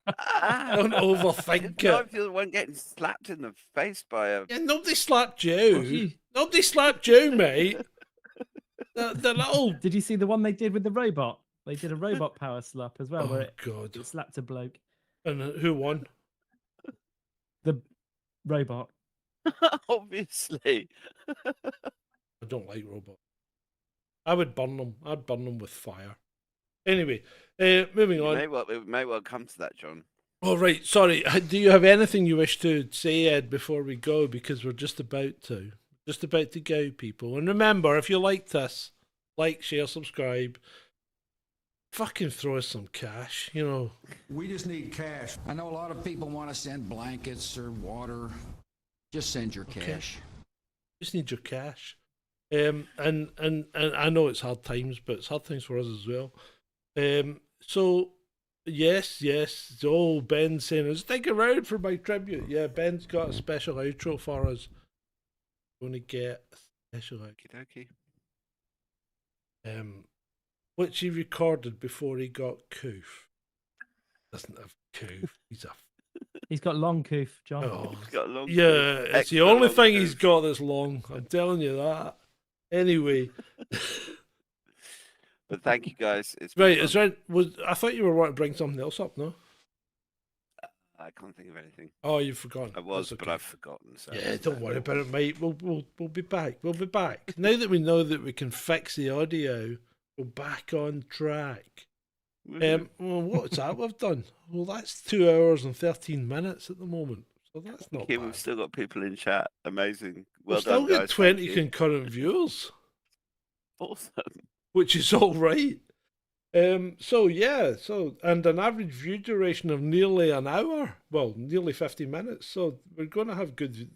Don't overthink I it. feel the one getting slapped in the face by a. Yeah, nobody slapped you. Nobody slapped you, mate. The little. Did you see the one they did with the robot? They did a robot power slap as well, where God. it slapped a bloke. And who won? The robot. Obviously. I don't like robots. I would burn them. I'd burn them with fire. Anyway, moving on. We may well come to that, John. All right. Sorry. Do you have anything you wish to say, Ed, before we go? Because we're just about to go, people. And remember, if you like this, like, share, subscribe. Fucking throw us some cash, you know. We just need cash. I know a lot of people want to send blankets or water. Just send your cash. Just need your cash. And I know it's hard times, but it's hard times for us as well. So yes. Oh, Ben's saying, stick around for my tribute. Yeah, Ben's got a special outro for us. Going to get a special outro. Which he recorded before he got coof. Doesn't have coof. He's got long coof, John. Oh, He's got long yeah, coof. it's the only thing he's got that's long. I'm telling you that. Anyway. But thank you guys. It's right. I thought you were wanting to bring something else up, no? I can't think of anything. Oh, you've forgotten. I was, okay. but I've forgotten. So yeah, don't worry about it, mate. We'll be back. We'll be back. Now that we know that we can fix the audio, we're back on track. Well, what's that we've done? Well, that's 2 hours and 13 minutes at the moment. So that's not bad. We've still got people in chat. Amazing. Well We've still done, got guys. 20 concurrent viewers. Awesome. Which is all right. And an average view duration of nearly an hour. Well, nearly 50 minutes. So we're going to have good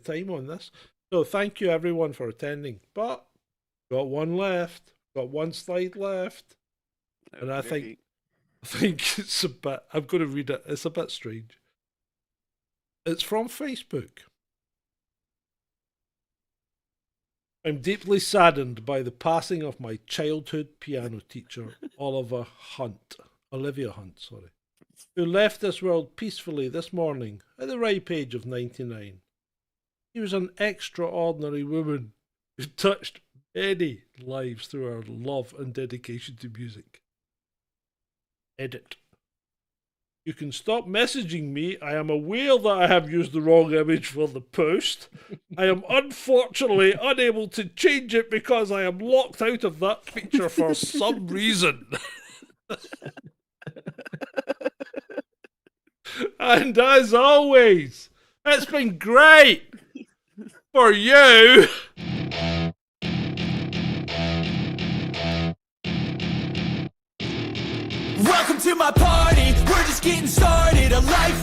time on this. So thank you everyone for attending. But got one left. Got one slide left. And I think it's a bit. I'm going to read it. It's a bit strange. It's from Facebook. I'm deeply saddened by the passing of my childhood piano teacher, Olivia Hunt, who left this world peacefully this morning at the ripe age of 99. She was an extraordinary woman who touched many lives through her love and dedication to music. Edit. You can stop messaging me. I am aware that I have used the wrong image for the post. I am unfortunately unable to change it because I am locked out of that feature for some reason. And as always, it's been great for you.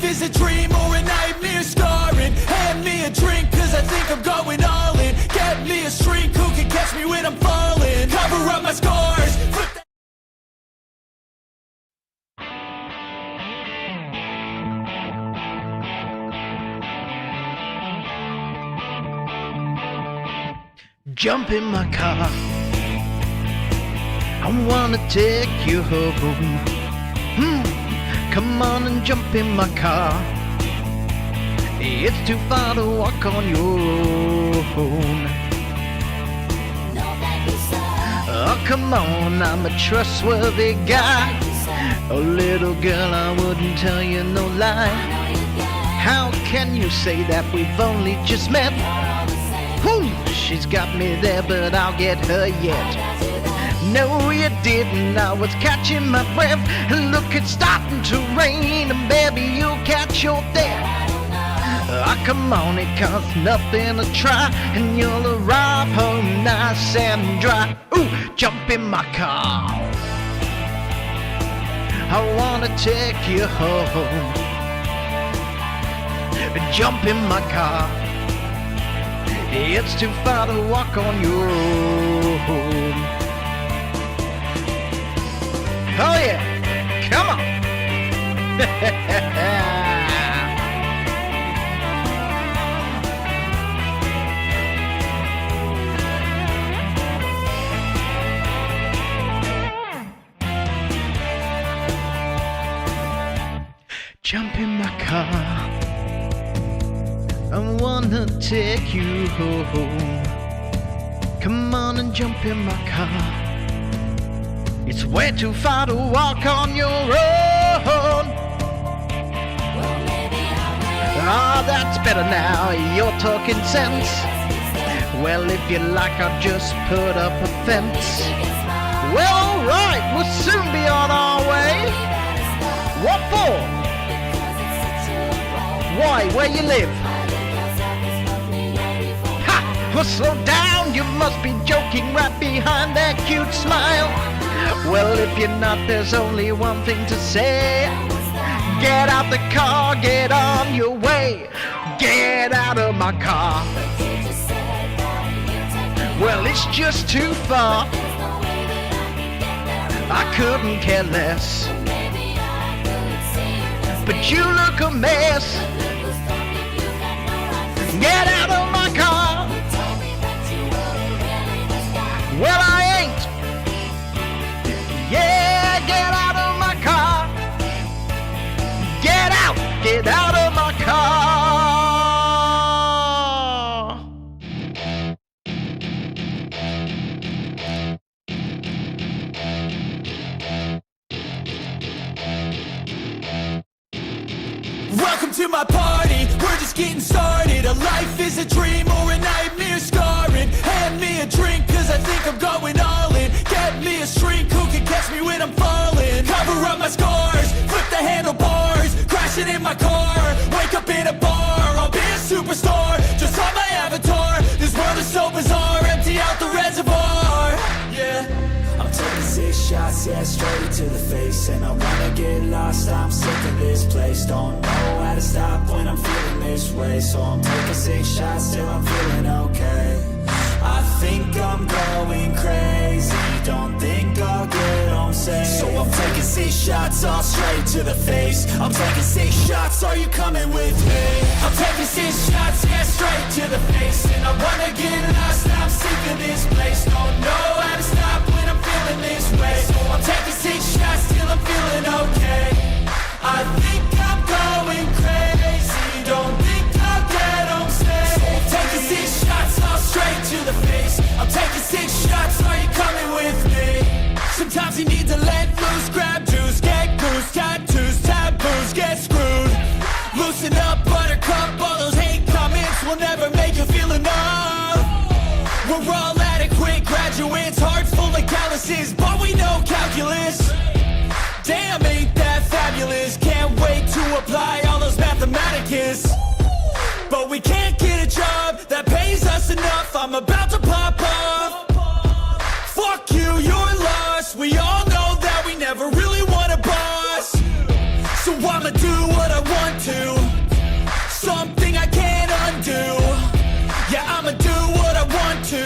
life is a dream or a nightmare scarring. Hand me a drink cause I think I'm going all in. Get me a shrink who can catch me when I'm falling. Cover up my scars. Jump in my car, I wanna take you home. Come on and jump in my car. It's too far to walk on your own. Oh, come on, I'm a trustworthy guy. Oh, little girl, I wouldn't tell you no lie. How can you say that we've only just met? She's got me there, but I'll get her yet. No, you didn't, I was catching my breath. Look, it's starting to rain, and baby, you'll catch your death. Oh, come on, it costs nothing to try, and you'll arrive home nice and dry. Ooh, jump in my car, I wanna take you home. Jump in my car, it's too far to walk on your own. Oh yeah, come on. Jump in my car, I wanna take you home. Come on and jump in my car. It's way too far to walk on your own. Ah, that's better now, you're talking sense. Well, if you like, I'll just put up a fence. Well, alright, we'll soon be on our way. What for? Why, where you live? Well, slow down, you must be joking right behind that cute smile. Well, if you're not, there's only one thing to say. Get out the car, get on your way. Get out of my car. Well, it's just too far. I couldn't care less. But you look a mess. Get out of my car. Well, I ain't. Yeah, get out of my car. Get out of my car. Welcome to my party, we're just getting started. A life is a dream or a nightmare scarring. Hand me a drink cause I think I'm going all in. Get me a shrink who can catch me when I'm falling. Cover up my scars, flip the handlebars. Crashing in my car, wake up in a bar. I'll be a superstar, just on my avatar. This world is so bizarre, empty out the reservoir. Yeah, I'm taking 6 shots, yeah, straight to the face. And I wanna get lost, I'm sick of this place. Don't know how to stop when I'm feeling this way. So I'm taking 6 shots till I'm feeling okay. I think I'm going crazy, don't think I'll get home safe. So I'm taking 6 shots, all straight to the face. I'm taking 6 shots, are you coming with me? I'm taking 6 shots, yeah, straight to the face. And I wanna get lost, I'm sick of this place. Don't know how to stop when I'm feeling this way. So I'm taking 6 shots till I'm feeling okay. I think I'm going crazy, don't think I'll get home safe. So I'm taking 6 shots, all straight to the face. I'm taking 6 shots, are you coming with me? Sometimes you need to let loose, grab juice, get goose, tattoos, taboos, get screwed. Loosen up, buttercup, all those hate comments will never make you feel enough. We're all adequate graduates, hearts full of calluses, but we know calculus. Damn, ain't that fabulous? Can't wait to apply all those mathematicus. But we can't get a job that pays us enough. I'm about to pop off. Fuck you, you're lost. We all know that we never really want a boss. So I'ma do what I want to. Something I can't undo. Yeah, I'ma do what I want to.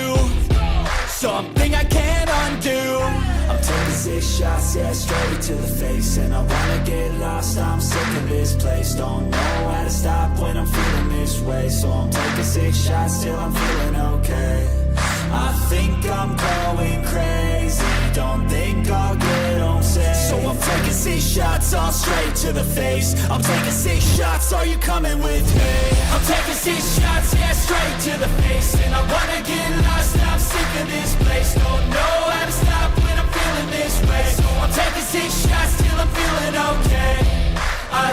Something I can't undo. I'm taking 6 shots, yeah, straight to the face. And I wanna get lost, I'm sick of this place. Don't know how to stop when I'm feeling this way. So I'm taking 6 shots till I'm feeling okay. I think I'm going crazy. Don't think I'll get home safe. So I'm taking 6 shots all straight to the face. I'm taking 6 shots, are you coming with me? I'm taking 6 shots, yeah, straight to the face. And I wanna get lost, I'm sick of this place. Don't know how to stop when I'm feeling this way. So I'm taking 6 shots till I'm feeling okay. I